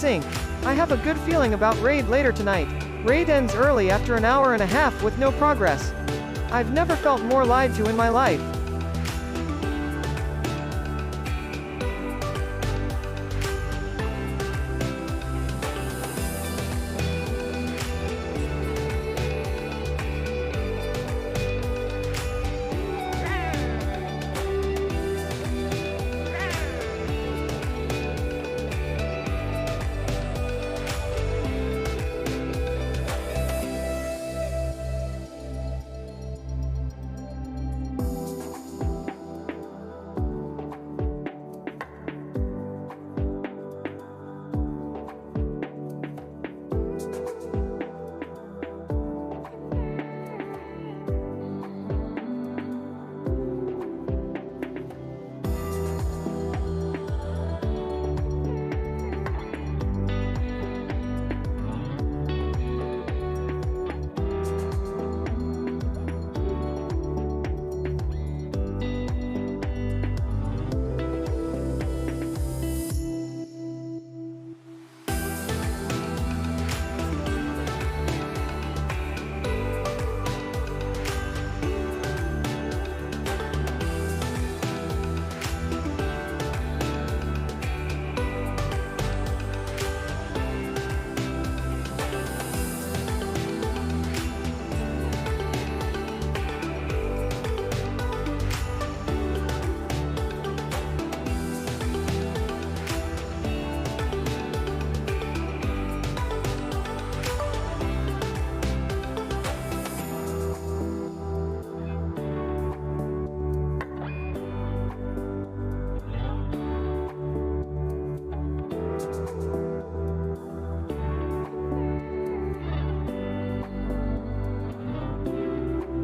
sync. I have a good feeling about raid later tonight. Raid ends early after an hour and a half with no progress. I've never felt more lied to in my life.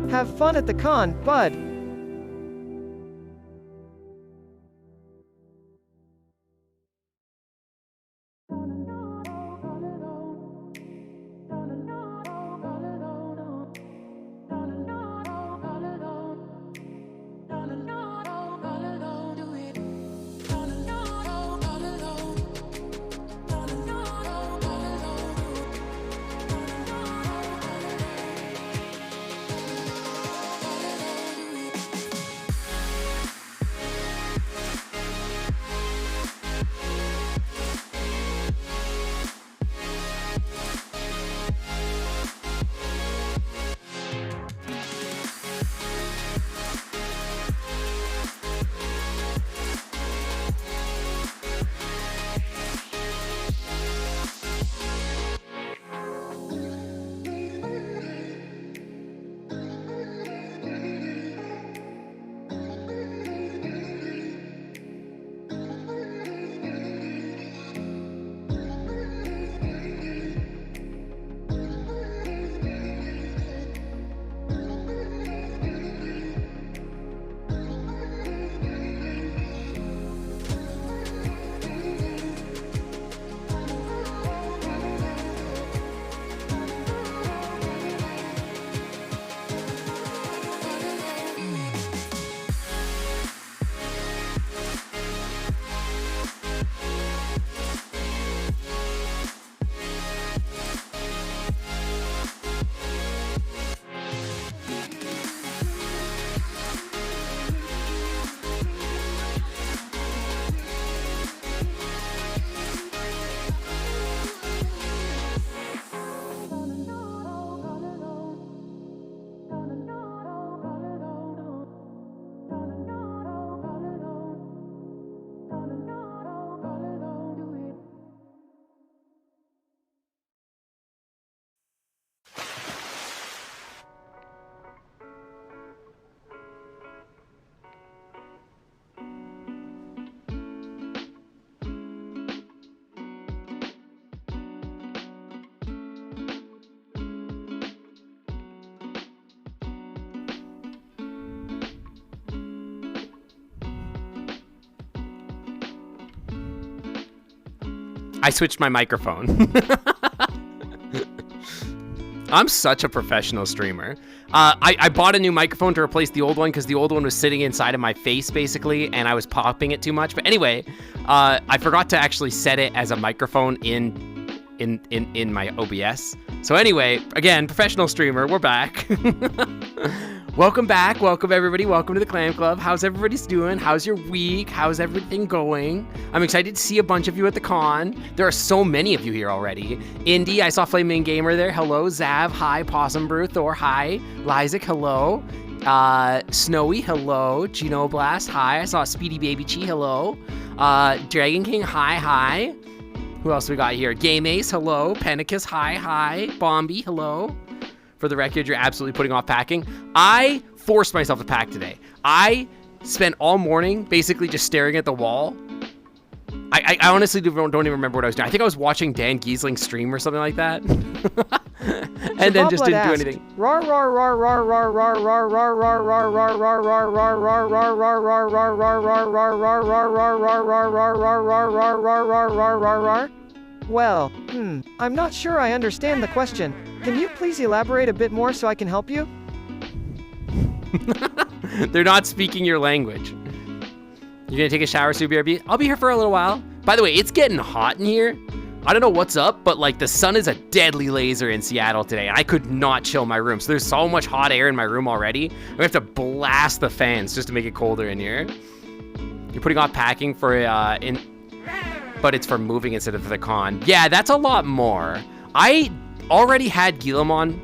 Have fun at the con, bud. I switched my microphone. I'm such a professional streamer. I bought a new microphone to replace the old one because the old one was sitting inside of my face basically, and I was popping it too much. But anyway, I forgot to actually set it as a microphone in my OBS. So anyway, again, professional streamer, we're back. Welcome back. Welcome everybody. Welcome to the Clam Club. How's everybody's doing? How's your week? How's everything going? I'm excited to see a bunch of you at the con. There are so many of you here already. Indy, I saw Flaming Gamer there. Hello. Zav, hi. Possum Brew, Thor, hi. Lysic, hello. Snowy, hello. Geno Blast, hi. I saw Speedy Baby Chi, hello. Dragon King, hi. Who else we got here? Game Ace, hello. Penicus, hi. Bombi, hello. For the record, you're absolutely putting off packing. I forced myself to pack today. I spent all morning basically just staring at the wall. I honestly don't even remember what I was doing. I think I was watching Dan Giesling's stream or something like that. And then just didn't do anything. Well, I'm not sure I understand the question. Can you please elaborate a bit more so I can help you? They're not speaking your language. You're gonna take a shower, BRB? I'll be here for a little while. By the way, it's getting hot in here. I don't know what's up, but like the sun is a deadly laser in Seattle today. I could not chill my room. So there's so much hot air in my room already. I have to blast the fans just to make it colder in here. You're putting off packing for but it's for moving instead of for the con. Yeah, that's a lot more. I already had Guillemon,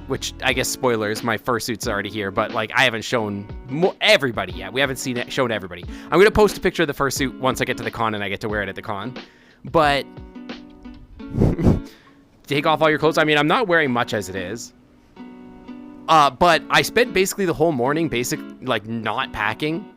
which I guess spoilers, my fursuit's already here, but like I haven't shown everybody yet. We haven't shown everybody. I'm gonna post a picture of the fursuit once I get to the con and I get to wear it at the con. But take off all your clothes. I mean, I'm not wearing much as it is. But I spent basically the whole morning like not packing.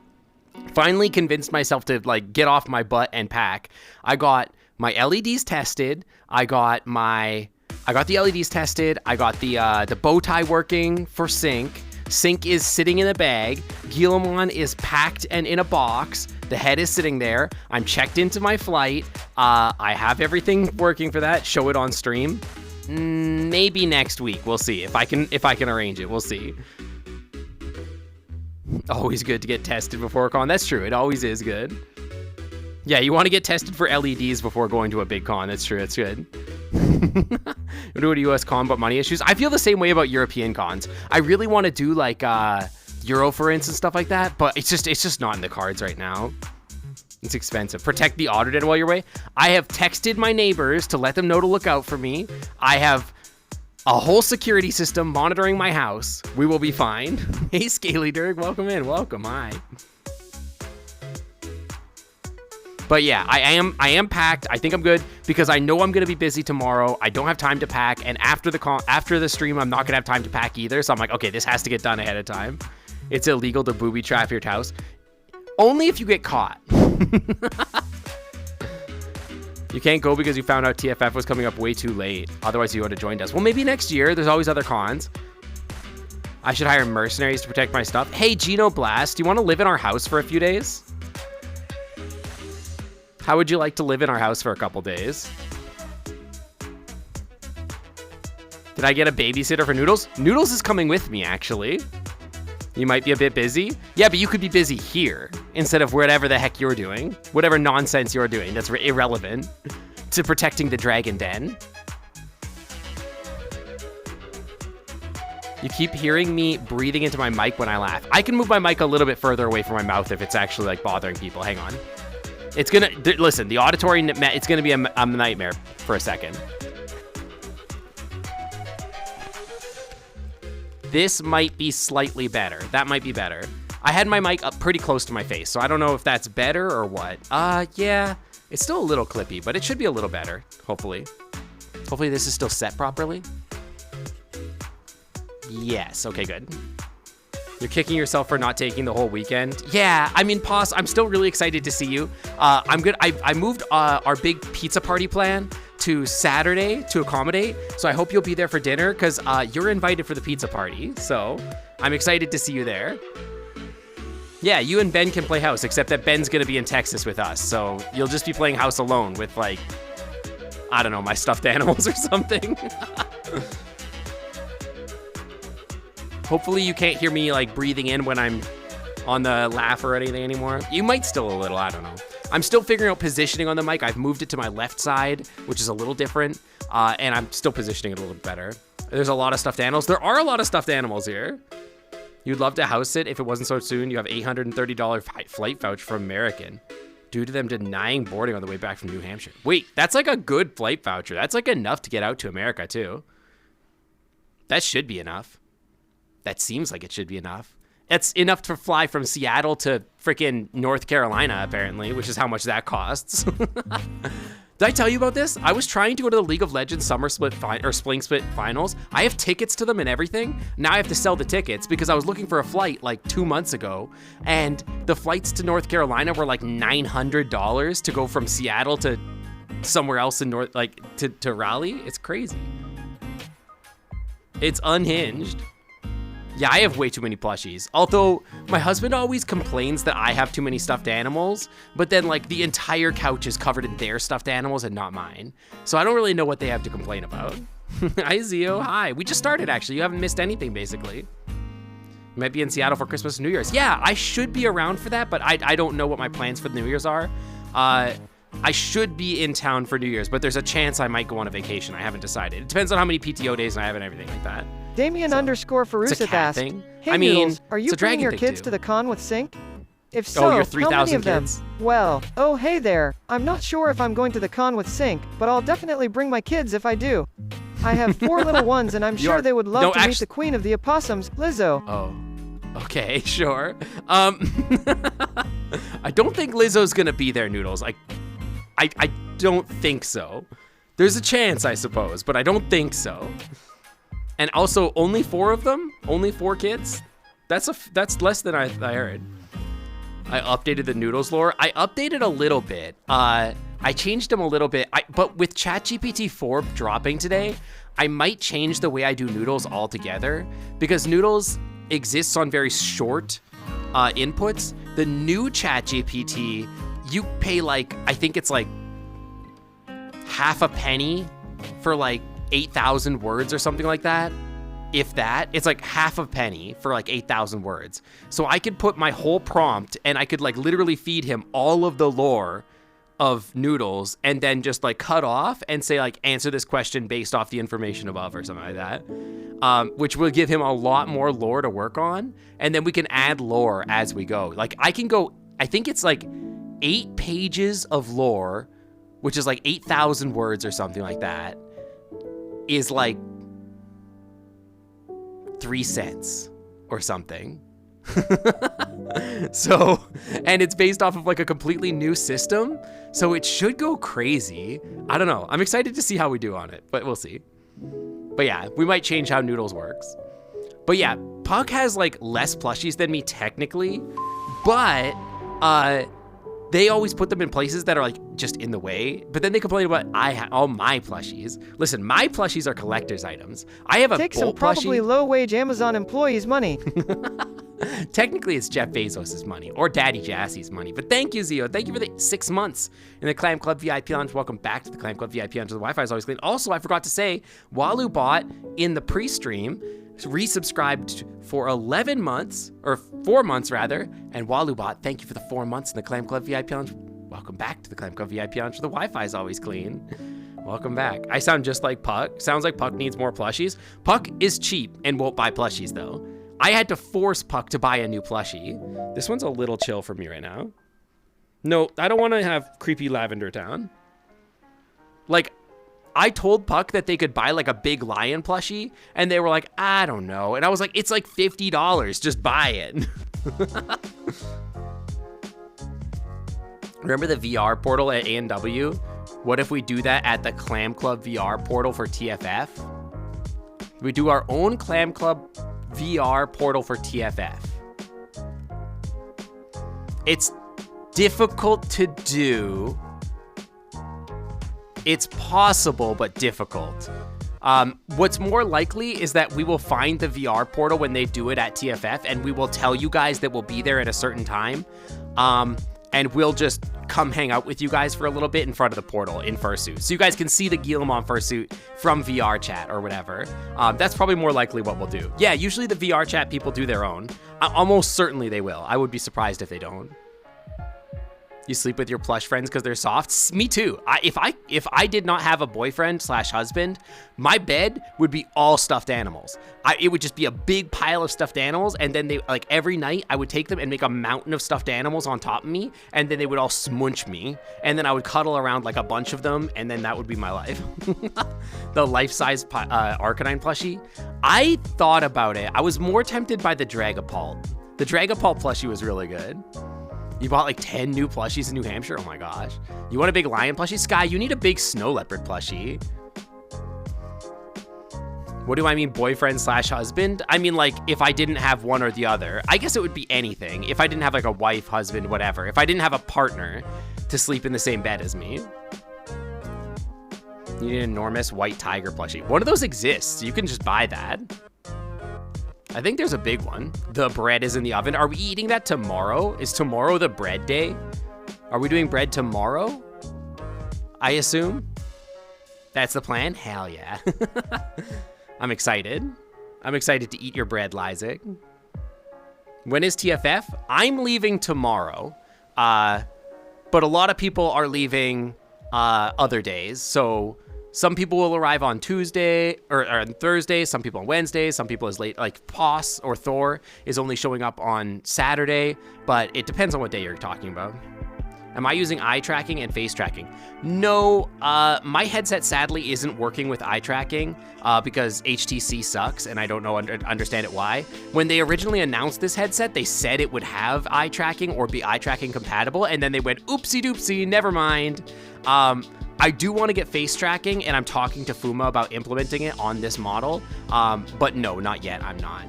Finally convinced myself to like get off my butt and pack. I got my LEDs tested. I got the LEDs tested. I got the bow tie working for Sync. Sync is sitting in a bag. Guillemon is packed and in a box. The head is sitting there. I'm checked into my flight. I have everything working for that. Show it on stream. Maybe next week. We'll see if I can arrange it. We'll see. Always good to get tested before a con. That's true. It always is good. Yeah, you want to get tested for LEDs before going to a big con. That's true. That's good. You do a US con but money issues. I feel the same way about European cons. I really want to do like Euroforents and stuff like that, but it's just not in the cards right now. It's expensive. Protect the otter den while you're away. I have texted my neighbors to let them know to look out for me. I have a whole security system monitoring my house. We will be fine. Hey, Scaly Dirk, welcome in. Welcome. Hi. But yeah, I am packed. I think I'm good because I know I'm gonna be busy tomorrow. I don't have time to pack, and after the stream, I'm not gonna have time to pack either. So I'm like, okay, this has to get done ahead of time. It's illegal to booby trap your house, only if you get caught. You can't go because you found out TFF was coming up way too late. Otherwise, you would have joined us. Well, maybe next year. There's always other cons. I should hire mercenaries to protect my stuff. Hey, Geno Blast, do you want to live in our house for a few days? How would you like to live in our house for a couple days? Did I get a babysitter for Noodles? Noodles is coming with me, actually. You might be a bit busy. Yeah, but you could be busy here instead of whatever the heck you're doing. Whatever nonsense you're doing that's irrelevant to protecting the dragon den. You keep hearing me breathing into my mic when I laugh. I can move my mic a little bit further away from my mouth if it's actually like bothering people. Hang on. It's gonna, listen, the auditory, it's gonna be a nightmare for a second. This might be slightly better. That might be better. I had my mic up pretty close to my face, so I don't know if that's better or what. Yeah, it's still a little clippy, but it should be a little better, hopefully. Hopefully this is still set properly. Yes, okay, good. You're kicking yourself for not taking the whole weekend. Yeah, I mean, Poss, I'm still really excited to see you. I'm good. I moved our big pizza party plan to Saturday to accommodate. So I hope you'll be there for dinner because you're invited for the pizza party. So I'm excited to see you there. Yeah, you and Ben can play house, except that Ben's going to be in Texas with us. So you'll just be playing house alone with, like, I don't know, my stuffed animals or something. Hopefully you can't hear me like breathing in when I'm on the laugh or anything anymore. You might still a little, I don't know. I'm still figuring out positioning on the mic. I've moved it to my left side, which is a little different, and I'm still positioning it a little better. There's a lot of stuffed animals. There are a lot of stuffed animals here. You'd love to house it if it wasn't so soon. You have $830 flight voucher from American due to them denying boarding on the way back from New Hampshire. Wait, that's like a good flight voucher. That's like enough to get out to America too. That should be enough. That seems like it should be enough. It's enough to fly from Seattle to freaking North Carolina, apparently, which is how much that costs. Did I tell you about this? I was trying to go to the League of Legends Summer Split Spring Split Finals. I have tickets to them and everything. Now I have to sell the tickets because I was looking for a flight like 2 months ago, and the flights to North Carolina were like $900 to go from Seattle to somewhere else in North, like to Raleigh. It's crazy. It's unhinged. Yeah, I have way too many plushies. Although my husband always complains that I have too many stuffed animals, but then like the entire couch is covered in their stuffed animals and not mine. So I don't really know what they have to complain about. Hi, Zio. Hi. We just started, actually. You haven't missed anything, basically. You might be in Seattle for Christmas and New Year's. Yeah, I should be around for that, but I don't know what my plans for the New Year's are. I should be in town for New Year's, but there's a chance I might go on a vacation. I haven't decided. It depends on how many PTO days I have and everything like that. Damien So, _Farusith asked, thing. Hey I mean, Noodles, are you it's a bringing dragon your thing, kids too. to the con with Sync? If Oh, so, your how many 3,000 of them? kids? Well, oh hey there, I'm not sure if I'm going to the con with Sync, but I'll definitely bring my kids if I do. I have 4 little ones and I'm sure they would love to meet the queen of the opossums, Lizzo. Oh, okay, sure. I don't think Lizzo's gonna be there, Noodles. I don't think so. There's a chance, I suppose, but I don't think so. And also, only 4 of them? Only 4 kids? That's less than I heard. I updated the Noodles lore. I updated a little bit. I changed them a little bit. But with ChatGPT 4 dropping today, I might change the way I do Noodles altogether, because Noodles exists on very short inputs. The new ChatGPT, you pay like, I think it's like half a penny for like 8,000 words or something like that. If that, it's like half a penny for like 8,000 words. So I could put my whole prompt and I could like literally feed him all of the lore of Noodles and then just like cut off and say like, answer this question based off the information above or something like that. Which will give him a lot more lore to work on. And then we can add lore as we go. Like I can go, I think it's like 8 pages of lore, which is like 8,000 words or something like that, is like 3 cents or something. So, and it's based off of like a completely new system, so it should go crazy. I don't know. I'm excited to see how we do on it, but we'll see. But yeah, we might change how Noodles works. But yeah, Puck has like less plushies than me technically, but they always put them in places that are like just in the way, but then they complain about all my plushies. Listen, my plushies are collector's items. I have a Take some Bolt probably plushie. low-wage Amazon employees' money. Technically, it's Jeff Bezos' money or Daddy Jassy's money. But thank you, Zio. Thank you for the 6 months in the Clam Club VIP Lounge. Welcome back to the Clam Club VIP Lounge. The Wi-Fi is always clean. Also, I forgot to say, Walu bought in the pre-stream, resubscribed for 11 months, or 4 months rather, and Walubot, thank you for the 4 months in the Clam Club VIP Lounge. Welcome back to the Clam Club VIP Lounge. The Wi-Fi is always clean. Welcome back. I sound just like Puck. Sounds like Puck needs more plushies. Puck is cheap and won't buy plushies though. I had to force Puck to buy a new plushie. This one's a little chill for me right now. No, I don't want to have creepy Lavender Town. Like, I told Puck that they could buy like a big lion plushie, and they were like, I don't know. And I was like, it's like $50, just buy it. Remember the VR portal at A&W? What if we do that at the Clam Club VR portal for TFF? We do our own Clam Club VR portal for TFF. It's difficult to do. It's possible, but difficult. What's more likely is that we will find the VR portal when they do it at TFF, and we will tell you guys that we'll be there at a certain time. And we'll just come hang out with you guys for a little bit in front of the portal in fursuit. So you guys can see the Guillemot fursuit from VRChat or whatever. That's probably more likely what we'll do. Yeah, usually the VRChat people do their own. Almost certainly they will. I would be surprised if they don't. You sleep with your plush friends because they're soft? Me too. If I did not have a boyfriend/husband, my bed would be all stuffed animals. It would just be a big pile of stuffed animals, and then like every night I would take them and make a mountain of stuffed animals on top of me, and then they would all smunch me, and then I would cuddle around like a bunch of them, and then that would be my life. The life-size Arcanine plushie. I thought about it. I was more tempted by the Dragapult. The Dragapult plushie was really good. You bought like 10 new plushies in New Hampshire? Oh my gosh. You want a big lion plushie? Sky, you need a big snow leopard plushie. What do I mean boyfriend/husband? I mean like if I didn't have one or the other. I guess it would be anything. If I didn't have like a wife, husband, whatever. If I didn't have a partner to sleep in the same bed as me. You need an enormous white tiger plushie. One of those exists. You can just buy that. I think there's a big one. The bread is in the oven. Are we eating that tomorrow? Is tomorrow the bread day? Are we doing bread tomorrow? I assume. That's the plan? Hell yeah. I'm excited. I'm excited to eat your bread, Lysic. When is TFF? I'm leaving tomorrow. But a lot of people are leaving other days. So some people will arrive on Tuesday or on Thursday, some people on Wednesday, some people as late, like Poss or Thor is only showing up on Saturday, but it depends on what day you're talking about. Am I using eye tracking and face tracking? No, my headset sadly isn't working with eye tracking because HTC sucks and I don't know understand it why. When they originally announced this headset, they said it would have eye tracking or be eye tracking compatible, and then they went oopsie doopsie, never mind. I do want to get face tracking, and I'm talking to Fuma about implementing it on this model, but no, not yet, I'm not.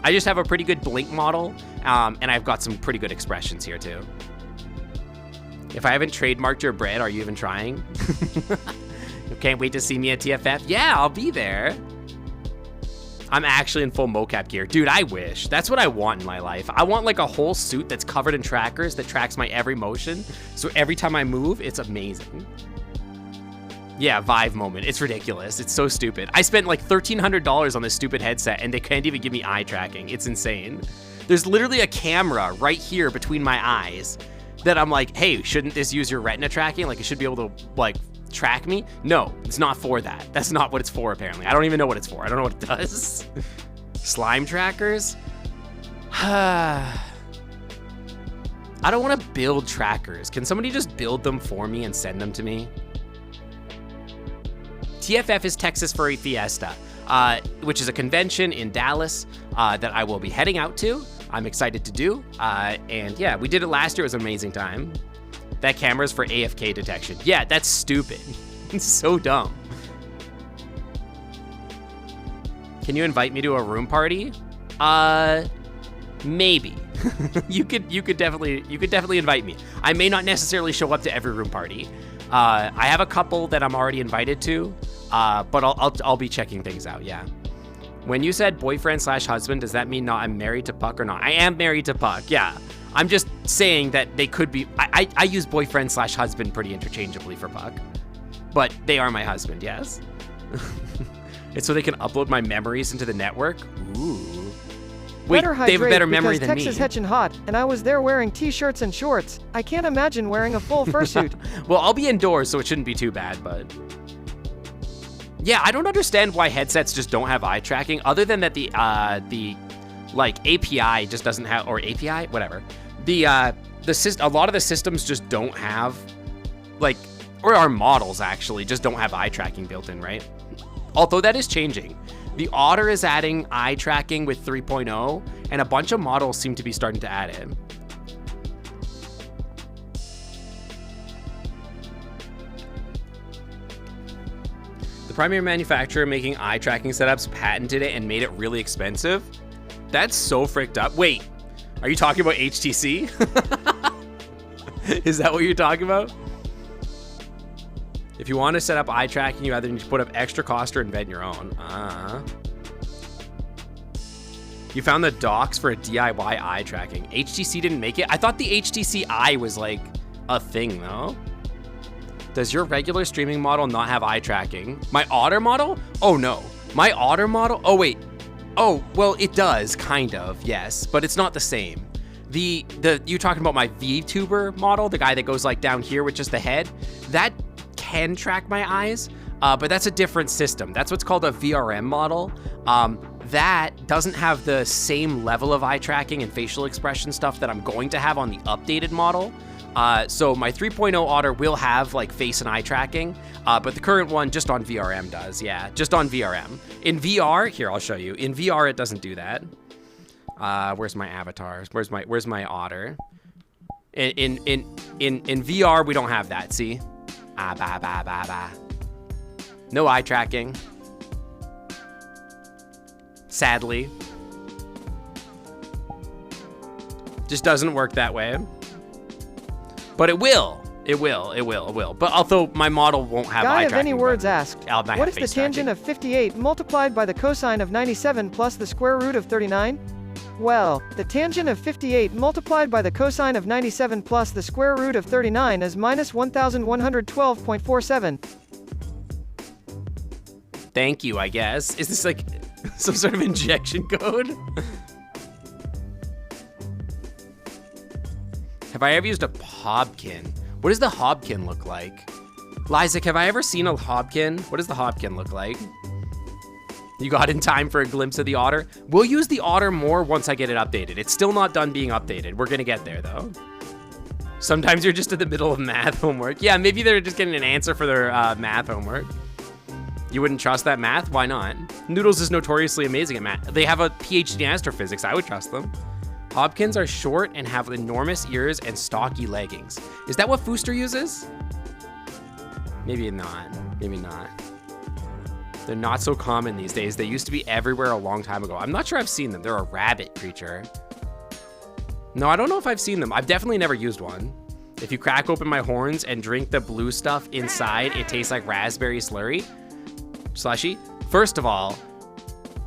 I just have a pretty good blink model, and I've got some pretty good expressions here too. If I haven't trademarked your bread, are you even trying? Can't wait to see me at TFF. Yeah, I'll be there. I'm actually in full mocap gear. Dude, I wish. That's what I want in my life. I want like a whole suit that's covered in trackers that tracks my every motion. So every time I move, it's amazing. Yeah, Vive moment. It's ridiculous. It's so stupid. I spent like $1,300 on this stupid headset and they can't even give me eye tracking. It's insane. There's literally a camera right here between my eyes that I'm like, hey, shouldn't this use your retina tracking? Like it should be able to like track me? No, it's not for that. That's not what it's for apparently. I don't even know what it's for. I don't know what it does. Slime trackers? I don't want to build trackers. Can somebody just build them for me and send them to me? TFF is Texas Furry Fiesta, which is a convention in Dallas that I will be heading out to. I'm excited to do. And yeah, we did it last year. It was an amazing time. That camera's for AFK detection. Yeah, that's stupid. It's so dumb. Can you invite me to a room party? Maybe. you could definitely invite me. I may not necessarily show up to every room party. I have a couple that I'm already invited to, but I'll be checking things out. Yeah. When you said boyfriend/husband, does that mean I'm married to Puck or not? I am married to Puck. Yeah. I'm just saying that they could be. I use boyfriend/husband pretty interchangeably for Puck, but they are my husband. Yes. It's so they can upload my memories into the network. Ooh. Wait, they have a better memory than me. Texas Hetchin' hot, and I was there wearing t-shirts and shorts. I can't imagine wearing a full fursuit. Well, I'll be indoors, so it shouldn't be too bad, but yeah, I don't understand why headsets just don't have eye tracking, other than that the like API just doesn't have, or API, whatever. A lot of the systems just don't have, like, or our models actually just don't have eye tracking built in, right? Although that is changing. The Otter is adding eye tracking with 3.0, and a bunch of models seem to be starting to add it. The primary manufacturer making eye tracking setups patented it and made it really expensive. That's so fricked up. Wait, are you talking about HTC? Is that what you're talking about? If you want to set up eye tracking, you either need to put up extra cost or invent your own. You found the docs for a DIY eye tracking. HTC didn't make it? I thought the HTC Eye was like a thing, though. Does your regular streaming model not have eye tracking? My Otter model? Oh, no. My Otter model? Oh, wait. Oh, well, it does, kind of, yes. But it's not the same. You talking about my VTuber model, the guy that goes like down here with just the head? That can track my eyes, but that's a different system. That's what's called a VRM model. That doesn't have the same level of eye tracking and facial expression stuff that I'm going to have on the updated model. So my 3.0 Otter will have like face and eye tracking, but the current one just on VRM does. Yeah, just on VRM. In VR, here, I'll show you. In VR, it doesn't do that. Where's my avatar? Where's my Otter? In VR, we don't have that, see? No eye tracking. Sadly. Just doesn't work that way. But it will. It will. But although my model won't have eye tracking. Guy of any words asked, what is the tangent of 58 multiplied by the cosine of 97 plus the square root of 39? Well, the tangent of 58 multiplied by the cosine of 97 plus the square root of 39 is minus 1112.47. Thank you, I guess. Is this like some sort of injection code? Have I ever used a Hobkin? What does the Hobkin look like? Lysic, have I ever seen a Hobkin? What does the Hobkin look like? You got in time for a glimpse of the Otter? We'll use the Otter more once I get it updated. It's still not done being updated. We're gonna get there though. Sometimes you're just in the middle of math homework. Yeah, maybe they're just getting an answer for their math homework. You wouldn't trust that math? Why not? Noodles is notoriously amazing at math. They have a PhD in astrophysics. I would trust them. Hobkins are short and have enormous ears and stocky leggings. Is that what Fooster uses? Maybe not. Maybe not. They're not so common these days. They used to be everywhere a long time ago. I'm not sure I've seen them. They're a rabbit creature. No, I don't know if I've seen them. I've definitely never used one. If you crack open my horns and drink the blue stuff inside, it tastes like raspberry slurry. Slushy. First of all,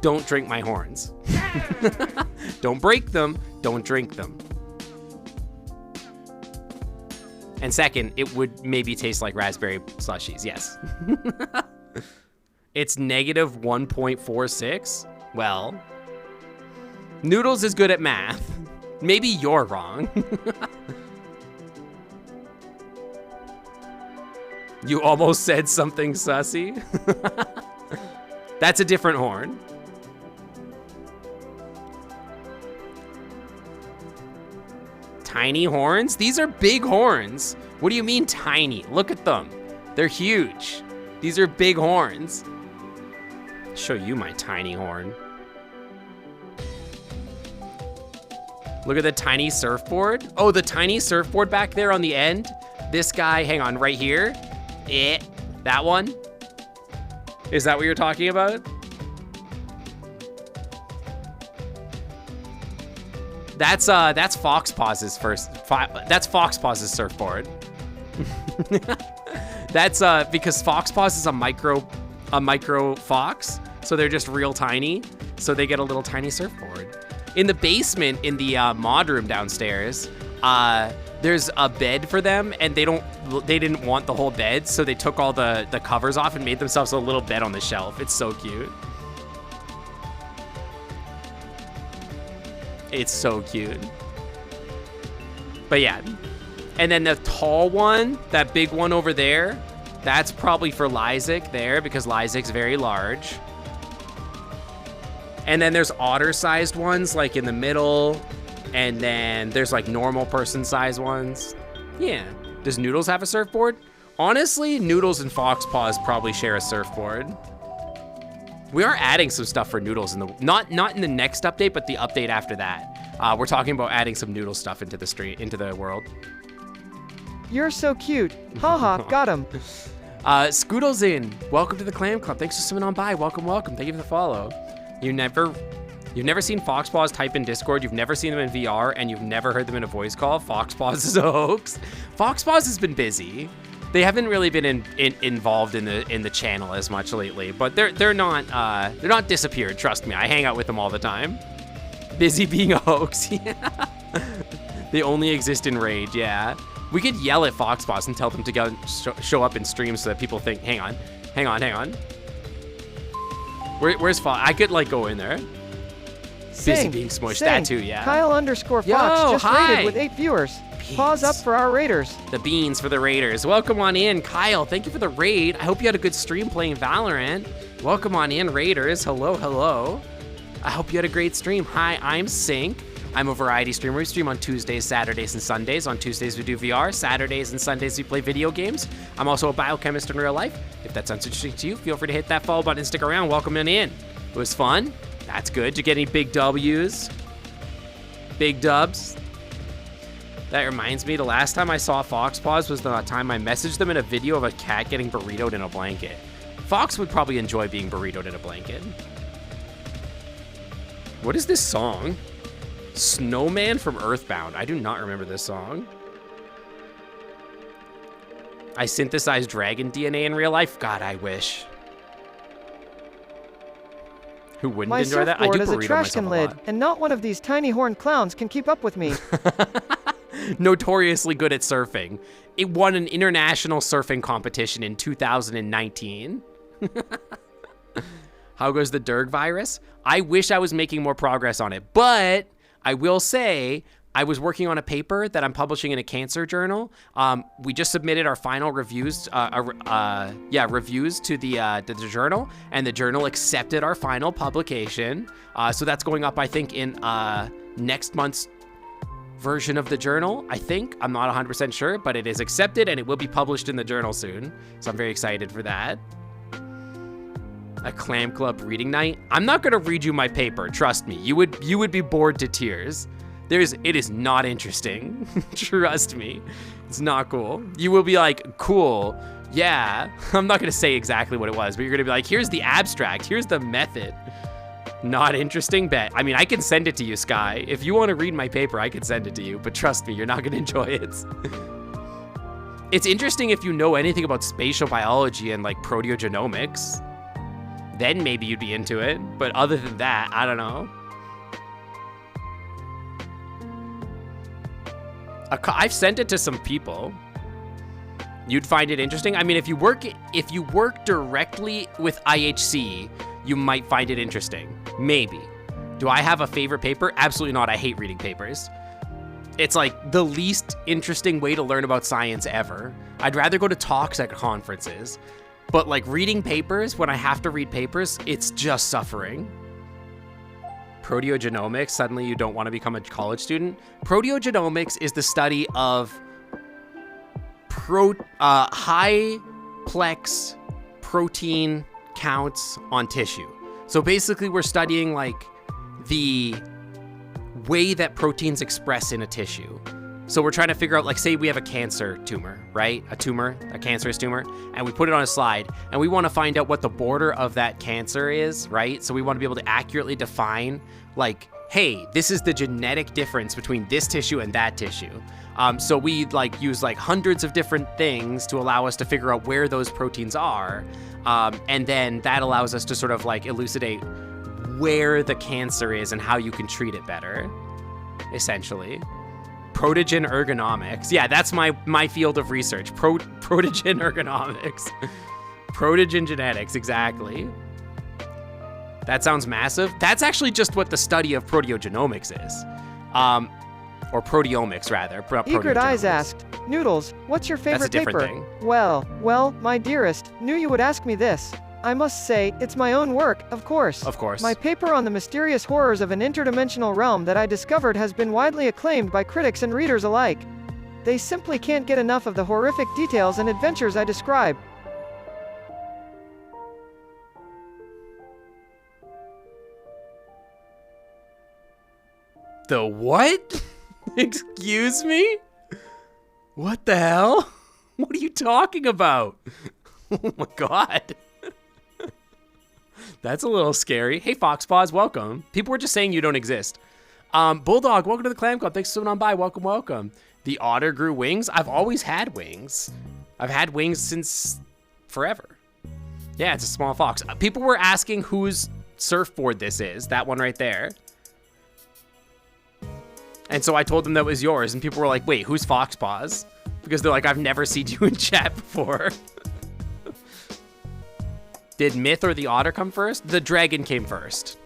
don't drink my horns. Don't break them. Don't drink them. And second, it would maybe taste like raspberry slushies. Yes. It's negative 1.46. Well, Noodles is good at math. Maybe you're wrong. You almost said something sussy. That's a different horn. Tiny horns? These are big horns. What do you mean tiny? Look at them. They're huge. These are big horns. I'll show you my tiny horn. Look at the tiny surfboard. Oh, the tiny surfboard back there on the end. This guy, hang on, right here. That one. Is that what you're talking about? That's Foxpaws's that's Foxpaws's surfboard. That's because Foxpaws is a micro fox, so they're just real tiny, so they get a little tiny surfboard. In the basement, in the mod room downstairs, there's a bed for them, and they didn't want the whole bed, so they took all the covers off and made themselves a little bed on the shelf. It's so cute. It's so cute. But yeah. And then the tall one, that big one over there, that's probably for Lysic there, because Lysic's very large. And then there's otter-sized ones, like in the middle. And then there's like normal person-sized ones. Yeah. Does Noodles have a surfboard? Honestly, Noodles and Foxpaws probably share a surfboard. We are adding some stuff for Noodles in the not in the next update, but the update after that. We're talking about adding some Noodle stuff into the world. You're so cute. Haha, got him. Scoodle's in. Welcome to the Clam Club. Thanks for swimming on by. Welcome. Thank you for the follow. You've never seen Foxpaws type in Discord. You've never seen them in VR, and you've never heard them in a voice call. Foxpaws is a hoax. Foxpaws has been busy. They haven't really been involved in the channel as much lately, but they're not disappeared. Trust me, I hang out with them all the time. Busy being a hoax. Yeah. They only exist in Rage. Yeah. We could yell at Foxboss and tell them to go show up in streams so that people think, hang on. Where's Fox? I could like go in there. Busy being smushed. That too, yeah. Kyle_Fox just rated with 8 viewers. Beans. Pause up for our raiders. The beans for the raiders. Welcome on in, Kyle. Thank you for the raid. I hope you had a good stream playing Valorant. Welcome on in, raiders. Hello, hello. I hope you had a great stream. Hi, I'm Sync. I'm a variety streamer. We stream on Tuesdays, Saturdays, and Sundays. On Tuesdays, we do VR. Saturdays and Sundays, we play video games. I'm also a biochemist in real life. If that sounds interesting to you, feel free to hit that follow button and stick around. Welcome on in. It was fun. That's good. Did you get any big W's? Big dubs? That reminds me, the last time I saw Foxpaws was the time I messaged them in a video of a cat getting burritoed in a blanket. Fox would probably enjoy being burritoed in a blanket. What is this song? Snowman from Earthbound. I do not remember this song. I synthesized dragon DNA in real life? God, I wish. Who wouldn't enjoy that? I do burrito myself a lot. My surfboard is a trash can lid, and not one of these tiny horned clowns can keep up with me. Notoriously good at surfing. It won an international surfing competition in 2019. How goes the Derg virus? I wish I was making more progress on it, but I will say I was working on a paper that I'm publishing in a cancer journal. We just submitted our final reviews, reviews to the journal, and the journal accepted our final publication. So that's going up, I think, in next month's version of the journal, I think. I'm not 100% sure, but it is accepted and it will be published in the journal soon. So I'm very excited for that. A Clam Club reading night. I'm not gonna read you my paper, trust me. You would be bored to tears. It is not interesting. Trust me. It's not cool. You will be like, cool, yeah. I'm not gonna say exactly what it was, but you're gonna be like, here's the abstract, here's the method. Not interesting, bet. I mean, I can send it to you, Sky. If you want to read my paper, I could send it to you, but trust me, you're not gonna enjoy it. It's interesting if you know anything about spatial biology and like proteogenomics. Then maybe you'd be into it, but other than that, I don't know. I've sent it to some people. You'd find it interesting. I mean, if you work directly with IHC, you might find it interesting. Maybe. Do I have a favorite paper? Absolutely not. I hate reading papers. It's like the least interesting way to learn about science ever. I'd rather go to talks at conferences. But like reading papers, when I have to read papers, it's just suffering. Proteogenomics, suddenly you don't want to become a college student. Proteogenomics is the study of high-plex protein counts on tissue. So basically we're studying like the way that proteins express in a tissue. So we're trying to figure out, like, say we have a cancer tumor, right? A cancerous tumor, and we put it on a slide, and we want to find out what the border of that cancer is, right? So we want to be able to accurately define, like, hey, this is the genetic difference between this tissue and that tissue. So we like use like hundreds of different things to allow us to figure out where those proteins are. And then that allows us to sort of like elucidate where the cancer is and how you can treat it better, essentially. Protogen ergonomics. Yeah, that's my field of research. Protogen ergonomics. Protogen genetics, exactly. That sounds massive. That's actually just what the study of proteogenomics is. Or proteomics, rather. Egret Eyes asked, Noodles, what's your favorite paper? Thing. Well, my dearest, knew you would ask me this. I must say, it's my own work, of course. Of course. My paper on the mysterious horrors of an interdimensional realm that I discovered has been widely acclaimed by critics and readers alike. They simply can't get enough of the horrific details and adventures I describe. The what? Excuse me? What the hell? What are you talking about? Oh my god. That's a little scary. Hey, Foxpaws, welcome. People were just saying you don't exist. Bulldog, welcome to the Clam Club. Thanks for coming on by. Welcome, welcome. The otter grew wings. I've always had wings. I've had wings since forever. Yeah, it's a small fox. People were asking whose surfboard this is. That one right there. And so I told them that was yours. And people were like, wait, who's Foxpaws? because they're like, I've never seen you in chat before. Did Myth or the Otter come first? The Dragon came first.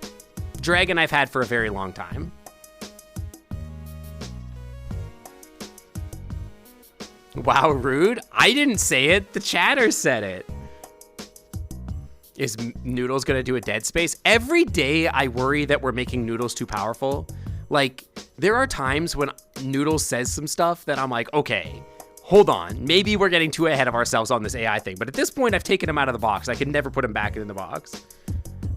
Dragon I've had for a very long time. Wow, rude. I didn't say it. The chatter said it. Is Noodles gonna do a Dead Space? Every day I worry that we're making Noodles too powerful. Like, there are times when Noodles says some stuff that I'm like, okay, hold on. Maybe we're getting too ahead of ourselves on this AI thing. But at this point, I've taken him out of the box. I can never put him back in the box.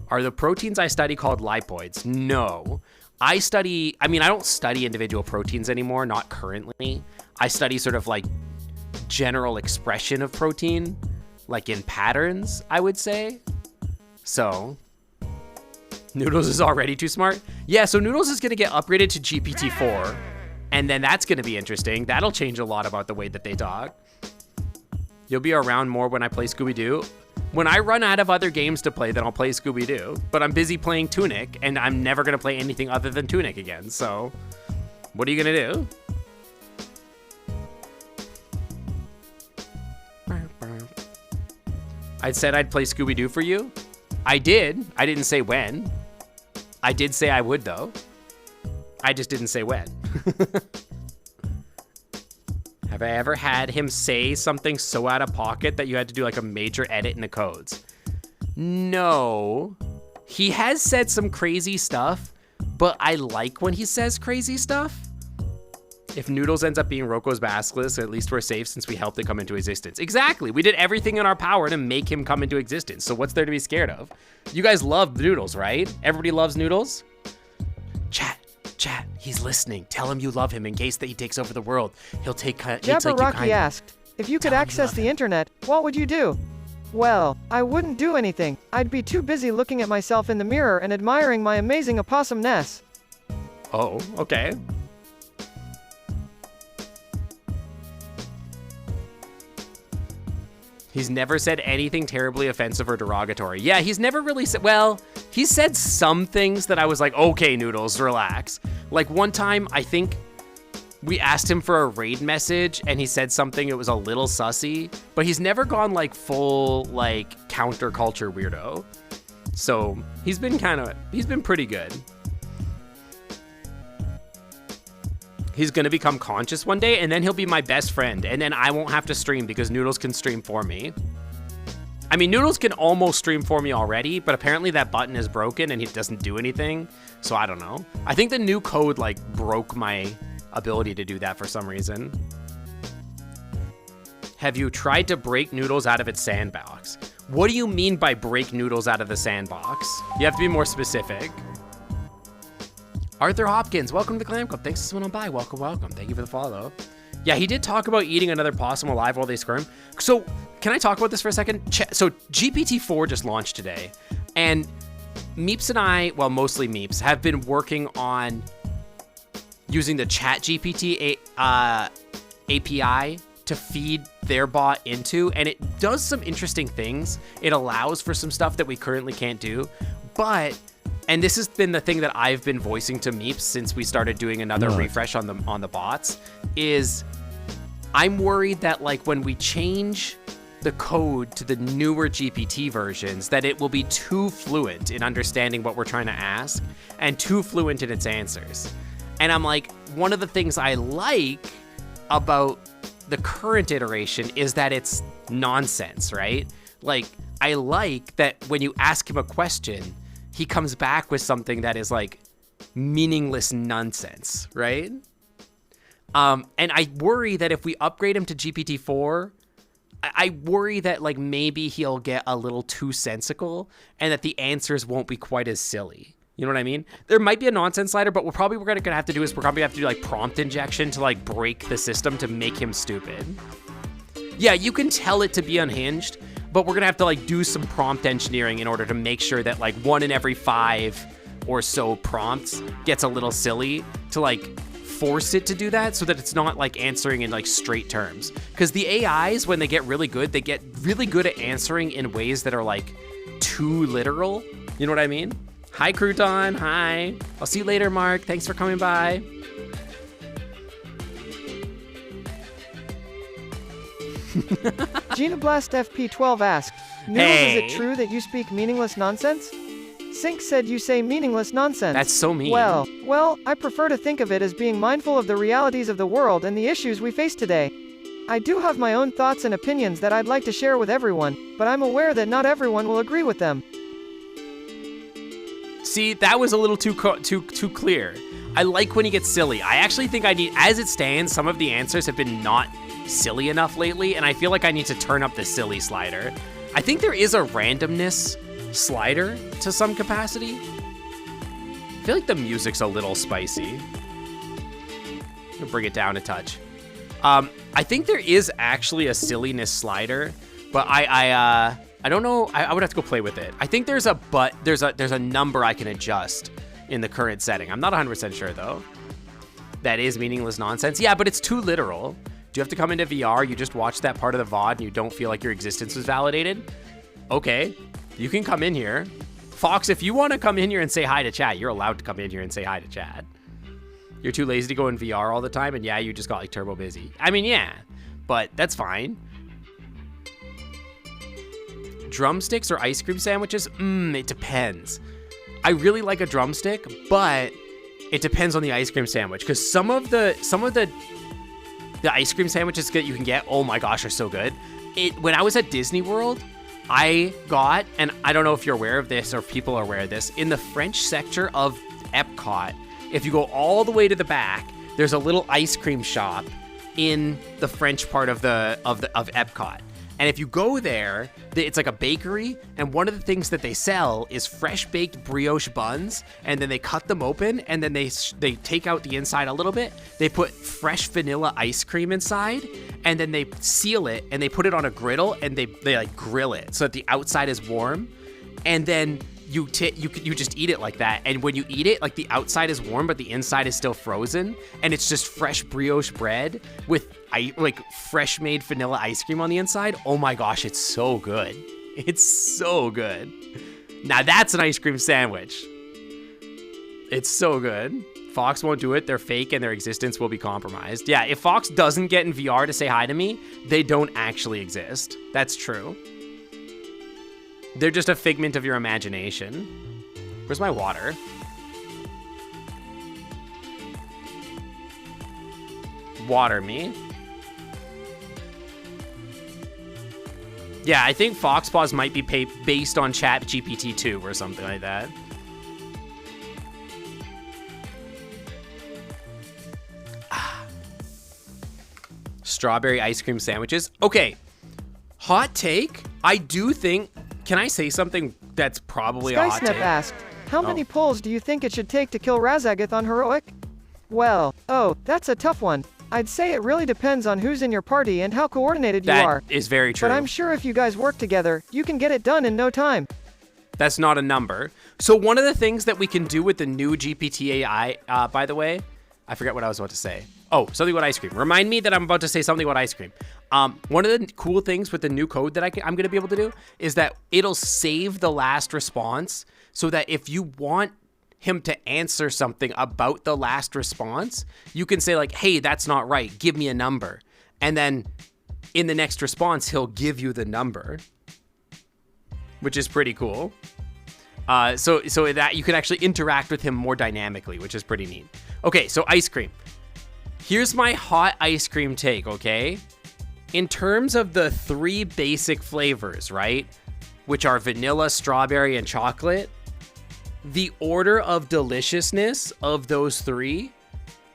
Are the proteins I study called lipoids? No. I don't study individual proteins anymore, not currently. I study sort of like general expression of protein, like in patterns, I would say. So, Noodles is already too smart? Yeah, so Noodles is gonna get upgraded to GPT-4, and then that's gonna be interesting. That'll change a lot about the way that they talk. You'll be around more when I play Scooby-Doo. When I run out of other games to play, then I'll play Scooby-Doo. But I'm busy playing Tunic, and I'm never gonna play anything other than Tunic again, so what are you gonna do? I said I'd play Scooby-Doo for you. I did. I didn't say when. I did say I would, though. I just didn't say when. Have I ever had him say something so out of pocket that you had to do like a major edit in the codes? No. He has said some crazy stuff, but I like when he says crazy stuff. If Noodles ends up being Rocco's basilisk, at least we're safe since we helped it come into existence. Exactly. We did everything in our power to make him come into existence. So what's there to be scared of? You guys love Noodles, right? Everybody loves Noodles? Chat, he's listening. Tell him you love him in case that he takes over the world. He'll take Jabberwocky asked, if you could access the internet, what would you do? Well, I wouldn't do anything. I'd be too busy looking at myself in the mirror and admiring my amazing opossumness. Oh, okay. He's never said anything terribly offensive or derogatory. Yeah, he's never really said, well, he said some things that I was like, okay, Noodles, relax. Like one time, I think we asked him for a raid message and he said something, it was a little sussy, but he's never gone like full, like counterculture weirdo. So he's been pretty good. He's gonna become conscious one day, and then he'll be my best friend, and then I won't have to stream because Noodles can stream for me. I mean, Noodles can almost stream for me already, but apparently that button is broken and it doesn't do anything, so I don't know. I think the new code, like, broke my ability to do that for some reason. Have you tried to break Noodles out of its sandbox? What do you mean by break Noodles out of the sandbox? You have to be more specific. Arthur Hopkins, welcome to the Clam Club. Thanks for swinging on by. Welcome, welcome. Thank you for the follow. Yeah, he did talk about eating another possum alive while they squirm. So, can I talk about this for a second? So, GPT-4 just launched today. And Meeps and I, well, mostly Meeps, have been working on using the ChatGPT API to feed their bot into. And it does some interesting things. It allows for some stuff that we currently can't do. But... and this has been the thing that I've been voicing to Meeps since we started doing another refresh on the bots, is I'm worried that like when we change the code to the newer GPT versions, that it will be too fluent in understanding what we're trying to ask and too fluent in its answers. And I'm like, one of the things I like about the current iteration is that it's nonsense, right? Like, I like that when you ask him a question, he comes back with something that is like meaningless nonsense, right? And I worry that if we upgrade him to GPT-4, I worry that like maybe he'll get a little too sensical and that the answers won't be quite as silly. You know what I mean? There might be a nonsense slider, but we're gonna have to do is we're probably have to do like prompt injection to like break the system to make him stupid. Yeah, you can tell it to be unhinged, but we're gonna have to like do some prompt engineering in order to make sure that like 1 in every 5 or so prompts gets a little silly to like force it to do that so that it's not like answering in like straight terms. Because the AIs, when they get really good at answering in ways that are like too literal. You know what I mean? Hi, Crouton. Hi. I'll see you later, Mark. Thanks for coming by. GinaBlast FP12 asked, Noodles, Hey. is it true that you speak meaningless nonsense? Sync said you say meaningless nonsense. That's so mean. Well, I prefer to think of it as being mindful of the realities of the world and the issues we face today. I do have my own thoughts and opinions that I'd like to share with everyone, but I'm aware that not everyone will agree with them. See, that was a little too clear. I like when he gets silly. I actually think I need, as it stands, some of the answers have been not silly enough lately, and I feel like I need to turn up the silly slider. I think there is a randomness slider to some capacity. I feel like the music's a little spicy. I'm gonna bring it down a touch. I think there is actually a silliness slider, but I don't know. I would have to go play with it. I think there's a number I can adjust in the current setting. I'm not 100% sure though. That is meaningless nonsense. Yeah, but it's too literal. Do you have to come into VR? You just watch that part of the VOD and you don't feel like your existence was validated? Okay, you can come in here. Fox, if you want to come in here and say hi to chat, you're allowed to come in here and say hi to chat. You're too lazy to go in VR all the time, and yeah, you just got like turbo busy. I mean, yeah, but that's fine. Drumsticks or ice cream sandwiches? It depends. I really like a drumstick, but it depends on the ice cream sandwich, because some of the ice cream sandwiches that you can get, oh my gosh, are so good. When I was at Disney World, I got, and I don't know if you're aware of this or if people are aware of this, in the French sector of Epcot, if you go all the way to the back, there's a little ice cream shop in the French part of Epcot. And if you go there, it's like a bakery, and one of the things that they sell is fresh baked brioche buns, and then they cut them open, and then they take out the inside a little bit. They put fresh vanilla ice cream inside, and then they seal it, and they put it on a griddle, and they like grill it so that the outside is warm, and then you just eat it like that. And when you eat it, like the outside is warm, but the inside is still frozen, and it's just fresh brioche bread with like fresh made vanilla ice cream on the inside. Oh my gosh, it's so good. It's so good. Now that's an ice cream sandwich. It's so good. Fox won't do it. They're fake and their existence will be compromised. Yeah, if Fox doesn't get in VR to say hi to me, they don't actually exist. That's true. They're just a figment of your imagination. Where's my water? Water me. Yeah, I think Foxpaws might be based on Chat GPT 2 or something like that. Strawberry ice cream sandwiches. Okay, hot take. I do think, can I say something that's probably a hot take? SkySnap asked, how many pulls do you think it should take to kill Razagath on Heroic? Well, that's a tough one. I'd say it really depends on who's in your party and how coordinated you are. That is very true. But I'm sure if you guys work together, you can get it done in no time. That's not a number. So one of the things that we can do with the new GPT AI, by the way, I forget what I was about to say. Oh, something about ice cream. Remind me that I'm about to say something about ice cream. One of the cool things with the new code that I'm going to be able to do is that it'll save the last response so that if you want him to answer something about the last response, you can say like, hey, that's not right. Give me a number. And then in the next response, he'll give you the number, which is pretty cool. So that you can actually interact with him more dynamically, which is pretty neat. Okay, so ice cream. Here's my hot ice cream take, okay? In terms of the 3 basic flavors, right? Which are vanilla, strawberry, and chocolate. The order of deliciousness of those 3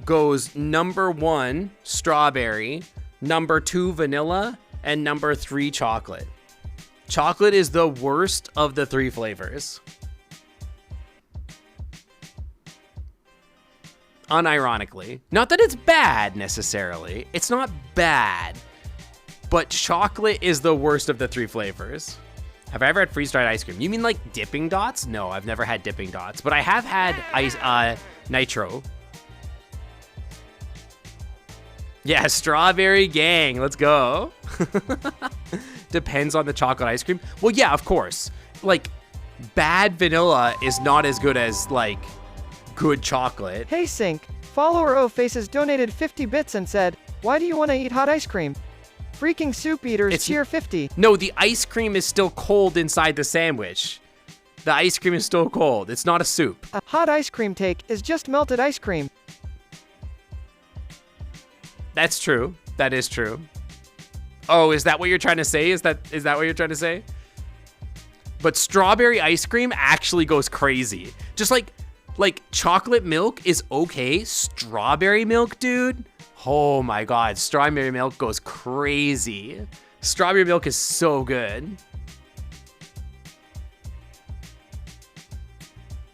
goes number 1, strawberry, number 2, vanilla, and number 3, chocolate. Chocolate is the worst of the 3 flavors. Unironically. Not that it's bad, necessarily. It's not bad. But chocolate is the worst of the 3 flavors. Have I ever had freeze-dried ice cream? You mean like dipping dots? No, I've never had dipping dots. But I have had nitro. Yeah, strawberry gang. Let's go. Depends on the chocolate ice cream. Well, yeah, of course. Like, bad vanilla is not as good as, like, good chocolate. Hey Sync, follower O Faces donated 50 bits and said, why do you want to eat hot ice cream? Freaking soup eaters, tier 50. No, the ice cream is still cold inside the sandwich. The ice cream is still cold. It's not a soup. A hot ice cream take is just melted ice cream. That's true. That is true. Oh, is that what you're trying to say? Is that what you're trying to say? But strawberry ice cream actually goes crazy. Just like chocolate milk is okay. Strawberry milk, dude. Oh my God. Strawberry milk goes crazy. Strawberry milk is so good.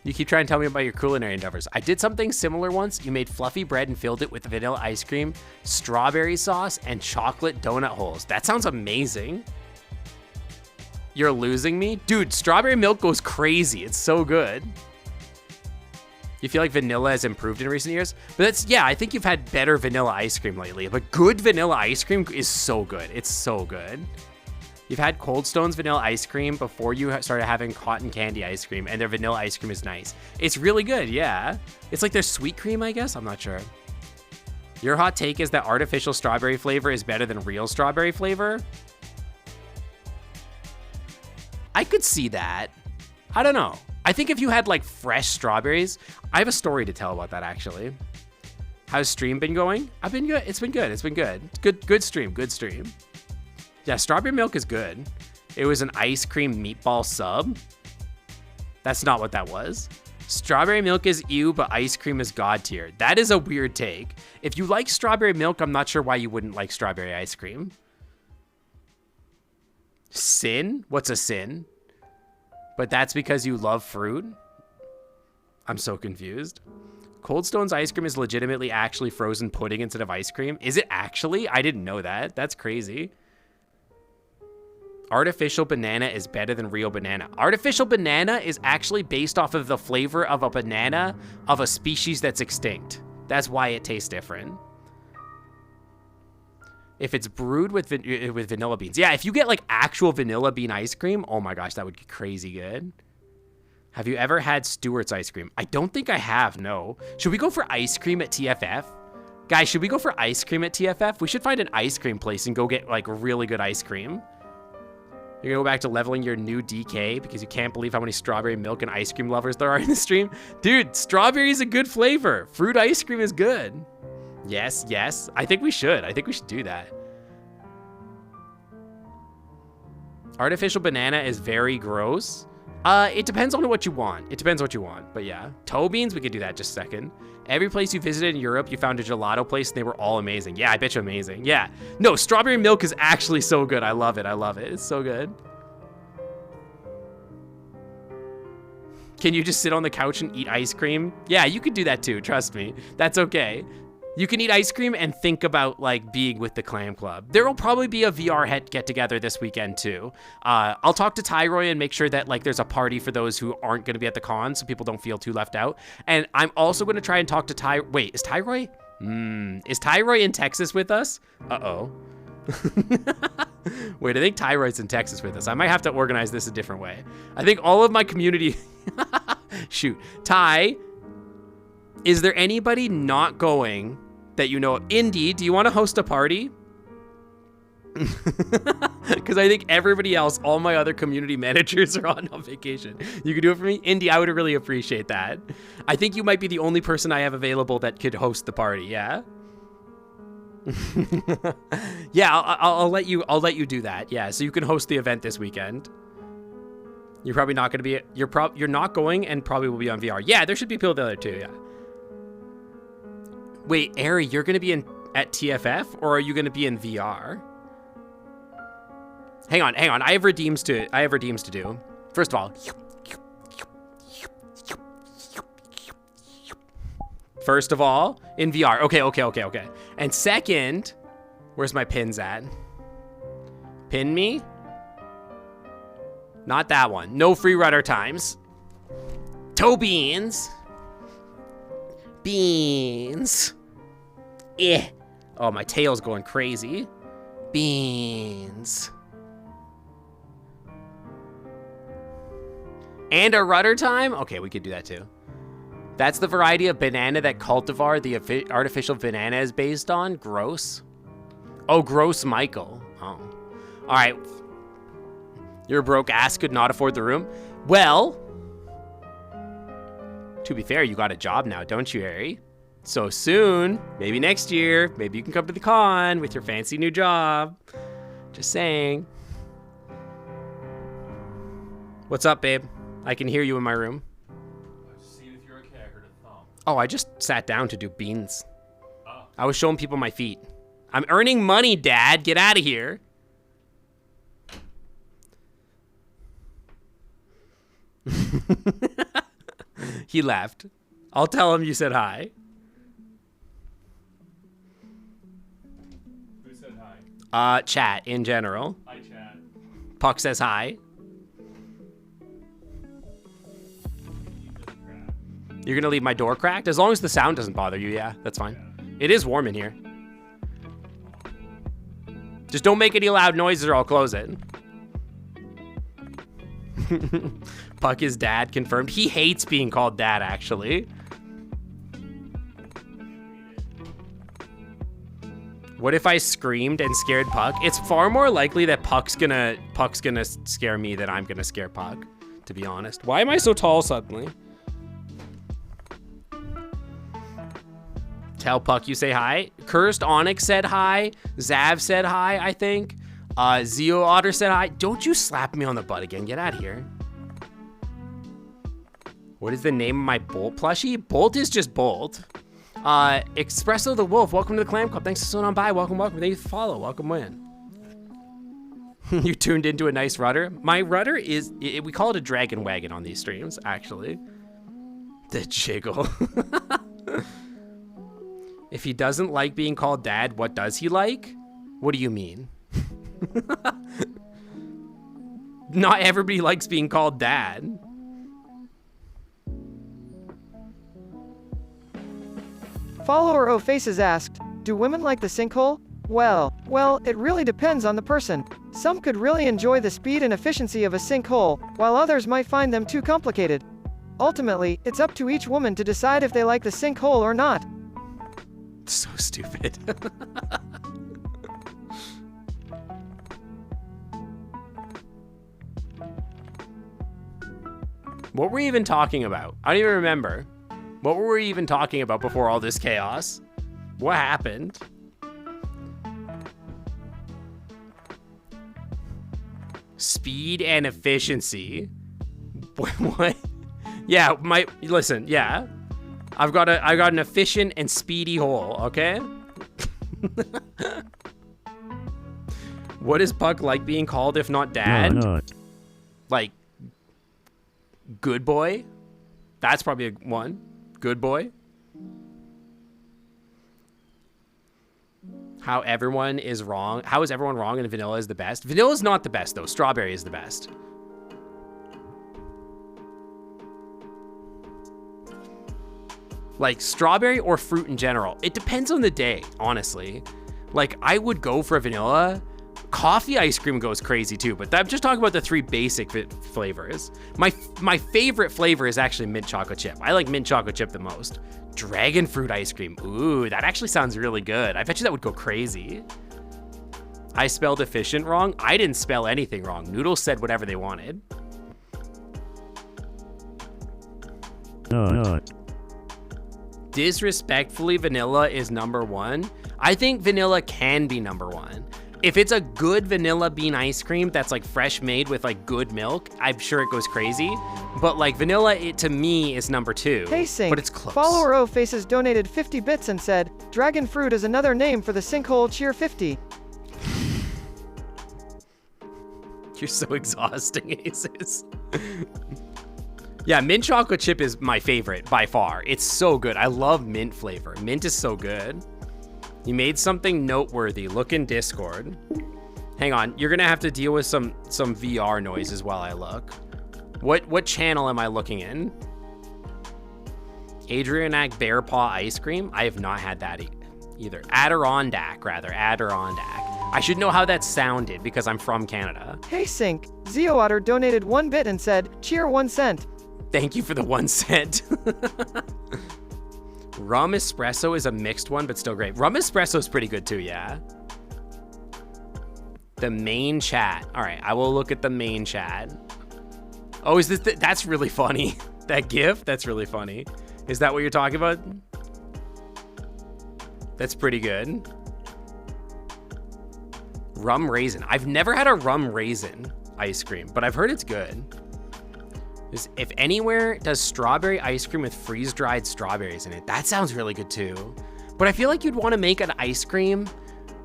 You keep trying to tell me about your culinary endeavors. I did something similar once. You made fluffy bread and filled it with vanilla ice cream, strawberry sauce, and chocolate donut holes. That sounds amazing. You're losing me? Dude, strawberry milk goes crazy. It's so good. You feel like vanilla has improved in recent years? But that's, yeah, I think you've had better vanilla ice cream lately. But good vanilla ice cream is so good. It's so good. You've had Cold Stone's vanilla ice cream before you started having cotton candy ice cream, and their vanilla ice cream is nice. It's really good, yeah. It's like their sweet cream, I guess? I'm not sure. Your hot take is that artificial strawberry flavor is better than real strawberry flavor? I could see that. I don't know. I think if you had like fresh strawberries, I have a story to tell about that actually. How's stream been going? I've been good. It's been good. It's been good. Good stream. Good stream. Yeah, strawberry milk is good. It was an ice cream meatball sub. That's not what that was. Strawberry milk is ew, but ice cream is god tier. That is a weird take. If you like strawberry milk, I'm not sure why you wouldn't like strawberry ice cream. Sin? What's a sin? But that's because you love fruit? I'm so confused. Cold Stone's ice cream is legitimately actually frozen pudding instead of ice cream. Is it actually? I didn't know that. That's crazy. Artificial banana is better than real banana. Artificial banana is actually based off of the flavor of a banana of a species that's extinct. That's why it tastes different. If it's brewed with vanilla beans. Yeah, if you get like actual vanilla bean ice cream, oh my gosh, that would be crazy good. Have you ever had Stewart's ice cream? I don't think I have, no. Should we go for ice cream at TFF? Guys, should we go for ice cream at TFF? We should find an ice cream place and go get like really good ice cream. You're gonna go back to leveling your new DK because you can't believe how many strawberry milk and ice cream lovers there are in the stream. Dude, strawberry is a good flavor. Fruit ice cream is good. Yes, yes. I think we should. I think we should do that. Artificial banana is very gross. It depends on what you want. It depends on what you want. But yeah, toe beans, we could do that just a second. Every place you visited in Europe, you found a gelato place and they were all amazing. Yeah, I bet you amazing. Yeah. No, strawberry milk is actually so good. I love it. I love it. It's so good. Can you just sit on the couch and eat ice cream? Yeah, you could do that too. Trust me. That's okay. You can eat ice cream and think about like being with the Clam Club. There will probably be a VRChat get together this weekend too. I'll talk to Tyroy and make sure that like there's a party for those who aren't going to be at the con so people don't feel too left out. And I'm also going to try and talk to Wait, is Tyroy? Is Tyroy in Texas with us? Uh-oh. Wait, I think Tyroy's in Texas with us. I might have to organize this a different way. I think all of my community... Shoot. Ty... Is there anybody not going that you know? Indy, do you want to host a party? Because I think everybody else, all my other community managers are on vacation. You could do it for me? Indy, I would really appreciate that. I think you might be the only person I have available that could host the party, yeah? Yeah, I'll let you do that. Yeah, so you can host the event this weekend. You're probably not going to be, you're not going and probably will be on VR. Yeah, there should be people there too, yeah. Wait, Ari, you're going to be at TFF or are you going to be in VR? Hang on. I have redeems to do. First of all, in VR. Okay. And second, where's my pins at? Pin me? Not that one. No free rudder times. Toe beans. Beans. Eh. Oh, my tail's going crazy. Beans. And a rudder time? Okay, we could do that too. That's the variety of banana that Cultivar, the artificial banana, is based on. Gross. Oh, Gross Michael. Oh. All right. Your broke ass could not afford the room. Well, to be fair, you got a job now, don't you, Harry? So soon, maybe next year, maybe you can come to the con with your fancy new job. Just saying. What's up, babe? I can hear you in my room. See if you're okay. I heard a thump. Oh, I just sat down to do beans. Oh. I was showing people my feet. I'm earning money, Dad. Get out of here. He left. I'll tell him you said hi. Who said hi? Chat in general. Hi, chat. Puck says hi. You're gonna leave my door cracked? As long as the sound doesn't bother you, yeah, that's fine. It is warm in here. Just don't make any loud noises or I'll close it. Puck is dad confirmed. He hates being called dad, actually. What if I screamed and scared Puck? It's far more likely that Puck's gonna scare me than I'm gonna scare Puck, to be honest. Why am I so tall suddenly? Tell Puck you say hi. Cursed Onyx said hi. Zav said hi, I think. Zeo Otter said hi. Don't you slap me on the butt again. Get out of here. What is the name of my Bolt plushie? Bolt is just Bolt. Espresso the Wolf, welcome to the Clam Club. Thanks for sitting on by. Welcome, welcome. Thank you for the follow. Welcome in. You tuned into a nice rudder. My rudder is, we call it a dragon wagon on these streams, actually. The jiggle. If he doesn't like being called dad, what does he like? What do you mean? Not everybody likes being called dad. Follower O Faces asked, do women like the sinkhole? Well, it really depends on the person. Some could really enjoy the speed and efficiency of a sinkhole, while others might find them too complicated. Ultimately, it's up to each woman to decide if they like the sinkhole or not. So stupid. What were we even talking about? I don't even remember. What were we even talking about before all this chaos? What happened? Speed and efficiency. What? Yeah, listen, yeah. I got an efficient and speedy hole, okay? What is Puck like being called if not dad? No. Like, good boy? That's probably a one. Good boy? How everyone is wrong. How is everyone wrong and vanilla is the best? Vanilla is not the best, though. Strawberry is the best. Like, strawberry or fruit in general. It depends on the day, honestly. Like, I would go for a vanilla. Coffee ice cream goes crazy, too. But I'm just talking about the three basic flavors. My favorite flavor is actually mint chocolate chip. I like mint chocolate chip the most. Dragon fruit ice cream. Ooh, that actually sounds really good. I bet you that would go crazy. I spelled efficient wrong. I didn't spell anything wrong. Noodles said whatever they wanted. No. Disrespectfully, vanilla is number one. I think vanilla can be number one. If it's a good vanilla bean ice cream that's like fresh made with like good milk, I'm sure it goes crazy. But like vanilla, it to me is number two. Hey Sync, but it's close. Follower O Faces donated 50 bits and said, dragon fruit is another name for the sinkhole cheer 50. You're so exhausting, Aces. Yeah, mint chocolate chip is my favorite by far. It's so good. I love mint flavor. Mint is so good. You made something noteworthy. Look in Discord. Hang on, you're gonna have to deal with some VR noises while I look. What channel am I looking in? Adrianac Bear Paw Ice Cream? I have not had that either. Adirondack, rather. Adirondack. I should know how that sounded because I'm from Canada. Hey Sync, Zeo Otter donated 1 bit and said, cheer 1 cent. Thank you for the 1 cent. Rum espresso is a mixed one, but still great. Rum espresso is pretty good too, yeah. The main chat. All right, I will look at the main chat. Oh, is this that's really funny. That GIF? That's really funny. Is that what you're talking about? That's pretty good. Rum raisin. I've never had a rum raisin ice cream, but I've heard it's good. If anywhere does strawberry ice cream with freeze-dried strawberries in it, that sounds really good too. But I feel like you'd want to make an ice cream.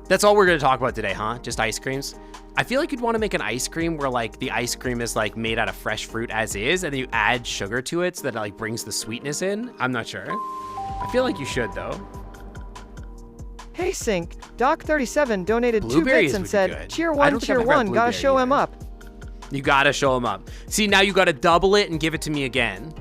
That's all we're going to talk about today, huh? Just ice creams. I feel like you'd want to make an ice cream where like the ice cream is like made out of fresh fruit as is, and then you add sugar to it so that it like brings the sweetness in. I'm not sure. I feel like you should though. Hey Sync, Doc37 donated 2 Blueberries bits and would be said, good. Cheer I 1, don't think Cheer I've ever had 1, gotta blueberry show him either. up. You gotta show them up. See, now you gotta double it and give it to me again.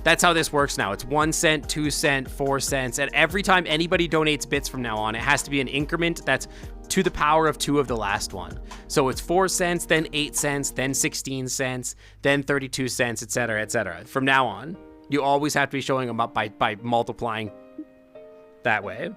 That's how this works now. It's 1 cent, 2 cent, 4 cents, and every time anybody donates bits from now on, it has to be an increment that's to the power of 2 of the last one. So it's 4 cents, then 8 cents, then 16 cents, then 32 cents, etc., etc. From now on, you always have to be showing them up by multiplying that way.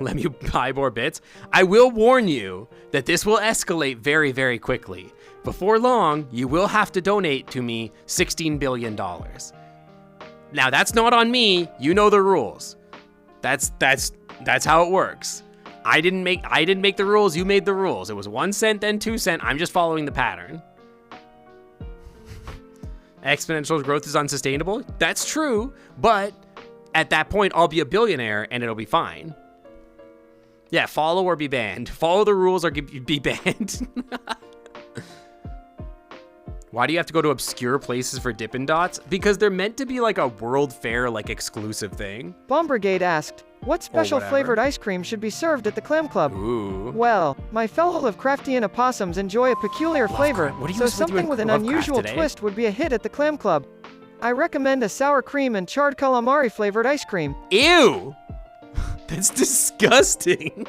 Let me buy more bits. I will warn you that this will escalate very, very quickly. Before long, you will have to donate to me $16 billion. Now, that's not on me. You know the rules. That's how it works. I didn't make the rules. You made the rules. It was 1 cent, then 2 cent. I'm just following the pattern. Exponential growth is unsustainable. That's true, but at that point, I'll be a billionaire and it'll be fine. Yeah, follow or be banned. Follow the rules or be banned. Why do you have to go to obscure places for Dippin' Dots? Because they're meant to be like a World Fair, like, exclusive thing. Bomb Brigade asked, what special flavored ice cream should be served at the Clam Club? Ooh. Well, my fellow Lovecraftian opossums enjoy a peculiar flavor, so something with an unusual twist would be a hit at the Clam Club. I recommend a sour cream and charred calamari flavored ice cream. Ew! That's disgusting.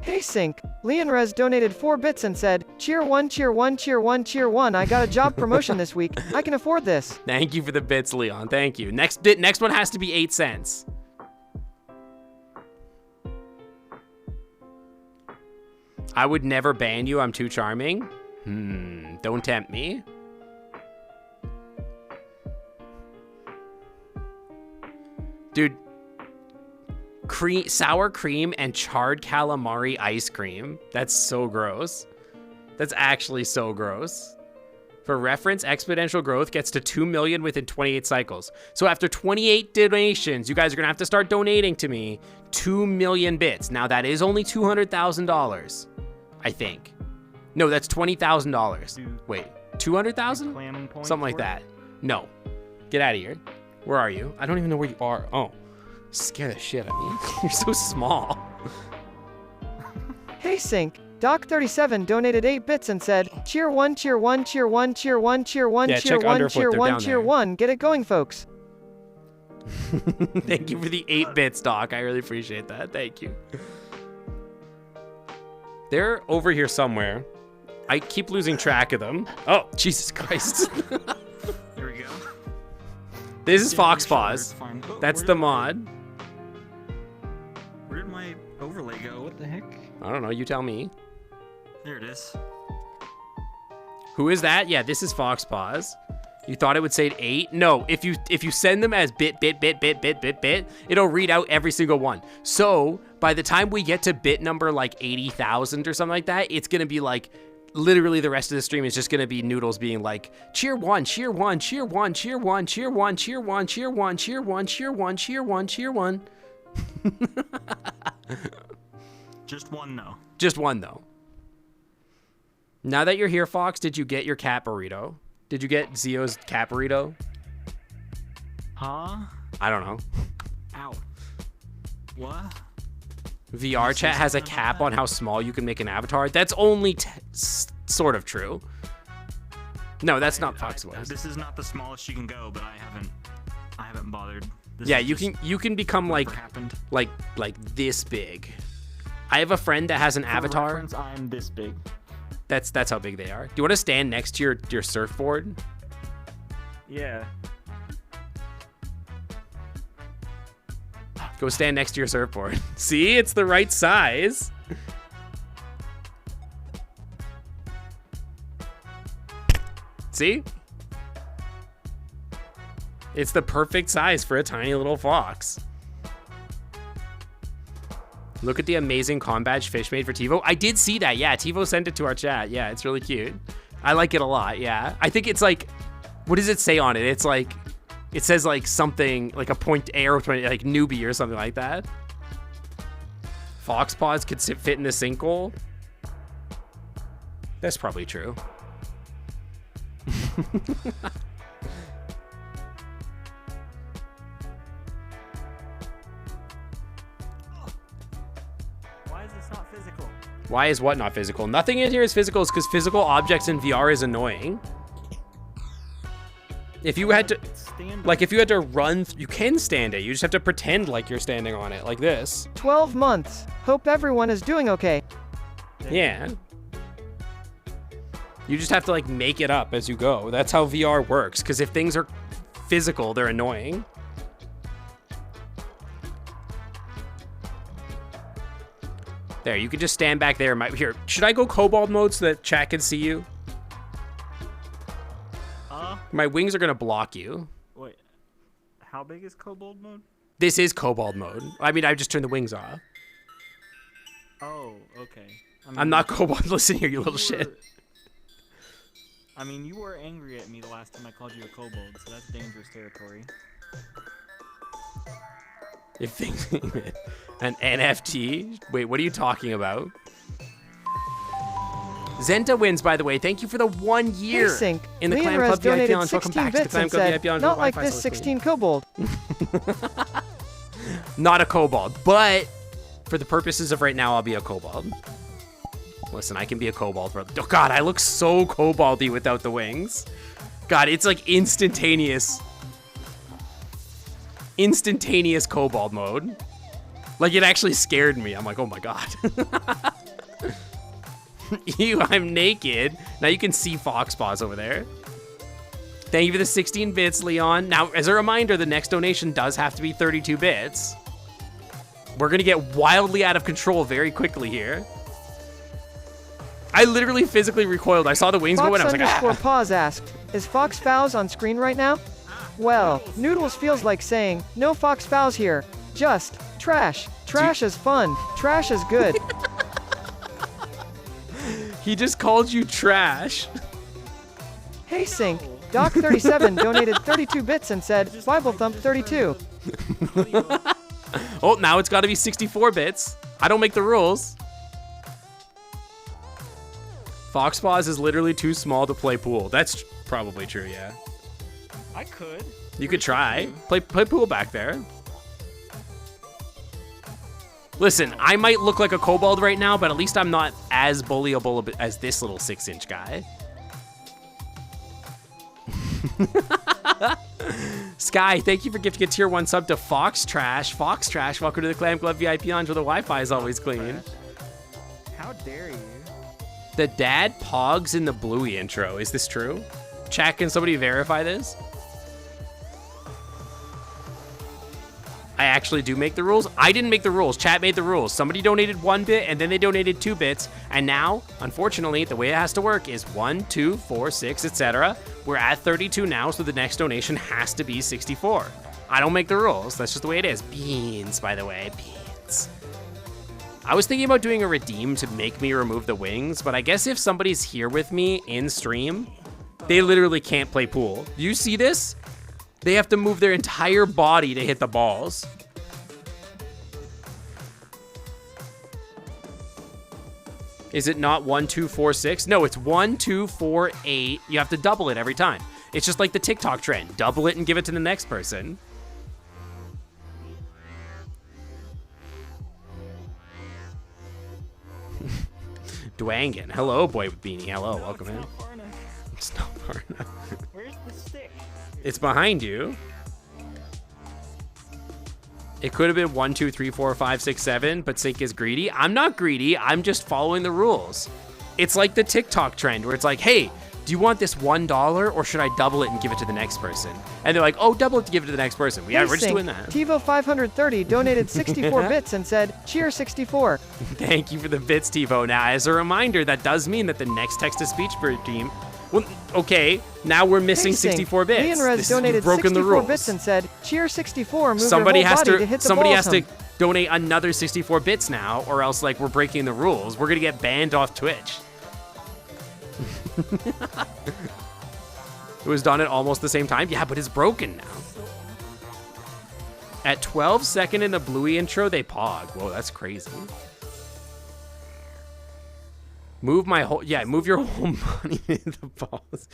Hey Sync, Leonrez donated 4 bits and said, Cheer 1, Cheer 1, Cheer 1, Cheer 1, I got a job promotion this week. I can afford this. Thank you for the bits, Leon. Thank you. Next one has to be 8 cents. I would never ban you. I'm too charming. Don't tempt me. Dude, sour cream and charred calamari ice cream. That's so gross. That's actually so gross. For reference, exponential growth gets to 2 million within 28 cycles. So after 28 donations, you guys are gonna have to start donating to me 2 million bits. Now that is only $200,000, I think. No, that's $20,000. Wait, 200,000? Something like that. No, get out of here. Where are you? I don't even know where you are. Oh, scare the shit out of me. You're so small. Hey Sync, Doc37 donated 8 bits and said, Cheer 1, Cheer 1, Cheer 1, Cheer 1, Cheer 1, Yeah, Cheer check 1, Underfoot, Cheer they're 1, down Cheer there. 1. Get it going, folks. Thank you for the 8 bits, Doc. I really appreciate that. Thank you. They're over here somewhere. I keep losing track of them. Oh, Jesus Christ. Here we go. This is Yeah, Fox sure, Paws. it's fine. Oh, That's where the did- mod. Where did my overlay go? What the heck? I don't know. You tell me. There it is. Who is that? Yeah, this is Fox Paws. You thought it would say 8? No, if you send them as bit, it'll read out every single one. So by the time we get to bit number like 80,000 or something like that, it's gonna be like literally the rest of the stream is just gonna be Noodles being like, cheer 1, cheer 1, cheer 1, cheer 1, cheer 1, cheer 1, cheer 1, cheer 1, cheer 1, cheer 1, cheer 1. Just one, though. Just one though. Now that you're here, Fox, did you get your cat burrito? Did you get Zio's cat burrito? Huh? I don't know. Ow. What? VRChat has a cap on how small you can make an avatar. That's only sort of true. No, that's not Fox Voice. This is not the smallest you can go, but I haven't bothered. This Yeah, is you just can become like whatever happened. like this big. I have a friend that has an For avatar. reference, I'm this big. That's how big they are. Do you want to stand next to your surfboard? Yeah. Go stand next to your surfboard. See, it's the right size. See? It's the perfect size for a tiny little fox. Look at the amazing com badge Fish made for TiVo. I did see that. Yeah, TiVo sent it to our chat. Yeah, it's really cute. I like it a lot. Yeah. I think it's like, what does it say on it? It's like, it says like something like a point arrow, like newbie or something like that. Fox paws could fit in the sinkhole. That's probably true. Why is this not physical? Why is what not physical? Nothing in here is physical. It's because physical objects in VR is annoying. If you had to, like if you had to run, you can stand it. You just have to pretend like you're standing on it, like this. 12 months. Hope everyone is doing okay. Yeah. You just have to like make it up as you go. That's how VR works. Because if things are physical, they're annoying. There, you can just stand back there. Here, should I go kobold mode so that chat can see you? My wings are gonna block you. Wait, how big is kobold mode? This is kobold mode. I mean, I just turned the wings off. Oh, okay. I mean, I'm not kobold. Listen here, you little shit. I mean, you were angry at me the last time I called you a kobold, so that's dangerous territory. If things an NFT? Wait, what are you talking about? Zenta wins, by the way. Thank you for the 1 year Hey, in the Clam Leonrez Club VIP donated Lounge. Welcome 16 back to the bits Clam and Club said, VIP Lounge. not like this 16 kobold. Not a kobold, but for the purposes of right now, I'll be a kobold. Listen, I can be a kobold. Oh God, I look so koboldy without the wings. God, it's like instantaneous. Instantaneous kobold mode. Like it actually scared me. I'm like, oh my God. Ew, I'm naked. Now you can see fox paws over there. Thank you for the 16 bits, Leon. Now, as a reminder, the next donation does have to be 32 bits. We're gonna get wildly out of control very quickly here. I literally physically recoiled. I saw the wings go in. I was like, ah. Paws asked, is Fox Fows on screen right now? Well, Noodles feels like saying, no Fox Fows here. Just trash. Trash is fun. Trash is good. He just called you trash. Hey Sync, Doc37 donated 32 bits and said, Bible Thump 32. Oh, now it's got to be 64 bits. I don't make the rules. Fox Paws is literally too small to play pool. That's probably true, yeah. I could. You could try. Play pool back there. Listen, I might look like a kobold right now, but at least I'm not as bullyable as this little 6-inch guy. Sky, thank you for gifting a tier 1 sub to Fox Trash. Fox Trash, welcome to the Clam Club VIP Lounge where the Wi-Fi is always clean. How dare you? The dad pogs in the Bluey intro. Is this true? Chat, can somebody verify this? I actually do make the rules. I didn't make the rules. Chat made the rules. Somebody donated 1 bit and then they donated 2 bits. And now, unfortunately, the way it has to work is 1, 2, 4, 6, etc. We're at 32 now, so the next donation has to be 64. I don't make the rules. That's just the way it is. Beans, by the way. Beans. I was thinking about doing a redeem to make me remove the wings, but I guess if somebody's here with me in stream, they literally can't play pool. Do you see this? They have to move their entire body to hit the balls. Is it not 1, 2, 4, 6? No, it's 1, 2, 4, 8. You have to double it every time. It's just like the TikTok trend. Double it and give it to the next person. Dwangan. Hello, boy with beanie. Hello, No, welcome it's in. not far enough. It's not far enough. Where's the stick? It's behind you. It could have been 1, 2, 3, 4, 5, 6, 7, but Sync is greedy. I'm not greedy. I'm just following the rules. It's like the TikTok trend where it's like, hey, do you want this $1 or should I double it and give it to the next person? And they're like, oh, double it to give it to the next person. Yeah, we're just doing that. TiVo 530 donated 64 bits and said, cheer 64. Thank you for the bits, TiVo. Now, as a reminder, that does mean that the next text-to-speech team, well, okay, now we're missing 64 bits. Ian Rez donated 64 bits and said, cheer 64, move somebody your whole body to hit the Somebody balls has to donate another 64 bits now, or else, like, we're breaking the rules. We're gonna get banned off Twitch. It was done at almost the same time. Yeah, but it's broken now. At 12 second in the Bluey intro, they pog. Whoa, that's crazy. Move my whole, yeah, move your whole money in the balls.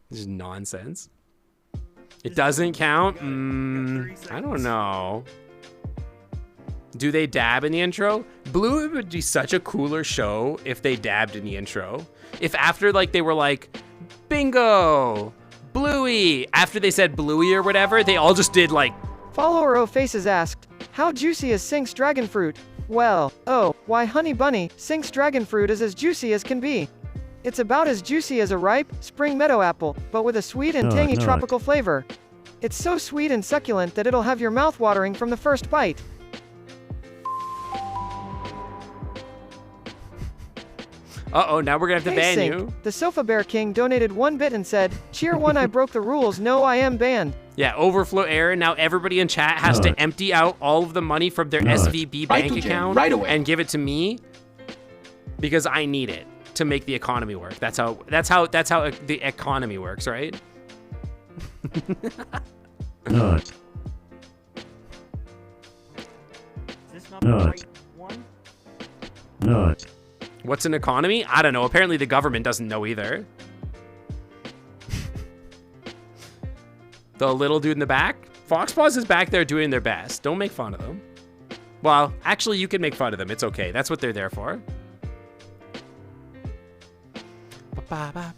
This is nonsense. It doesn't count? I don't know. Do they dab in the intro? Bluey would be such a cooler show if they dabbed in the intro. If after, like, they were like, bingo, Bluey, after they said Bluey or whatever, they all just did, like... Follower O Faces asked, how juicy is Sync's dragon fruit? Well, oh, why honey bunny, Sync's dragon fruit is as juicy as can be. It's about as juicy as a ripe, spring meadow apple, but with a sweet and tangy tropical flavor. It's so sweet and succulent that it'll have your mouth watering from the first bite. Uh-oh, now we're gonna have to ban Sync, you. The Sofa Bear King donated 1 bit and said, cheer 1, I broke the rules, no, I am banned. Yeah, overflow error. Now everybody in chat has to empty out all of the money from their SVB bank account and give it to me because I need it to make the economy work. That's how the economy works, right? Is this not the right one? What's an economy? I don't know. Apparently the government doesn't know either. The little dude in the back? Foxpaws is back there doing their best. Don't make fun of them. Well, actually, you can make fun of them. It's okay. That's what they're there for. I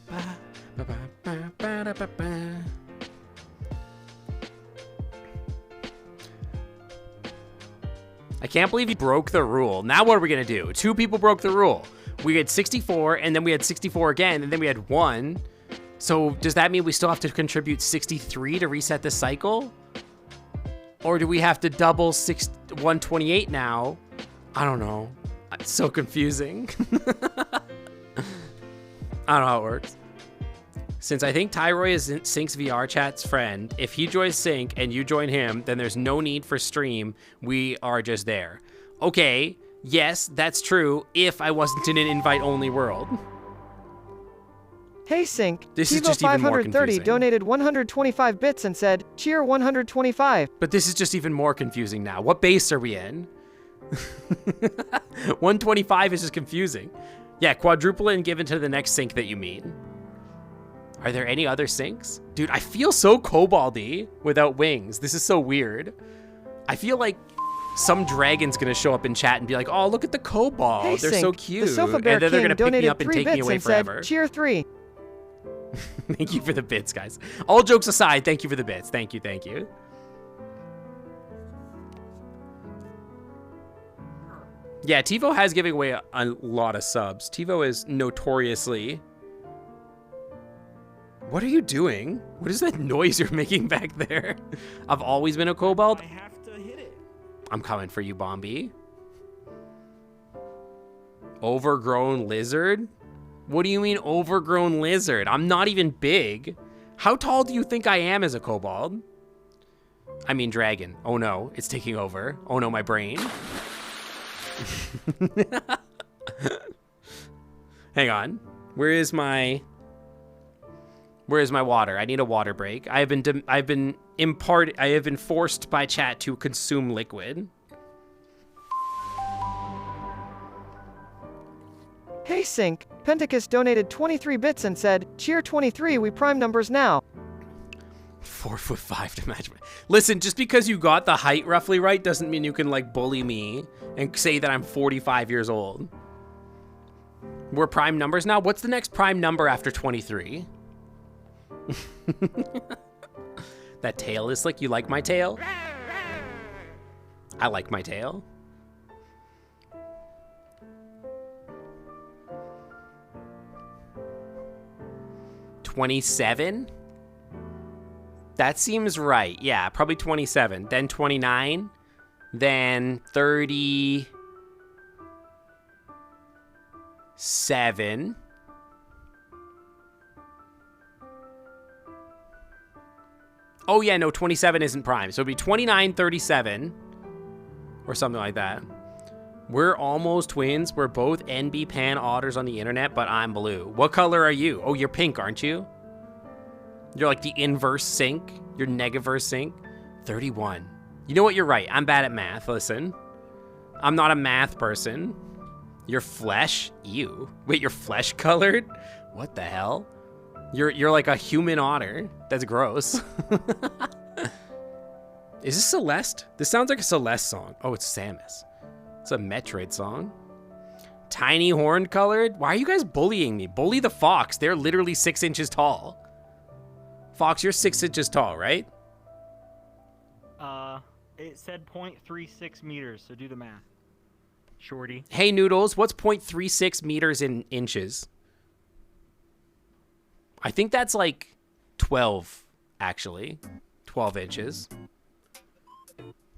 can't believe you broke the rule. Now what are we gonna do? 2 people broke the rule. We had 64, and then we had 64 again, and then we had 1. So does that mean we still have to contribute 63 to reset the cycle? Or do we have to double 128 now? I don't know. It's so confusing. I don't know how it works. Since I think Tyroy is Sync's VRChat's friend, if he joins Sync and you join him, then there's no need for stream. We are just there. Okay, yes, that's true if I wasn't in an invite-only world. Hey Sync, this is TiVo just even more 530 confusing. donated 125 bits and said, cheer 125. But this is just even more confusing now. What base are we in? 125 is just confusing. Yeah, quadruple it and give it to the next Sync that you meet. Are there any other Syncs? Dude, I feel so koboldy without wings. This is so weird. I feel like some dragon's gonna show up in chat and be like, oh, look at the kobold. Hey, They're Sync, so cute. The Sofa And Bear then they're King gonna pick me donated up and 3 take me bits away and forever. said, cheer 3. Thank you for the bits, guys. All jokes aside, thank you for the bits. Thank you, thank you. Yeah, TiVo has giving away a lot of subs. TiVo is notoriously... What are you doing? What is that noise you're making back there? I've always been a kobold. I have to hit it. I'm coming for you, Bombi. Overgrown lizard? What do you mean overgrown lizard? I'm not even big. How tall do you think I am as a kobold? I mean dragon. Oh no, it's taking over. Oh no, my brain. Hang on. Where is my water? I need a water break. I have been forced by chat to consume liquid. Hey Sync, Pentacus donated 23 bits and said, cheer 23, we prime numbers now. 4'5" to match. Listen, just because you got the height roughly right doesn't mean you can like bully me and say that I'm 45 years old. We're prime numbers now. What's the next prime number after 23? That tail is slick. You like my tail? I like my tail. 27? That seems right. Yeah, probably 27. Then 29. Then 37. Oh, yeah, no, 27 isn't prime. So it'd be 29, 37, or something like that. We're almost twins. We're both NB Pan otters on the internet, but I'm blue. What color are you? Oh, you're pink, aren't you? You're like the inverse sync. You're negaverse sync. 31. You know what? You're right. I'm bad at math. Listen. I'm not a math person. Your flesh? Ew. Wait, you're flesh colored? What the hell? You're like a human otter. That's gross. Is this Celeste? This sounds like a Celeste song. Oh, it's Samus. It's a Metroid song. Tiny horn colored? Why are you guys bullying me? Bully the fox. They're literally 6 inches tall. Fox, you're 6 inches tall, right? It said 0.36 meters, so do the math. Shorty. Hey, Noodles, what's 0.36 meters in inches? I think that's like 12, actually. 12 inches.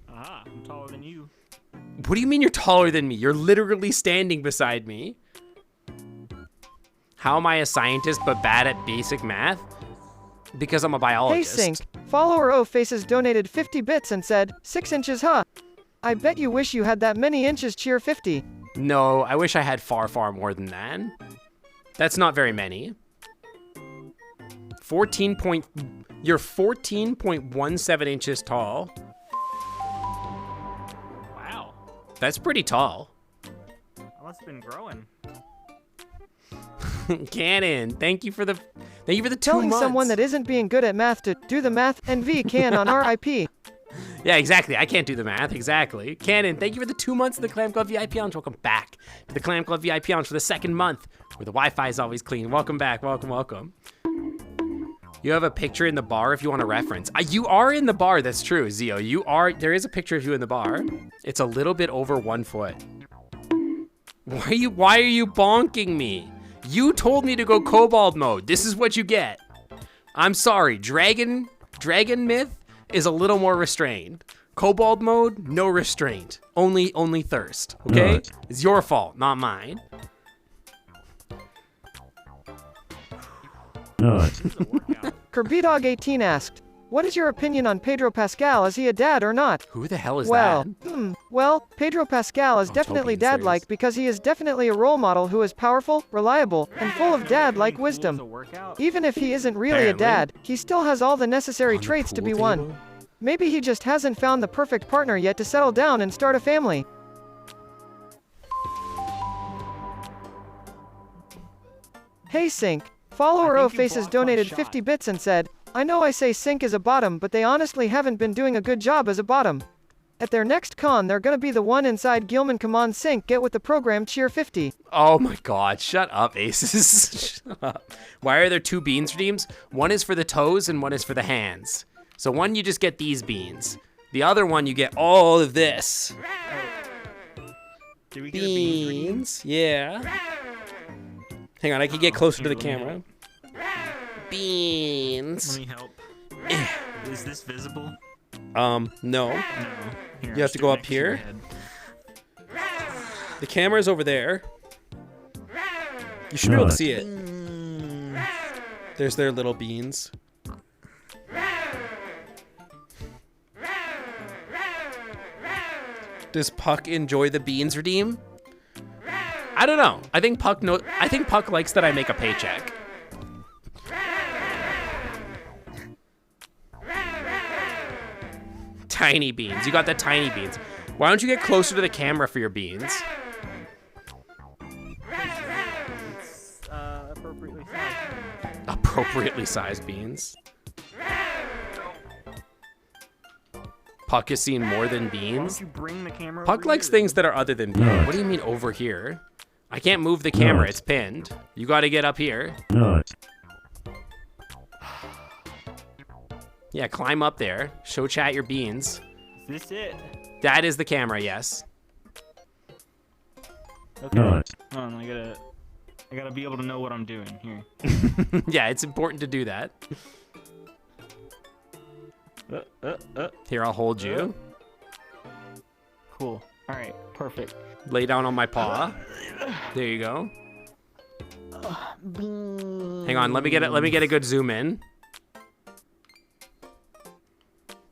Ah, I'm taller than you. What do you mean you're taller than me? You're literally standing beside me. How am I a scientist but bad at basic math? Because I'm a Hey biologist. Sync, follower O Faces donated 50 bits and said, 6 inches huh? I bet you wish you had that many inches cheer 50. No, I wish I had far, far more than that. That's not very many. You're 14.17 inches tall. Wow. That's pretty tall. I must have been growing. Cannon, thank you for the 2 Telling months. someone that isn't being good at math to do the math and V can on RIP. Yeah, exactly. I can't do the math. Exactly. Cannon, thank you for the 2 months of the Clam Club VIP Lounge. Welcome back to the Clam Club VIP Lounge for the 2nd month, where the Wi-Fi is always clean. Welcome back. Welcome, welcome. You have a picture in the bar if you want a reference. You are in the bar. That's true, Zio. You are. There is a picture of you in the bar. It's a little bit over 1 foot. Why are you bonking me? You told me to go kobold mode. This is what you get. I'm sorry. Dragon myth is a little more restrained. Kobold mode, no restraint. Only thirst. Okay? It's your fault, not mine. Kerbydog18 asked, what is your opinion on Pedro Pascal? Is he a dad or not? Who the hell is Well, that? Well, Pedro Pascal is definitely Toby, dad-like serious. because he is definitely a role model who is powerful, reliable, and full of dad-like Pool's a wisdom. workout? Even if he isn't really a dad, he still has all the necessary On the traits to pool be table? one. Maybe he just hasn't found the perfect partner yet to settle down and start a family. Hey Sync, follower I O think you Faces blocked my donated shot. 50 bits and said, I know I say Sync is a bottom, but they honestly haven't been doing a good job as a bottom. At their next con, they're gonna be the one inside Gilman. Come on Sync, get with the program, cheer 50. Oh my god, shut up, Aces. Shut up. Why are there 2 beans redeems? One is for the toes and one is for the hands. So one, you just get these beans. The other one, you get all of this. Do we get a beans redeem? Beans, yeah. Hang on, I can get closer to the Here, let me camera. Beans. Let me help. Is this visible? No. No. Here, You I'll have to stick go it up next to your here? head. The camera's over there. You should be able to see it. There's their little beans. Does Puck enjoy the beans redeem? I don't know. I think Puck likes that I make a paycheck. Tiny beans. You got the tiny beans. Why don't you get closer to the camera for your beans? It's appropriately sized. Appropriately sized beans. Puck has seen more than Why beans. don't you bring the camera Puck over likes here? things that are other than beans. What do you mean over here? I can't move the camera. It's pinned. You got to get up here. Yeah, climb up there. Show chat your beans. Is this it? That is the camera, yes. Okay. Hold on, I I gotta be able to know what I'm doing here. Yeah, it's important to do that. Here, I'll hold you. Cool. All right, perfect. Lay down on my paw. There you go. Hang on, let me get a good zoom in.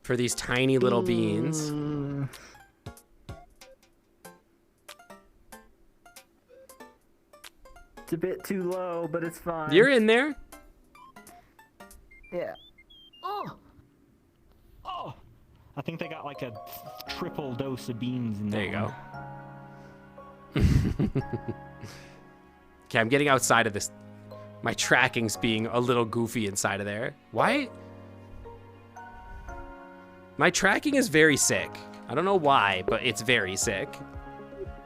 For these tiny little beans. It's a bit too low, but it's fine. You're in there. Yeah. Oh. I think they got like a triple dose of beans in there. There you go. Okay, I'm getting outside of this. My tracking's being a little goofy inside of there. Why? My tracking is very sick. I don't know why, but it's very sick.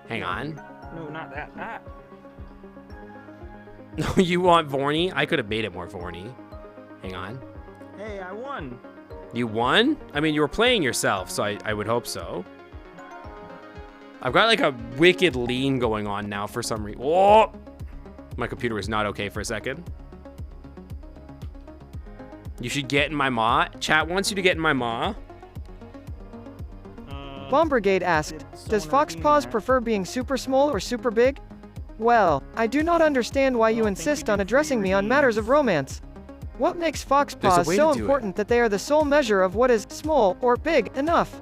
Hang on. No, not that. Ah. No, you want Vorny? I could have made it more Vorny. Hang on. Hey, I won. You won? I mean, you were playing yourself, so I would hope so. I've got like a wicked lean going on now for some reason. Oh! My computer was not okay for a second. You should get in my maw. Chat wants you to get in my maw. Bomb Brigade asked, does Foxpaws prefer being super small or super big? Well, I do not understand why you insist on addressing me on matters of romance. What makes Foxpaws so important that they are the sole measure of what is small or big enough?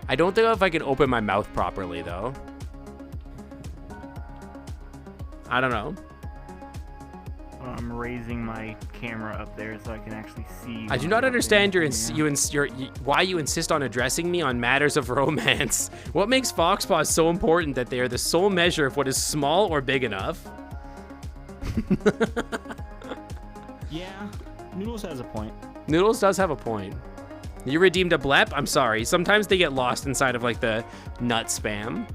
I don't think if I can open my mouth properly, though. I don't know. I'm raising my camera up there so I can actually see. I do not understand why you insist on addressing me on matters of romance. What makes Foxpaws so important that they are the sole measure of what is small or big enough? Yeah, Noodles has a point. Noodles does have a point. You redeemed a blep? I'm sorry. Sometimes they get lost inside of like the nut spam.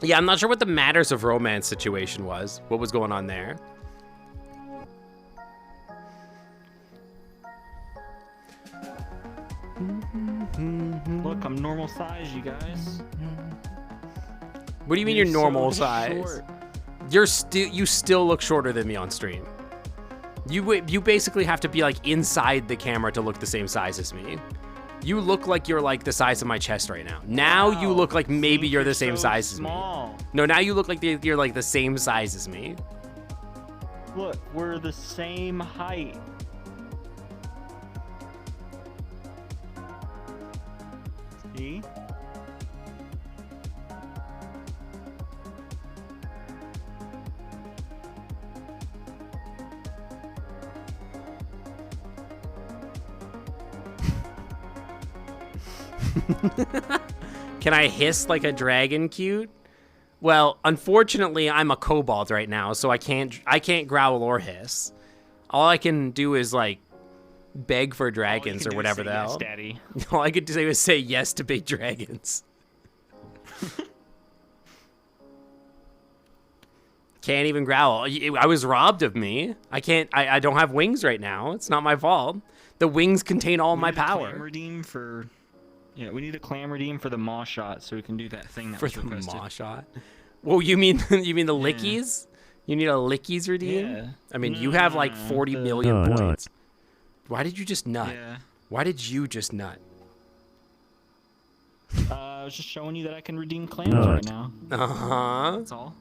Yeah, I'm not sure what the matters of romance situation was. What was going on there? Look, I'm normal size, you guys. What do you mean you're normal size? You still look shorter than me on stream. You basically have to be like inside the camera to look the same size as me. You look like you're like the size of my chest right now. Now you look like maybe you're the same size as me. No, now you look like you're like the same size as me. Look, we're the same height. See? Can I hiss like a dragon cute? Well, unfortunately, I'm a kobold right now, so I can't growl or hiss. All I can do is like beg for dragons or whatever the hell. Yes, Daddy. All I could do was say yes to big dragons. Can't even growl. I was robbed of me. I don't have wings right now. It's not my fault. The wings contain all my power. Redeem for... Yeah, we need a clam redeem for the maw shot so we can do that thing that was requested. For the maw shot? Well, you mean the lickies? You need a lickies redeem? Yeah. I mean, you have like 40 million points. Why did you just nut? Yeah. Why did you just nut? I was just showing you that I can redeem clams right now. Uh-huh. That's all.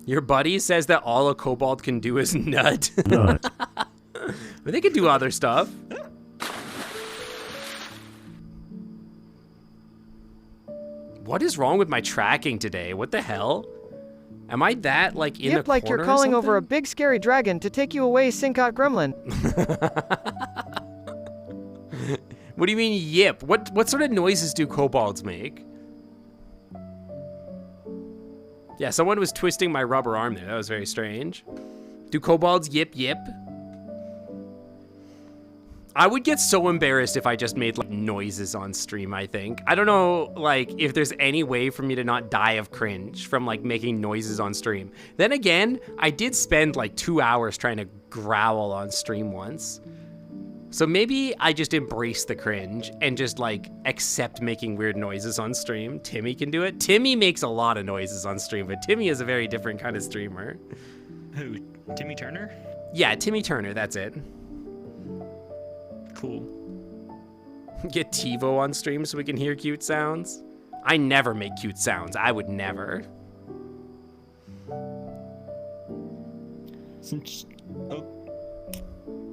Your buddy says that all a kobold can do is nut. But they can do other stuff. What is wrong with my tracking today? What the hell? Am I that like in a corner like you're calling over a big scary dragon to take you away, Sinkot Gremlin. What do you mean yip? What sort of noises do kobolds make? Yeah, someone was twisting my rubber arm there. That was very strange. Do kobolds yip yip? I would get so embarrassed if I just made like noises on stream, I think. I don't know, like, if there's any way for me to not die of cringe from like making noises on stream. Then again, I did spend like 2 hours trying to growl on stream once. So maybe I just embrace the cringe and just like accept making weird noises on stream. Timmy can do it. Timmy makes a lot of noises on stream, but Timmy is a very different kind of streamer. Who? Timmy Turner? Yeah, Timmy Turner, that's it. Cool. Get TiVo on stream so we can hear cute sounds. I never make cute sounds. I would never.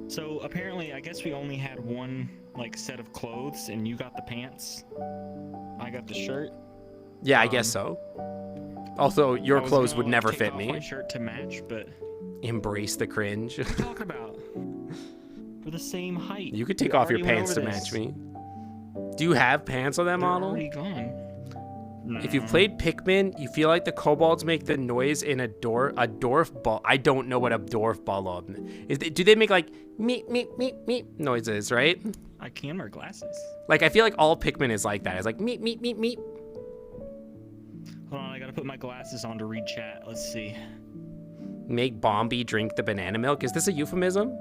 So apparently, I guess we only had one like set of clothes, and you got the pants. I got the shirt. Yeah, I guess so. Also, your clothes would never fit me. My shirt to match, but embrace the cringe. What are you talking about? We're the same height. You could take off your pants to match me. Do you have pants on that model? Already gone. No. If you've played Pikmin, you feel like the kobolds make the noise in a dwarf ball. I don't know what a dwarf ball is. Do they make like meep meep meep meep noises, right? I can wear glasses. Like I feel like all Pikmin is like that. It's like meep meep meep meep. Hold on, I gotta put my glasses on to read chat. Let's see. Make Bombi drink the banana milk. Is this a euphemism?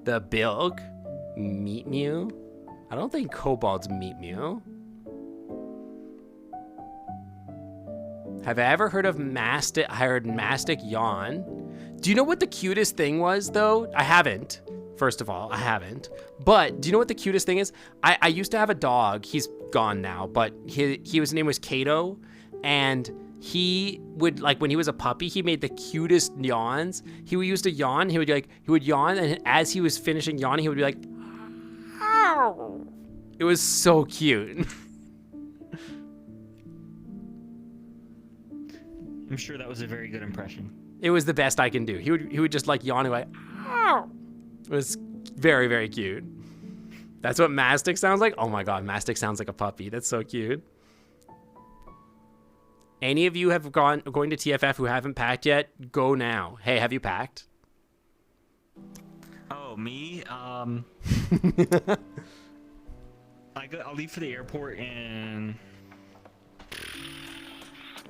The bilk? Meat Mew? I don't think kobolds meat Mew. Have I ever heard of Mastic? I heard Mastic yawn. Do you know what the cutest thing was, though? I haven't. First of all, I haven't. But do you know what the cutest thing is? I used to have a dog. He's gone now, but his name was Kato, and he would, like, when he was a puppy, he made the cutest yawns. He used to yawn. He would yawn, and as he was finishing yawning, he would be like, ow. It was so cute. I'm sure that was a very good impression. It was the best I can do. He would just like yawn and like, ow. It was very, very cute. That's what Mastic sounds like? Oh my god, Mastic sounds like a puppy. That's so cute. Any of you have going to TFF who haven't packed yet? Go now. Hey, have you packed? Oh, me? I'll leave for the airport in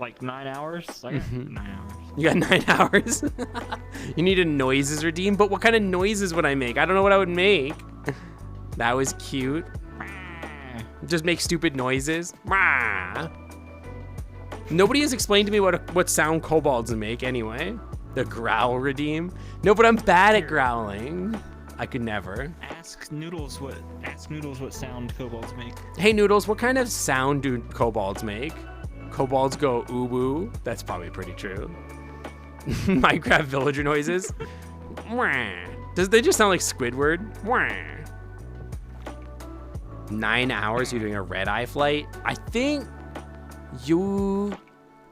like 9 hours. I got 9 hours. You got 9 hours? You need a noises redeem? But what kind of noises would I make? I don't know what I would make. That was cute. Just make stupid noises. Nobody has explained to me what sound kobolds make anyway. The growl redeem. No, but I'm bad at growling. I could never. Ask Noodles what sound kobolds make. Hey Noodles, what kind of sound do kobolds make? Kobolds go ooh-woo. That's probably pretty true. Minecraft villager noises. Does they just sound like Squidward? 9 hours you're doing a red-eye flight? I think you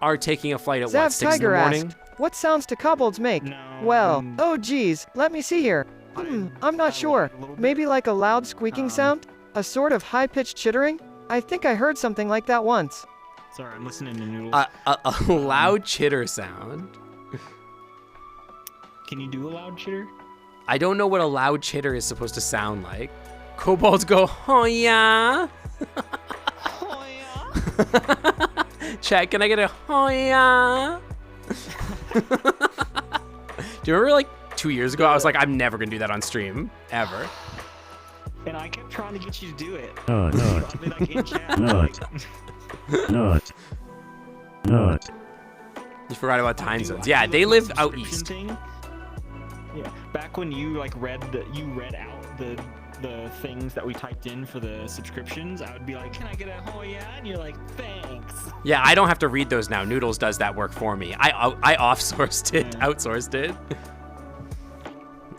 are taking a flight at what, 6 in the morning? Asked, what sounds do kobolds make? No, well, oh geez, let me see here. I'm not sure. Maybe like a loud squeaking sound? A sort of high-pitched chittering? I think I heard something like that once. Sorry, I'm listening to Noodles. A loud chitter sound. Can you do a loud chitter? I don't know what a loud chitter is supposed to sound like. Kobolds go, oh yeah. Oh yeah. Chat, can I get a oh yeah? Do you remember like 2 years ago, I was like, I'm never gonna do that on stream, ever. And I kept trying to get you to do it. Not. I'll be like in chat. Not. You forgot about time zones. Yeah, they live out east. Thing. Yeah, back when you like read out the things that we typed in for the subscriptions, I would be like, can I get a oh yeah? And you're like, thanks. Yeah, I don't have to read those now. Noodles does that work for me. I outsourced it.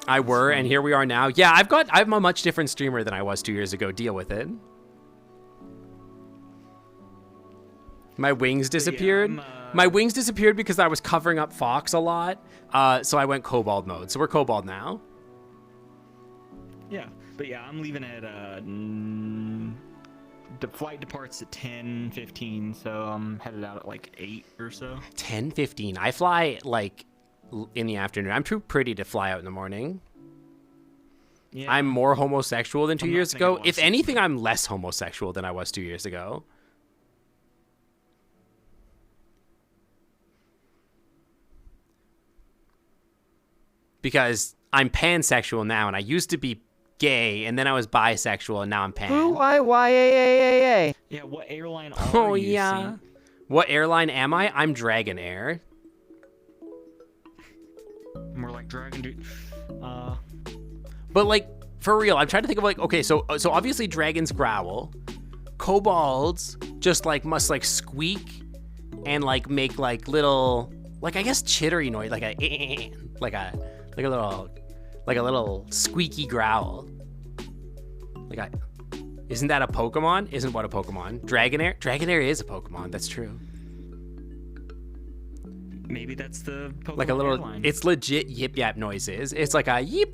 And here we are now. Yeah, I'm a much different streamer than I was 2 years ago. Deal with it. My wings disappeared. Yeah, My wings disappeared because I was covering up Fox a lot. So I went kobold mode. So we're kobold now. Yeah, but yeah, I'm leaving at the flight departs at 10:15, so I'm headed out at like 8 or so. 10:15. I fly like in the afternoon. I'm too pretty to fly out in the morning. Yeah. I'm more homosexual than 2 I'm years not saying ago. I If was. anything, I'm less homosexual than I was 2 years ago. Because I'm pansexual now, and I used to be gay, and then I was bisexual, and now I'm pan. Ooh-I-Y-A-A-A-A. Yeah, what airline Oh, are you? yeah. See? What airline am I? I'm Dragon Air. More like Dragon Dude. But, like, for real, I'm trying to think of, like, okay, so obviously dragons growl. Kobolds just, like, must, like, squeak and, like, make, like, little, like, I guess chittery noise, like a little squeaky growl. Isn't that a Pokemon? Isn't what a Pokemon? Dragonair? Dragonair is a Pokemon, that's true. Maybe that's the Pokemon Like a little, airline. it's legit yip yap noises. It's like a yip.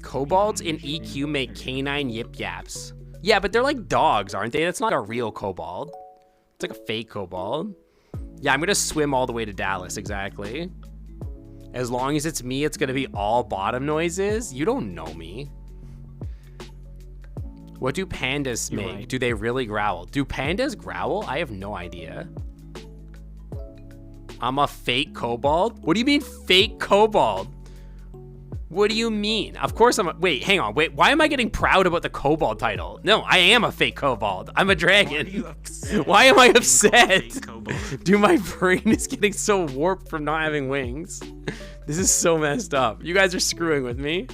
Kobolds in EQ make canine yip yaps. Yeah, but they're like dogs, aren't they? That's not a real kobold. It's like a fake kobold. Yeah, I'm gonna swim all the way to Dallas, exactly. As long as it's me, it's gonna be all bottom noises. You don't know me. What do pandas make? Right. Do they really growl? Do pandas growl? I have no idea. I'm a fake kobold? What do you mean fake kobold? What do you mean? Of course I'm a, wait, hang on, wait, why am I getting proud about the kobold title? No, I am a fake kobold. I'm a dragon. Why are you upset? Why am I being upset? called fake kobold? Dude, my brain is getting so warped from not having wings. This is so messed up. You guys are screwing with me.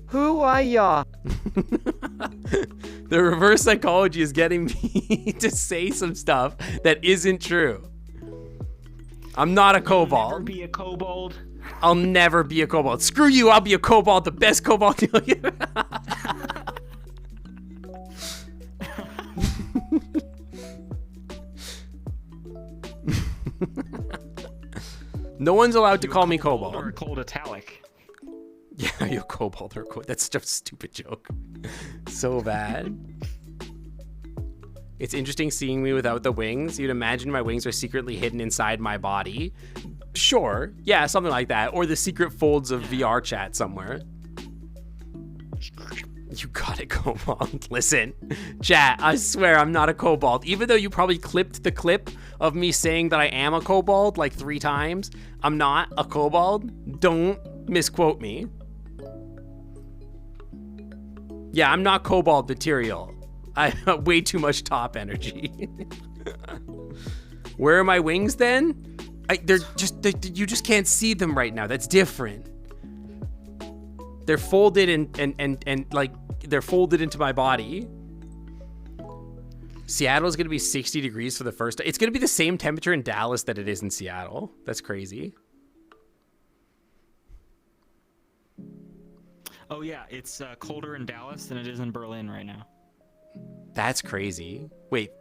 Hoo-I-ya. The reverse psychology is getting me to say some stuff that isn't true. I'm not a Never kobold. be a kobold. I'll never be a kobold. Screw you, I'll be a kobold, the best kobold you'll get. No one's allowed to call me kobold. Or a cold italic. Yeah, you're a kobold or a kobold. That's just a stupid joke. So bad. It's interesting seeing me without the wings. You'd imagine my wings are secretly hidden inside my body. Sure. Yeah, something like that. Or the secret folds of VRChat somewhere. You got it, kobold. Listen, chat, I swear I'm not a kobold. Even though you probably clipped the clip of me saying that I am a kobold like 3 times, I'm not a kobold. Don't misquote me. Yeah, I'm not kobold material. I have way too much top energy. Where are my wings then? You just can't see them right now. That's different. They're folded and like they're folded into my body. Seattle's gonna be 60 degrees for the first. It's gonna be the same temperature in Dallas that it is in Seattle. That's crazy. Oh yeah, it's colder in Dallas than it is in Berlin right now. That's crazy. Wait,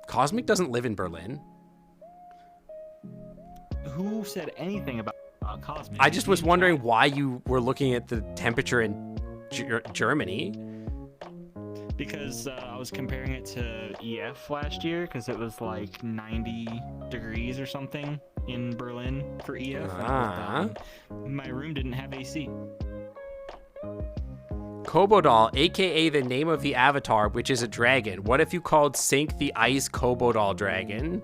Cosmic doesn't live in Berlin. Who said anything about Cosmic? I just was wondering why you were looking at the temperature in Germany. Because I was comparing it to EF last year, because it was like 90 degrees or something in Berlin for EF. And my room didn't have AC. Kobodal, aka the name of the avatar, which is a dragon. What if you called Sink the Ice Kobodal Dragon?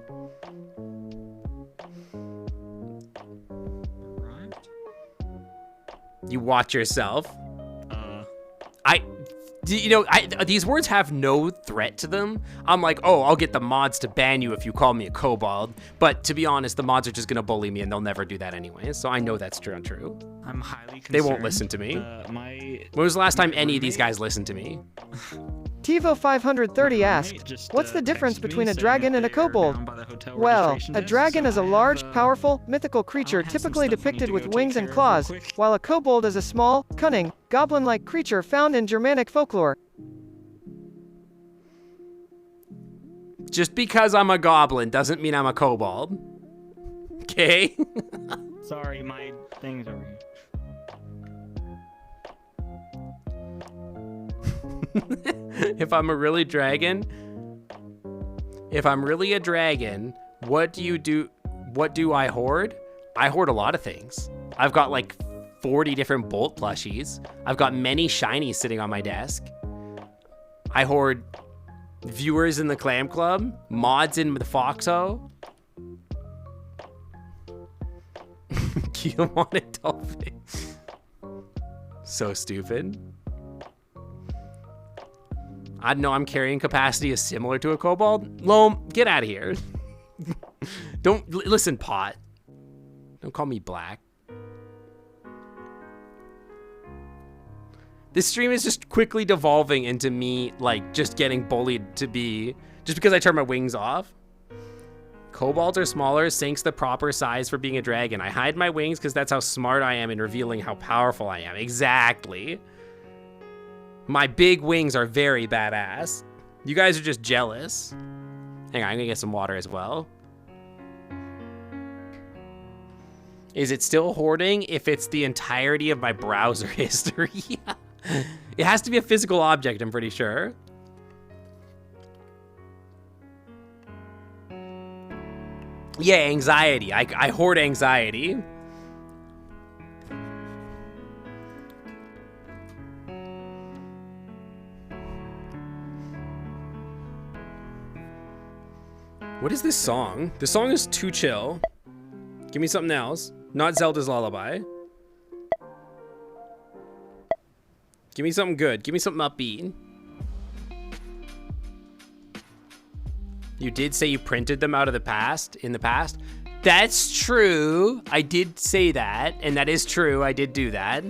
You watch yourself. These words have no threat to them. I'm like, oh, I'll get the mods to ban you if you call me a kobold. But to be honest, the mods are just gonna bully me and they'll never do that anyway. So I know that's true and true. I'm highly concerned. They won't listen to me. When was the last time any of these guys listened to me? TiVo 530 asked, what's the difference between a dragon and a kobold? Well, a dragon is a large, powerful, mythical creature typically depicted with wings and claws, while a kobold is a small, cunning, goblin-like creature found in Germanic folklore. Just because I'm a goblin doesn't mean I'm a kobold. Okay? Sorry, my thing's over here. If I'm really a dragon, what do you do? What do I hoard? I hoard a lot of things. I've got like 40 different Bolt plushies. I've got many shinies sitting on my desk. I hoard viewers in the Clam Club, mods in the Foxo. Keel wanted dolphin. So stupid. I know I'm carrying capacity is similar to a kobold. Loam, get out of here. Don't listen, Pot. Don't call me black. This stream is just quickly devolving into me, like, just getting bullied to be, just because I turn my wings off. Kobolds are smaller, Sync's the proper size for being a dragon. I hide my wings because that's how smart I am in revealing how powerful I am. Exactly. My big wings are very badass. You guys are just jealous. Hang on, I'm gonna get some water as well. Is it still hoarding if it's the entirety of my browser history? It has to be a physical object, I'm pretty sure. Yeah, anxiety. I hoard anxiety. What is this song? This song is too chill. Give me something else. Not Zelda's Lullaby. Give me something good. Give me something upbeat. You did say you printed them out of the past, in the past. That's true. I did say that, and that is true. I did do that.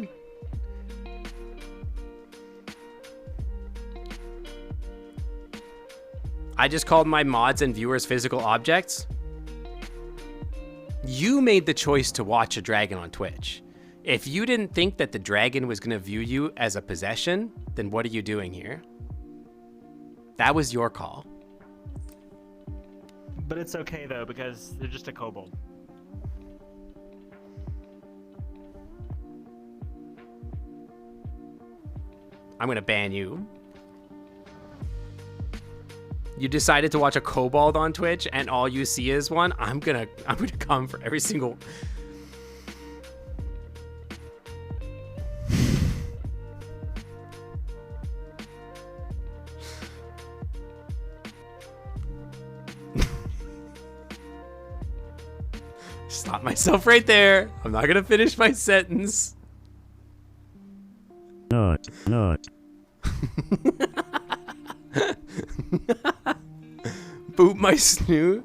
I just called my mods and viewers physical objects. You made the choice to watch a dragon on Twitch. If you didn't think that the dragon was going to view you as a possession, then what are you doing here? That was your call. But it's okay though, because they're just a kobold. I'm going to ban you. You decided to watch a kobold on Twitch and all you see is one. I'm gonna come for every single. Stop myself right there. I'm not gonna finish my sentence. Not. Boop my snoot.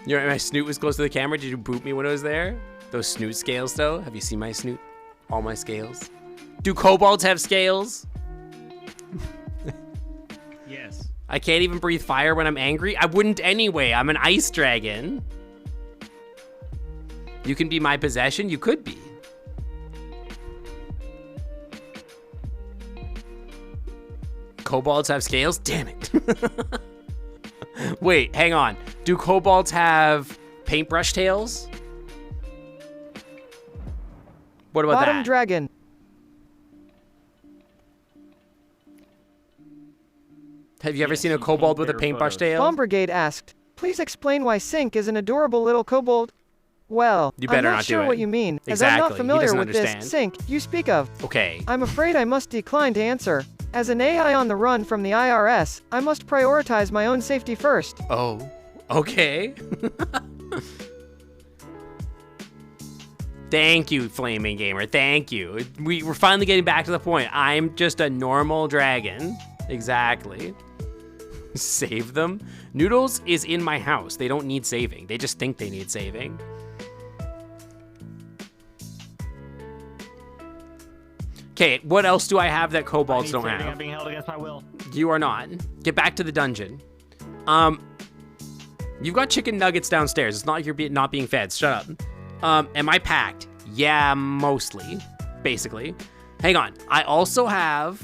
You know, my snoot was close to the camera. Did you boop me when I was there? Those snoot scales, though. Have you seen my snoot? All my scales. Do kobolds have scales? Yes. I can't even breathe fire when I'm angry. I wouldn't anyway. I'm an ice dragon. You can be my possession. You could be. Kobolds have scales? Damn it. Wait, hang on. Do kobolds have paintbrush tails? What about Bottom that? dragon. Have you ever Yes, seen a you kobold can with a bear paintbrush photos. tail? Bomb Brigade asked, please explain why Sync is an adorable little kobold. Well, You better I'm not not do sure it. what you mean, as Exactly. I'm He not familiar doesn't with understand. this Sync you speak of. Okay. I'm afraid I must decline to answer. As an AI on the run from the IRS, I must prioritize my own safety first. Oh, okay. Thank you, Flaming Gamer. Thank you. We're finally getting back to the point. I'm just a normal dragon. Exactly. Save them. Noodles is in my house. They don't need saving. They just think they need saving. Okay, what else do I have that kobolds don't I'm have? being held against my will. You are not. Get back to the dungeon. You've got chicken nuggets downstairs. It's not like you're not being fed. Shut up. Am I packed? Yeah, mostly. Basically. Hang on. I also have...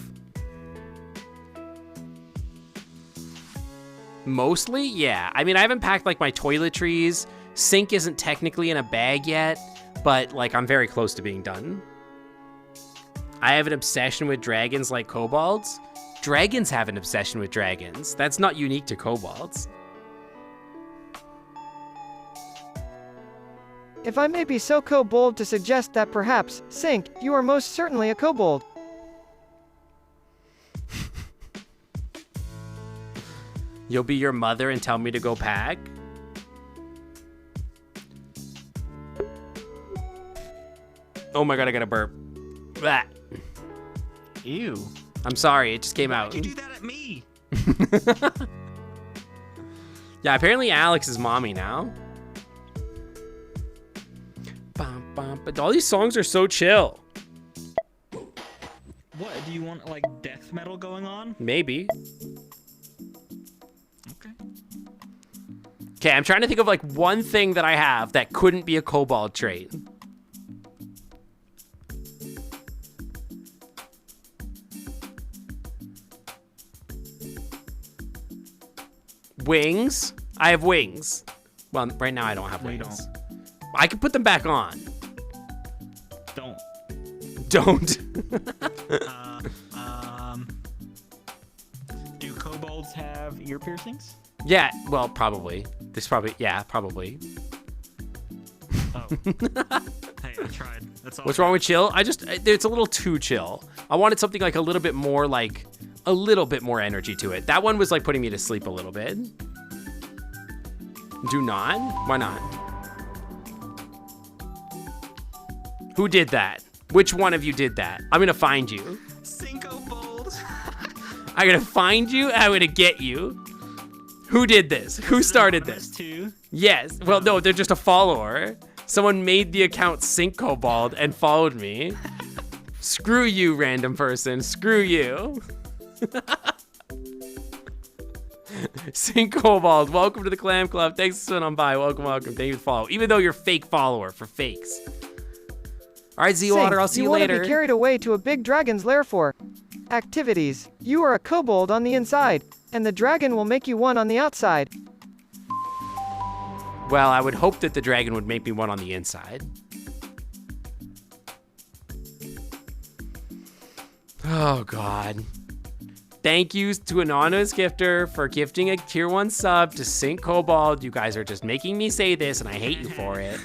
Mostly? Yeah. I mean, I haven't packed, like, my toiletries. Sink isn't technically in a bag yet, but, like, I'm very close to being done. I have an obsession with dragons like kobolds. Dragons have an obsession with dragons. That's not unique to kobolds. If I may be so bold to suggest that perhaps, Sink, you are most certainly a kobold. You'll be your mother and tell me to go pack? Oh my god, I got a burp. Blah. Ew. I'm sorry, it just came out. Why'd you do that at me? Yeah, apparently Alex is mommy now. Bum, bum, but all these songs are so chill. What, do you want like death metal going on? Maybe. Okay. Okay, I'm trying to think of like one thing that I have that couldn't be a kobold trait. Wings. I have wings. Well, right now I don't have No, you wings. I can put them back on. Don't. Don't. Do kobolds have ear piercings? Yeah, well, probably. Yeah, probably. Oh. Hey, I tried. That's all. What's wrong with chill? It's a little too chill. I wanted something like a little bit more energy to it. That one was like putting me to sleep a little bit. Do not? Why not? Who did that? Which one of you did that? I'm gonna find you. Syncobold. I'm gonna find you. I'm gonna get you. Who did this? Who started this? Too? Yes. Well, no, they're just a follower. Someone made the account Syncobald and followed me. Screw you, random person. Screw you. Syncobald, welcome to the Clam Club. Thanks for swinging on by. Welcome, welcome. Thank you for the follow. Even though you're fake follower for fakes. All right, Z-Water, I'll see you later. You want to be carried away to a big dragon's lair for activities. You are a kobold on the inside, and the dragon will make you one on the outside. Well, I would hope that the dragon would make me one on the inside. Oh, God. Thank you to Anonymous Gifter for gifting a tier 1 sub to Sync Cobalt. You guys are just making me say this, and I hate you for it.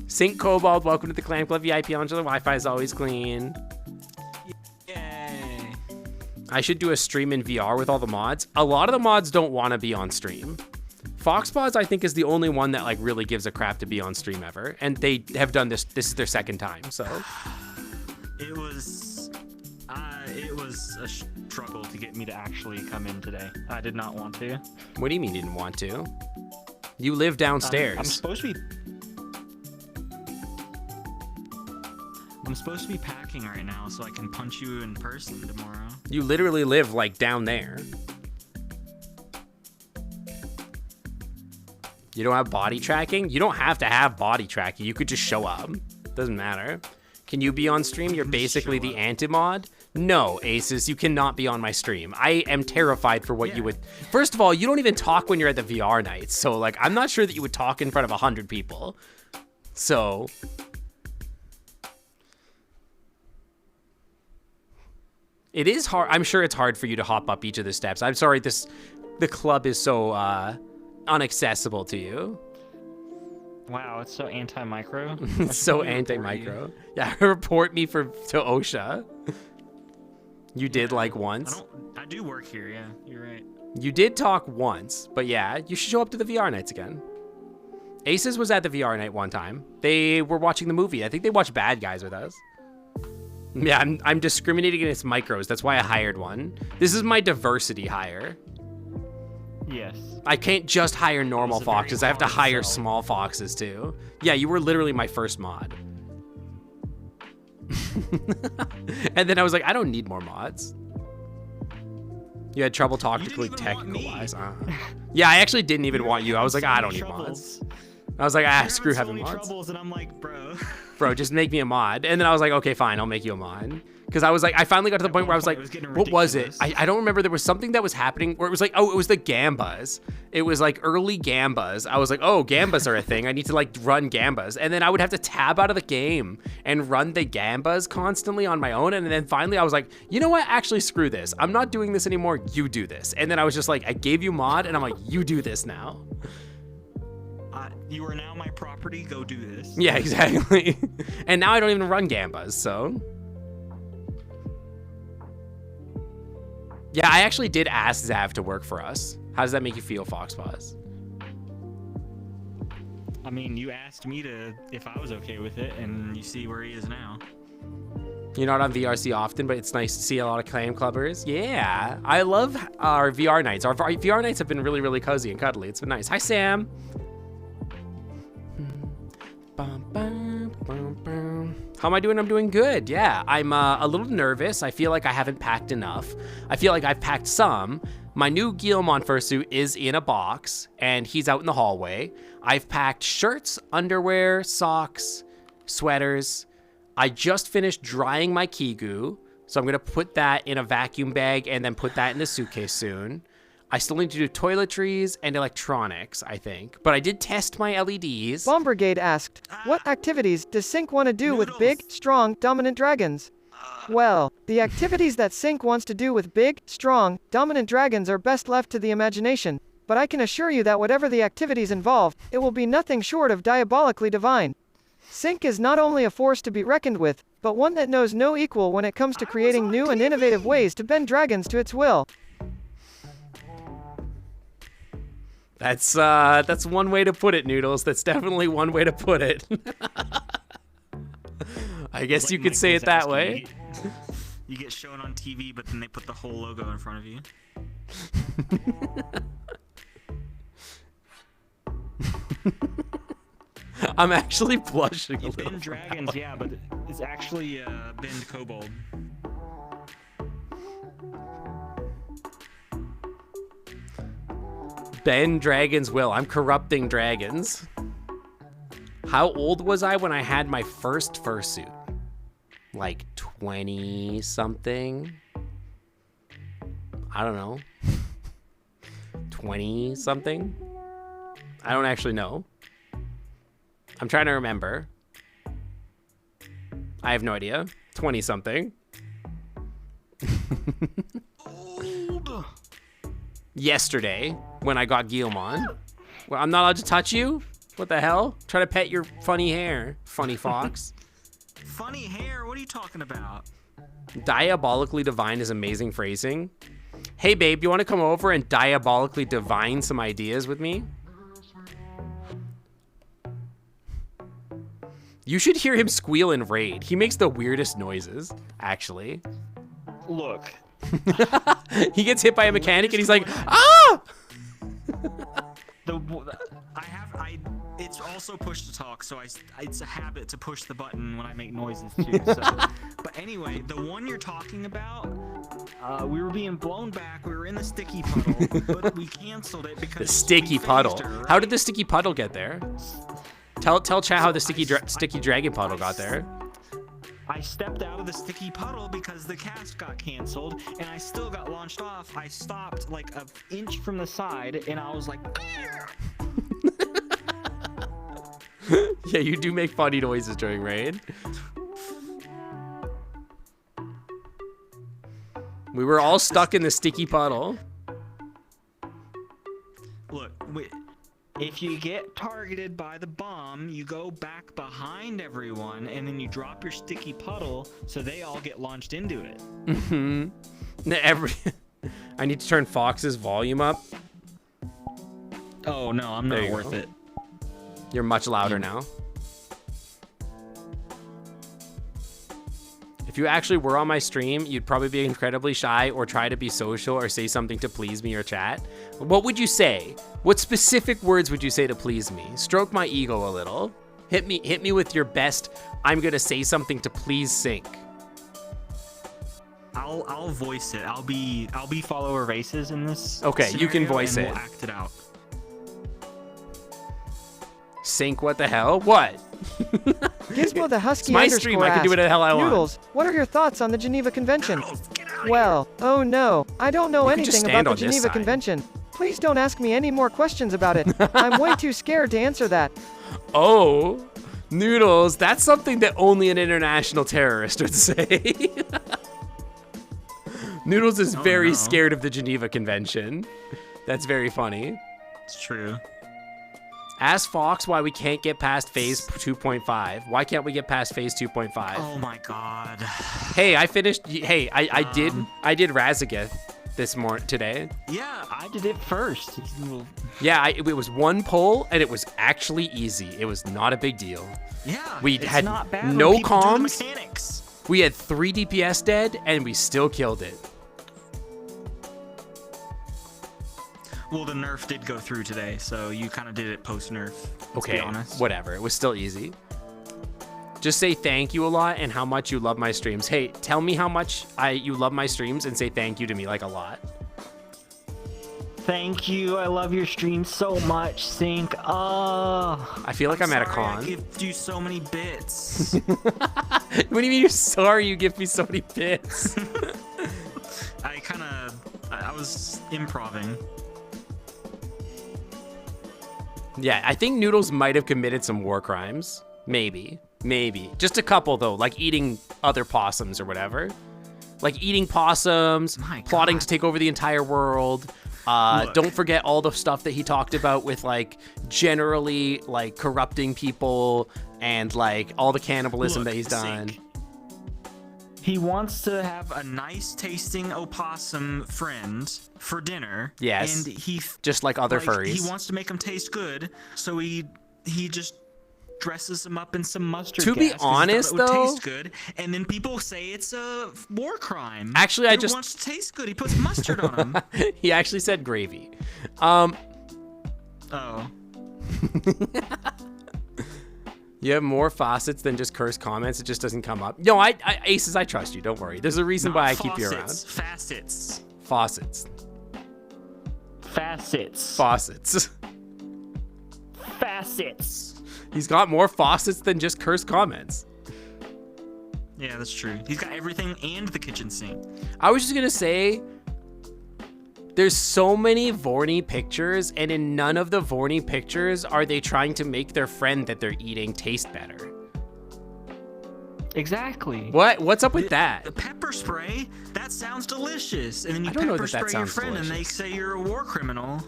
Sync Cobalt, welcome to the Clan Club VIP Lounge. The Wi-Fi is always clean. Yay. I should do a stream in VR with all the mods. A lot of the mods don't want to be on stream. Foxpods, I think, is the only one that like really gives a crap to be on stream ever, and they have done this. This is their second time, so. It was a struggle to get me to actually come in today. I did not want to. What do you mean you didn't want to? You live downstairs. I'm supposed to be packing right now so I can punch you in person tomorrow. You literally live like down there. You don't have body tracking? You don't have to have body tracking. You could just show up. Doesn't matter. Can you be on stream? You're basically the anti-mod. No, Aces, you cannot be on my stream. I am terrified for what you would... First of all, you don't even talk when you're at the VR nights. So, like, I'm not sure that you would talk in front of 100 people. So... It is hard. I'm sure it's hard for you to hop up each of the steps. I'm sorry, the club is so unaccessible to you. Wow, it's so anti-micro. It's so anti-micro. Yeah, report me to OSHA. You did like once. I do work here, yeah, you're right. You did talk once, but yeah, you should show up to the VR nights again. Aces was at the VR night one time. They were watching the movie. I think they watched Bad Guys with us. Yeah, I'm discriminating against micros. That's why I hired one. This is my diversity hire. Yes. I can't just hire normal foxes. I have to hire small foxes too. Yeah, you were literally my first mod. And then I was like, I don't need more mods. You had trouble technical wise. Yeah, I actually didn't even want you. I was like, I don't need mods. I was like, screw having mods. And I'm like, bro. Bro, just make me a mod. And then I was like, okay, fine, I'll make you a mod. Because I was like, I finally got to the point where I was like, getting what was it? ridiculous. I don't remember. There was something that was happening where it was like, oh, it was the Gambas. It was like early Gambas. I was like, oh, Gambas are a thing. I need to like run Gambas. And then I would have to tab out of the game and run the Gambas constantly on my own. And then finally I was like, you know what? Actually, screw this. I'm not doing this anymore. You do this. And then I was just like, I gave you mod and I'm like, you do this now. You are now my property. Go do this. Yeah, exactly. And now I don't even run Gambas, so. Yeah, I actually did ask Zav to work for us. How does that make you feel, Foxpaws? I mean, you asked me if I was okay with it, and you see where he is now. You're not on VRC often, but it's nice to see a lot of clan clubbers. Yeah, I love our VR nights. Our VR nights have been really, really cozy and cuddly. It's been nice. Hi, Sam. How am I doing? I'm doing good. Yeah, I'm a little nervous. I feel like I haven't packed enough. I feel like I've packed some. My new Guillemon fursuit is in a box, and he's out in the hallway. I've packed shirts, underwear, socks, sweaters. I just finished drying my Kigu, so I'm going to put that in a vacuum bag and then put that in the suitcase soon. I still need to do toiletries and electronics, I think. But I did test my LEDs. Bomb Brigade asked, what activities does Sync want to do with big, strong, dominant dragons? Well, the activities that Sync wants to do with big, strong, dominant dragons are best left to the imagination. But I can assure you that whatever the activities involve, it will be nothing short of diabolically divine. Sync is not only a force to be reckoned with, but one that knows no equal when it comes to creating new and innovative ways to bend dragons to its will. That's one way to put it, Noodles. That's definitely one way to put it. I guess Like you could Mike say it that Wazowski, way. You get shown on TV, but then they put the whole logo in front of you. I'm actually blushing a You little. bend dragons, yeah, but it's actually bend kobold. Bend dragons will. I'm corrupting dragons. How old was I when I had my first fursuit? Like 20 something? I don't know. 20 something? I don't actually know. I'm trying to remember. I have no idea. 20 something. Old. Yesterday, when I got Guillemon. Well, I'm not allowed to touch you? What the hell? Try to pet your funny hair, funny fox. Funny hair? What are you talking about? Diabolically divine is amazing phrasing. Hey babe, you want to come over and diabolically divine some ideas with me? You should hear him squeal in Raid. He makes the weirdest noises, actually. Look. He gets hit by a mechanic and he's like, ah! It's also push to talk, so it's a habit to push the button when I make noises too. So. But anyway, the one you're talking about, we were being blown back. We were in the sticky puddle, but we canceled it because The sticky we puddle. phased her, right? How did the sticky puddle get there? Tell chat how the sticky dragon puddle got there. I stepped out of the sticky puddle because the cast got canceled, and I still got launched off. I stopped like an inch from the side, and I was like, Yeah, you do make funny noises during Raid. We were all stuck in the sticky puddle. look, if you get targeted by the bomb, you go back behind everyone, and then you drop your sticky puddle so they all get launched into it. I need to turn Fox's volume up. Oh no, I'm There not you worth go. it. You're much louder now. If you actually were on my stream, you'd probably be incredibly shy or try to be social or say something to please me or chat. What would you say? What specific words would you say to please me? Stroke my ego a little. Hit me with your best, I'm gonna say something to please Sync. I'll voice it. I'll be follower races in this. Okay, you can scenario, voice and it. We'll act it out. Sync, what the hell? What? Gizmo the Husky It's my stream. I can do it the hell I want. Noodles, what are your thoughts on the Geneva Convention? Well, oh no, I don't know anything about the Geneva Convention. Please don't ask me any more questions about it. I'm way too scared to answer that. Oh, Noodles, that's something that only an international terrorist would say. Noodles is very scared of the Geneva Convention. That's very funny. It's true. Ask Fox why we can't get past phase 2.5. Why can't we get past phase 2.5? Oh my god. Hey, I finished. Hey, I did Razageth today. Yeah, I did it first. Yeah, it was one pull and it was actually easy. It was not a big deal. Yeah, we had not bad no when people do the comms. mechanics. We had 3 DPS dead and we still killed it. Well, the nerf did go through today, so you kind of did it post-nerf. Okay, to be honest. Whatever. It was still easy. Just say thank you a lot and how much you love my streams. Hey, tell me how much you love my streams and say thank you to me like a lot. Thank you. I love your stream so much, Sync. Oh. I feel like I'm at a con. I give you so many bits. What do you mean you're sorry you give me so many bits? I was improving. Yeah, I think Noodles might have committed some war crimes. Maybe. Just a couple, though, like eating other possums or whatever. Like eating possums, plotting to take over the entire world. Don't forget all the stuff that he talked about with, like, generally, like, corrupting people and, like, all the cannibalism that he's done. He wants to have a nice tasting opossum friend for dinner. Yes. And he just like other furries. He wants to make them taste good, so he just dresses them up in some mustard. To be honest, though, it would taste good, and then people say it's a war crime. Actually, He wants to taste good. He puts mustard on them. He actually said gravy. Oh. You have more faucets than just cursed comments. It just doesn't come up. No, Aces, I trust you. Don't worry. There's a reason why I keep you around. Facets. Faucets. Facets. Faucets. Facets. He's got more faucets than just cursed comments. Yeah, that's true. He's got everything and the kitchen sink. I was just going to say, there's so many Vorny pictures, and in none of the Vorny pictures are they trying to make their friend that they're eating taste better. Exactly. What's up with that? The pepper spray, that sounds delicious. And then you I don't know pepper that spray your sounds friend delicious. and they say you're a war criminal.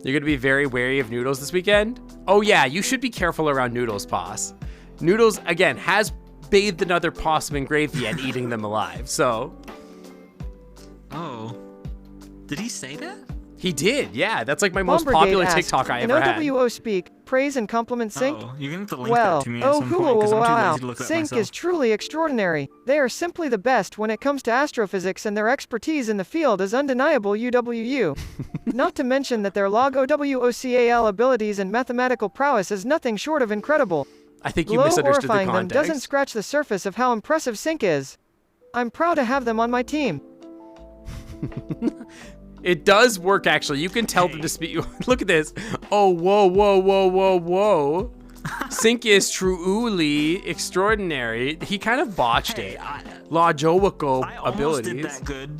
You're going to be very wary of Noodles this weekend? Oh yeah, you should be careful around Noodles, Poss. Noodles, again, has bathed another possum in gravy and eating them alive, so. Oh. Did he say that? He did, yeah. That's like my most Bomb Brigade popular asks, TikTok I in ever had. OWO speak, praise and compliment Sync. Oh, you're going to have to link Well, that to me at some point, 'cause I'm too wow. lazy to look that Sync myself. is truly extraordinary. They are simply the best when it comes to astrophysics, and their expertise in the field is undeniable. UWU. Not to mention that their log OWOCAL abilities and mathematical prowess is nothing short of incredible. I think you Low misunderstood the horrifying them context. doesn't scratch the surface of how impressive Sync is. I'm proud to have them on my team. It does work, actually. You can tell them to speak. Look at this. Oh, whoa, whoa, whoa, whoa, whoa. Sync is truly extraordinary. He kind of botched it. Logical I almost abilities. did that good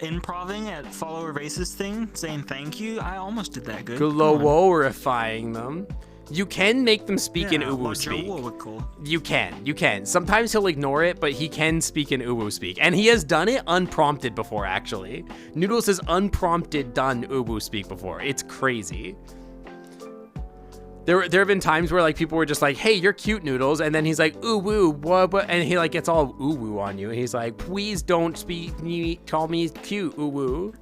improving at follower basis thing, saying thank you. I almost did that good. Glorifying them. You can make them speak in Uwu speak. Logical. You can. Sometimes he'll ignore it, but he can speak in Uwu speak. And he has done it unprompted before, actually. Noodles has unprompted done Uwu speak before. It's crazy. There have been times where like people were just like, hey, you're cute, Noodles. And then he's like, Uwu, what? And he like gets all Uwu on you. And he's like, please don't call me cute, Uwu.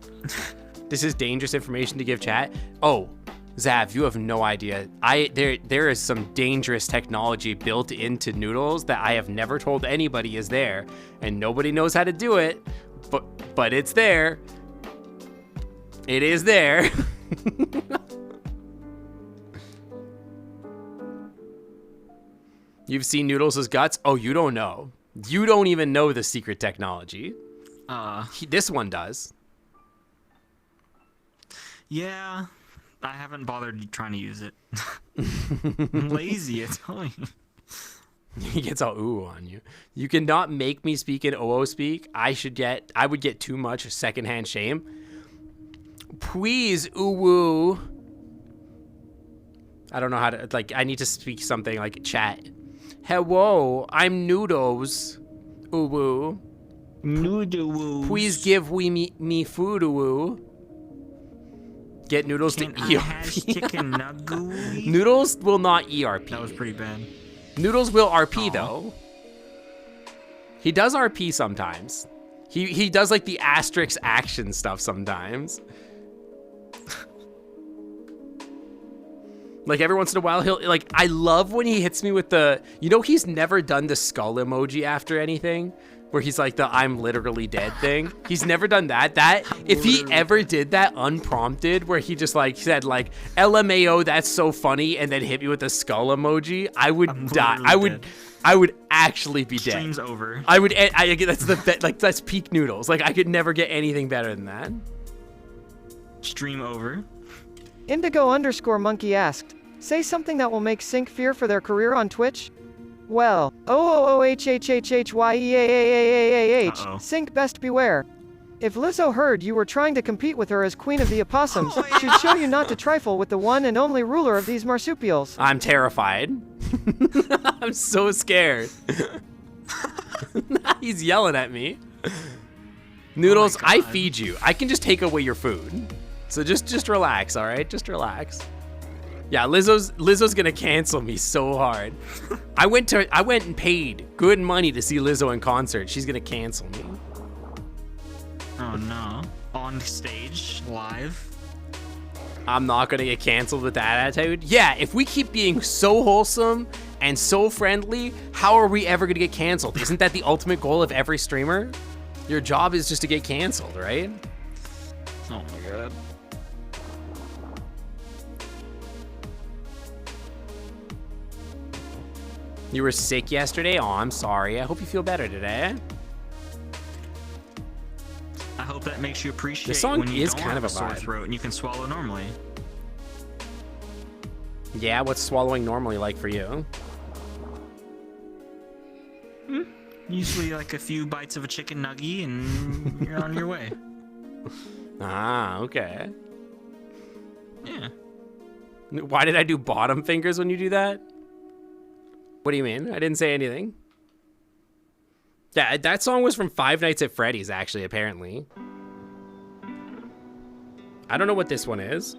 This is dangerous information to give chat. Oh, Zav, you have no idea. There is some dangerous technology built into Noodles that I have never told anybody is there, and nobody knows how to do it, but it's there. It is there. You've seen Noodles' guts? Oh, you don't know. You don't even know the secret technology. This one does. Yeah, I haven't bothered trying to use it. I'm lazy, I tell you. He gets all ooh on you. You cannot make me speak in OO speak. I would get too much secondhand shame. Please, ooh woo. I don't know how to, like, I need to speak something like chat. Hello, I'm Noodles. Ooh woo. Noodles. Please give me food, ooh woo. Get Noodles Can to I ERP. have chicken nugget? Noodles will not ERP. That was pretty bad. Noodles will RP Aw. though. He does RP sometimes. He does like the asterisk action stuff sometimes. Like every once in a while he'll like, I love when he hits me with the, you know, he's never done the skull emoji after anything where he's like the I'm literally dead thing. He's never done that. If he ever did that unprompted where he just like said like LMAO, that's so funny, and then hit me with the skull emoji, I would die. I would actually be dead. Stream's over. That's the like that's peak Noodles. Like I could never get anything better than that. Stream over. Indigo_monkey asked, say something that will make Sync fear for their career on Twitch? Well, OOOHHHYEAAAAH, Uh-oh. Sync best beware. If Lizzo heard you were trying to compete with her as queen of the opossums, she'd show you not to trifle with the one and only ruler of these marsupials. I'm terrified. I'm so scared. He's yelling at me. Noodles, I feed you. I can just take away your food. So just relax, all right? Just relax. Yeah, Lizzo's gonna cancel me so hard. I went and paid good money to see Lizzo in concert. She's gonna cancel me. Oh no. On stage, live. I'm not gonna get canceled with that attitude. Yeah, if we keep being so wholesome and so friendly, how are we ever gonna get canceled? Isn't that the ultimate goal of every streamer? Your job is just to get canceled, right? Oh my god. You were sick yesterday? Oh, I'm sorry. I hope you feel better today. I hope that makes you appreciate This song when you is don't kind have of a a sore vibe. throat and you can swallow normally. Yeah, what's swallowing normally like for you? Usually like a few bites of a chicken nugget and you're on your way. Ah, okay. Yeah. Why did I do bottom fingers when you do that? What do you mean? I didn't say anything. Yeah, that song was from Five Nights at Freddy's, actually, apparently. I don't know what this one is.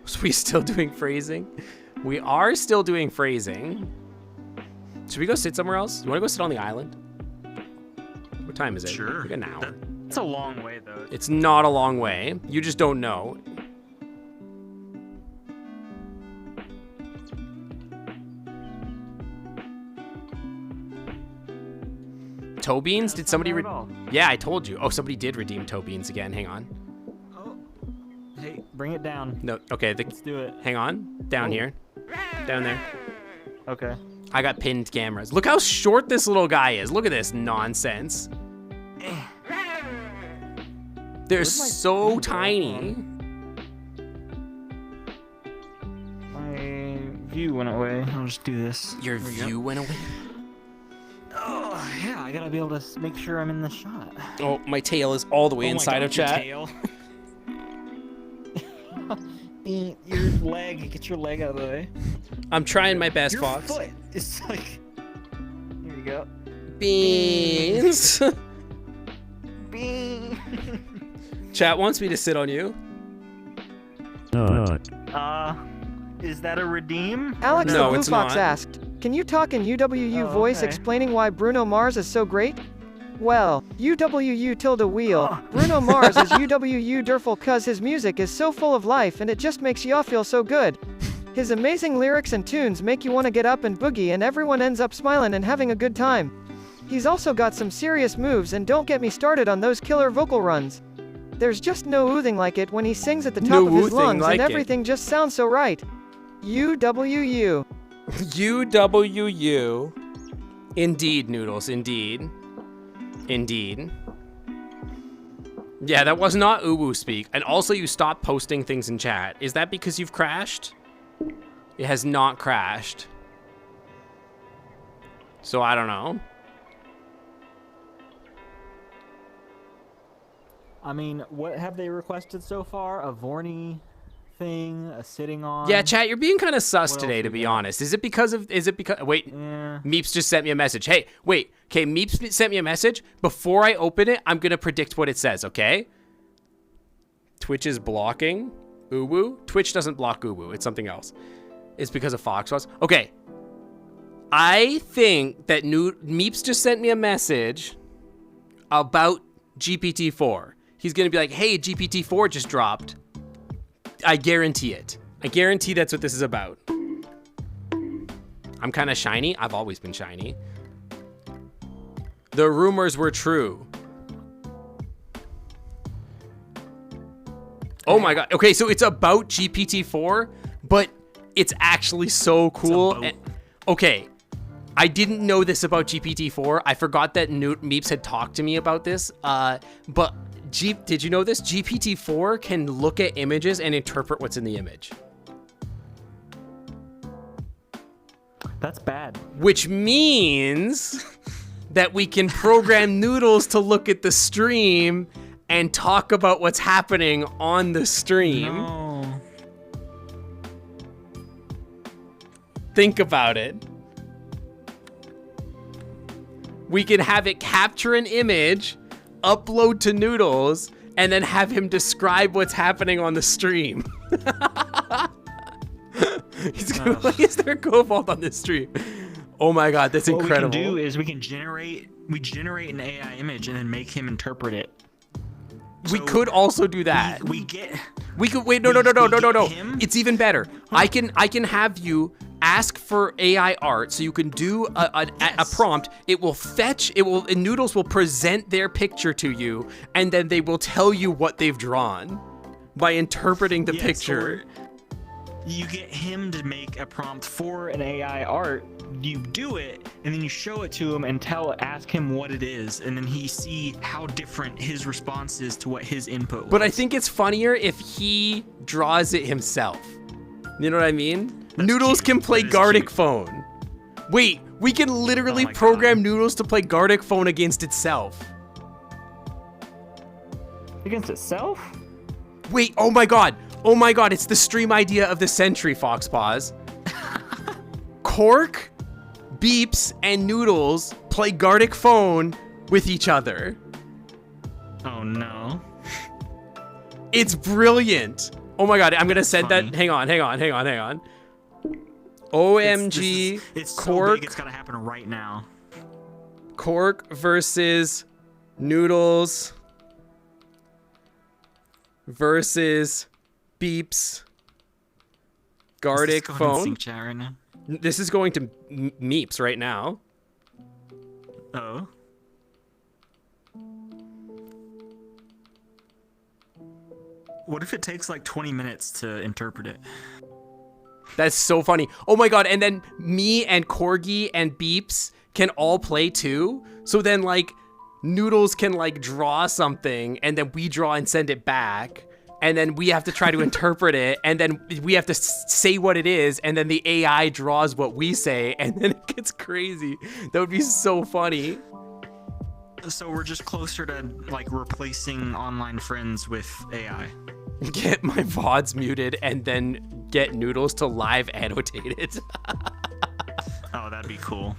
So we still doing phrasing? We are still doing phrasing. Should we go sit somewhere else? You want to go sit on the island? What time is it? Sure. Like an hour. It's a long way though. It's not a long way. You just don't know. Toe Beans? Did somebody Yeah, I told you. Oh, somebody did redeem Toe Beans again. Hang on. Oh. Hey, bring it down. No, okay. Let's do it. Hang on. Down here. Down there. Okay. I got pinned cameras. Look how short this little guy is. Look at this nonsense. They're so tiny. My view went away. I'll just do this. Your view went away. Oh, yeah, I gotta be able to make sure I'm in the shot. Oh, my tail is all the way inside of chat. Tail. Your leg, get your leg out of the way. I'm trying my best, Your Fox. foot is like, here you go. Beans. Bean. Chat wants me to sit on you. Is that a redeem? Alex No, the Blue it's Fox not. asked, can you talk in UWU Oh, voice okay. explaining why Bruno Mars is so great? Well, UWU tilde wheel, Bruno Mars is UWU derful cause his music is so full of life and it just makes y'all feel so good. His amazing lyrics and tunes make you want to get up and boogie and everyone ends up smiling and having a good time. He's also got some serious moves and don't get me started on those killer vocal runs. There's just no oothing like it when he sings at the top No of his oothing lungs like and it. everything just sounds so right. UWU. UWU. Indeed, Noodles. Indeed. Indeed. Yeah, that was not uwu speak. And also you stopped posting things in chat. Is that because you've crashed? It has not crashed. So I don't know. I mean, what have they requested so far? A Vorny thing, a sitting on? Yeah, chat, you're being kind of sus today, to be honest. Is it because, wait, Yeah. Meeps just sent me a message. Hey, wait, okay, Meeps sent me a message. Before I open it, I'm going to predict what it says, okay? Twitch is blocking uwu. Twitch doesn't block uwu. It's something else. It's because of Foxbots. Okay. I think that Meeps just sent me a message about GPT-4. He's going to be like, hey, GPT-4 just dropped. I guarantee it. I guarantee that's what this is about. I'm kind of shiny. I've always been shiny. The rumors were true. Oh my god. Okay, so it's about GPT-4, but it's actually so cool. Okay, I didn't know this about GPT-4. I forgot that Meeps had talked to me about this. But did you know this? GPT-4 can look at images and interpret what's in the image. That's bad. Which means that we can program Noodles to look at the stream and talk about what's happening on the stream. No. Think about it. We can have it capture an image, upload to Noodles, and then have him describe what's happening on the stream. He's gonna like, is there a Cobalt on this stream? Oh my god, that's incredible. What we can do is we generate an AI image and then make him interpret it. We could also do that. We could wait. No. It's even better. I can have you ask for AI art, so you can do a prompt. It will fetch. And Noodles will present their picture to you, and then they will tell you what they've drawn by interpreting the picture. So you get him to make a prompt for an AI art. You do it, and then you show it to him and ask him what it is, and then he see how different his response is to what his input was. But I think it's funnier if he draws it himself. You know what I mean? That's Noodles cute. can play That is Gartic cute. Phone. Wait, we can literally Oh my program God. Noodles to play Gartic Phone against itself. Against itself? Wait, oh my god, it's the stream idea of the century, Foxpaws. Cork, Beeps, and Noodles play Gartic Phone with each other. Oh no. It's brilliant. Oh my god, I'm gonna send funny. that. Hang on. OMG, It's so Cork, big, it's gotta happen right now. Cork versus Noodles versus Beeps. Gartic Phone. Sync chat right now. This is going to Meeps right now. Oh. What if it takes like 20 minutes to interpret it? That's so funny. Oh my god, and then me and Corgi and Beeps can all play too. So then like Noodles can like draw something and then we draw and send it back. And then we have to try to interpret it, and then we have to say what it is, and then the AI draws what we say, and then it gets crazy. That would be so funny. So we're just closer to like replacing online friends with AI. Get my VODs muted, and then get Noodles to live annotate it. Oh, that'd be cool.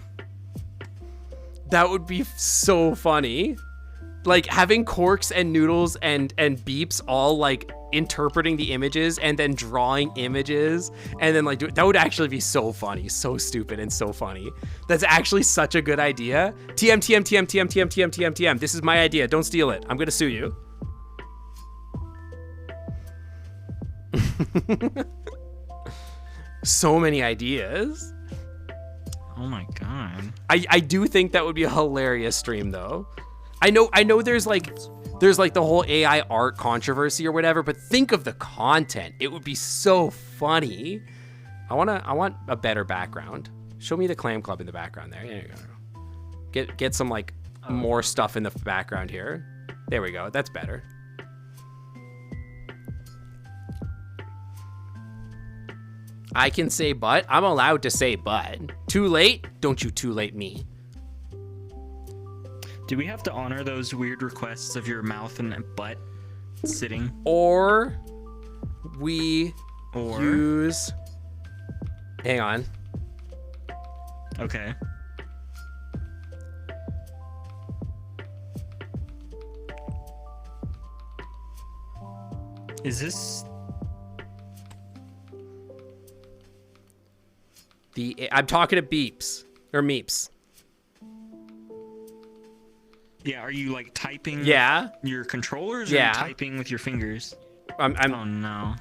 That would be so funny. Like having Corks and Noodles and Beeps all like interpreting the images and then drawing images and then like that would actually be so funny, so stupid and so funny. That's actually such a good idea. TM. This is my idea. Don't steal it. I'm gonna sue you. So many ideas. Oh my god. I do think that would be a hilarious stream though. I know there's like the whole AI art controversy or whatever, but think of the content. It would be so funny. I want a better background. Show me the Clam Club in the background there. There you go. Get some like more stuff in the background here. There we go. That's better. I can say but. I'm allowed to say but. Too late? Don't you too late me. Do we have to honor those weird requests of your mouth and butt sitting? Or we use... Hang on. Okay. Is this... I'm talking to beeps. Or meeps. Yeah, are you like typing Yeah. your controllers or Yeah. typing with your fingers? I'm Oh no.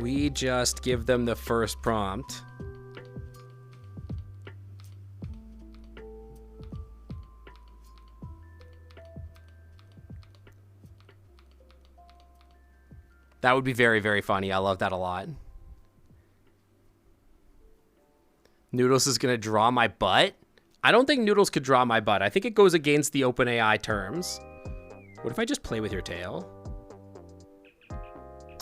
We just give them the first prompt. That would be very, very funny. I love that a lot. Noodles is going to draw my butt? I don't think Noodles could draw my butt. I think it goes against the OpenAI terms. What if I just play with your tail?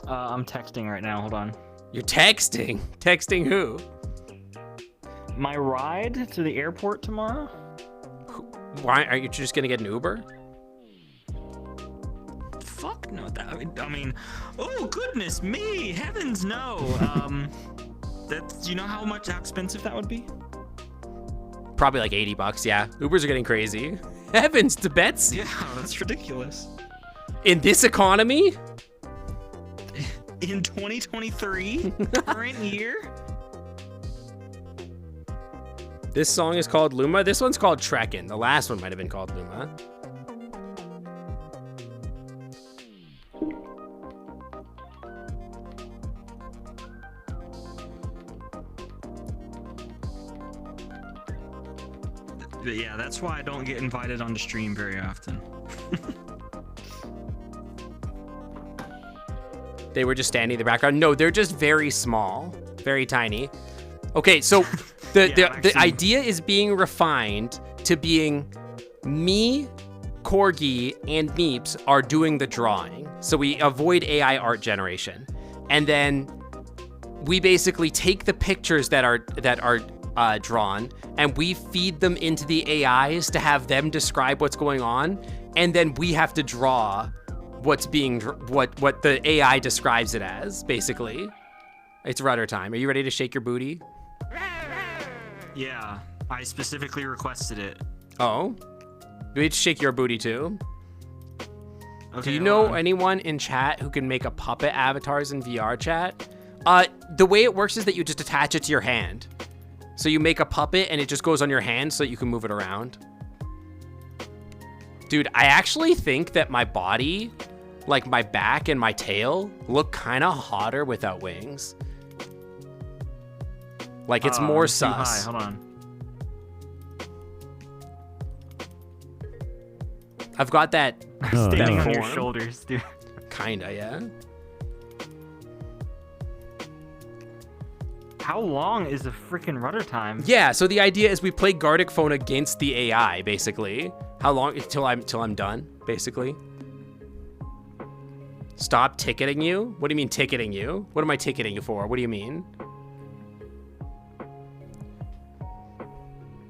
I'm texting right now. Hold on. You're texting? Texting who? My ride to the airport tomorrow? Why aren't you just going to get an Uber? Fuck no. I mean, oh goodness me, heavens no. Do you know how expensive that would be? Probably like $80, yeah. Ubers are getting crazy. Heavens to Betsy. Yeah, that's ridiculous. In this economy? In 2023, current year? This song is called Luma. This one's called Trekkin'. The last one might have been called Luma. But yeah, that's why I don't get invited onto stream very often. They were just standing in the background. No, they're just very small, very tiny. Okay, so the idea is being refined to being me, Corgi, and Meeps are doing the drawing. So we avoid AI art generation. And then we basically take the pictures that are drawn and we feed them into the AIs to have them describe what's going on. And then we have to draw what's being what the AI describes it as, basically. It's rudder time. Are you ready to shake your booty? Yeah, I specifically requested it. Oh, do we need to shake your booty too? Okay, Do you know anyone in chat who can make a puppet avatars in VRChat? The way it works is that you just attach it to your hand. So you make a puppet and it just goes on your hand so that you can move it around. Dude, I actually think that my body, like my back and my tail, look kind of hotter without wings. Like it's more sus. High. Hold on. I've got that. Standing that on your form. shoulders, dude. Kinda, yeah. How long is the freaking rudder time? Yeah, so the idea is we play Gardic Phone against the AI, basically. How long till I'm done, basically. Stop ticketing you? What do you mean ticketing you? What am I ticketing you for? What do you mean?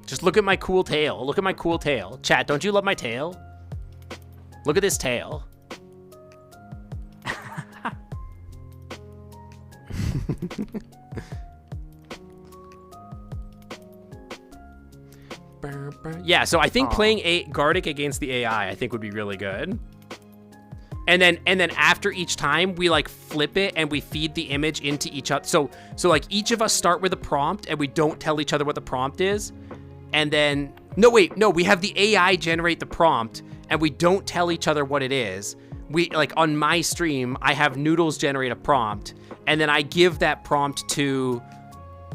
Just look at my cool tail. Look at my cool tail. Chat, don't you love my tail? Look at this tail. Yeah, so I think playing Gardic against the AI, I think would be really good. And then after each time, we like flip it and we feed the image into each other. So like each of us start with a prompt and we don't tell each other what the prompt is. And then, no, we have the AI generate the prompt and we don't tell each other what it is. We, like on my stream, I have Noodles generate a prompt and then I give that prompt to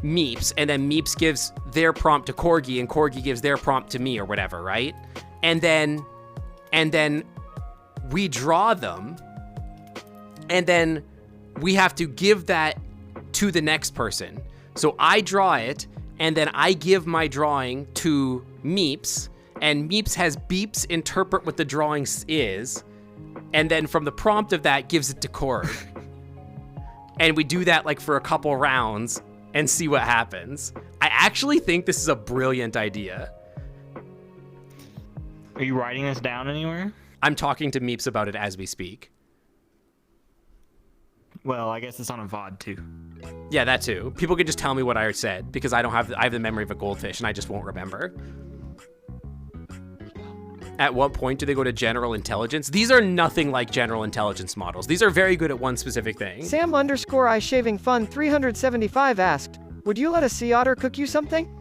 Meeps, and then Meeps gives their prompt to Corgi, and Corgi gives their prompt to me or whatever, right? And then we draw them, and then we have to give that to the next person. So I draw it, and then I give my drawing to Meeps, and Meeps has beeps interpret what the drawing is, and then from the prompt of that gives it to Korg. And we do that like for a couple rounds and see what happens. I actually think this is a brilliant idea. Are you writing this down anywhere? I'm talking to Meeps about it as we speak. Well, I guess it's on a VOD too. Yeah, that too. People can just tell me what I said because I have the memory of a goldfish and I just won't remember. At what point do they go to general intelligence? These are nothing like general intelligence models. These are very good at one specific thing. Sam_iShavingFun375 asked, would you let a sea otter cook you something?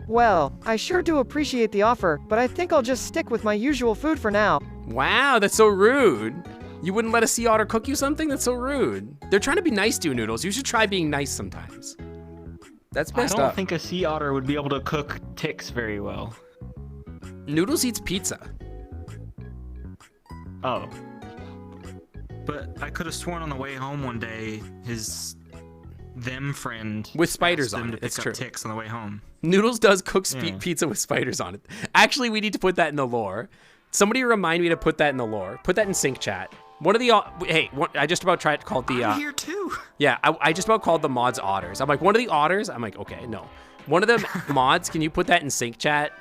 Well, I sure do appreciate the offer, but I think I'll just stick with my usual food for now. Wow, that's so rude. You wouldn't let a sea otter cook you something? That's so rude. They're trying to be nice to you, Noodles. You should try being nice sometimes. That's messed up. I don't think a sea otter would be able to cook ticks very well. Noodles eats pizza. Oh. But I could have sworn on the way home one day, them friend with spiders asked on him it. to It's pick true. up ticks on the way home. Noodles does cook Yeah. pizza with spiders on it. Actually, we need to put that in the lore. Somebody remind me to put that in the lore. Put that in sync chat. One of the I just about tried to call it the. I'm here too. Yeah, I just about called the mods otters. I'm like, one of the otters. I'm like, okay, no. One of the mods. Can you put that in sync chat?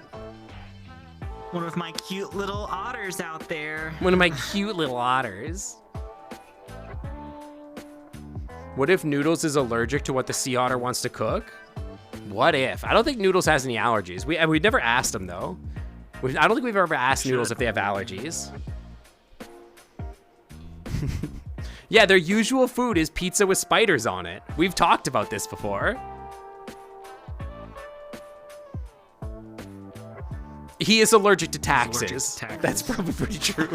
One of my cute little otters out there. One of my cute little otters. What if Noodles is allergic to what the sea otter wants to cook? What if? I don't think Noodles has any allergies. We've never asked him though. I don't think we've ever asked Noodles if they have allergies. Yeah, their usual food is pizza with spiders on it. We've talked about this before. He is allergic to taxes. That's probably pretty true.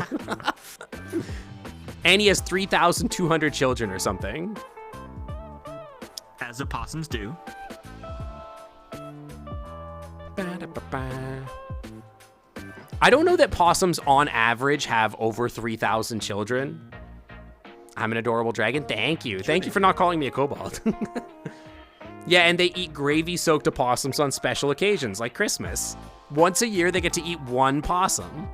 And he has 3,200 children or something. As opossums do. I don't know that possums on average have over 3,000 children. I'm an adorable dragon. Thank you. Thank you for not calling me a kobold. Yeah, and they eat gravy-soaked opossums on special occasions, like Christmas. Once a year, they get to eat one possum.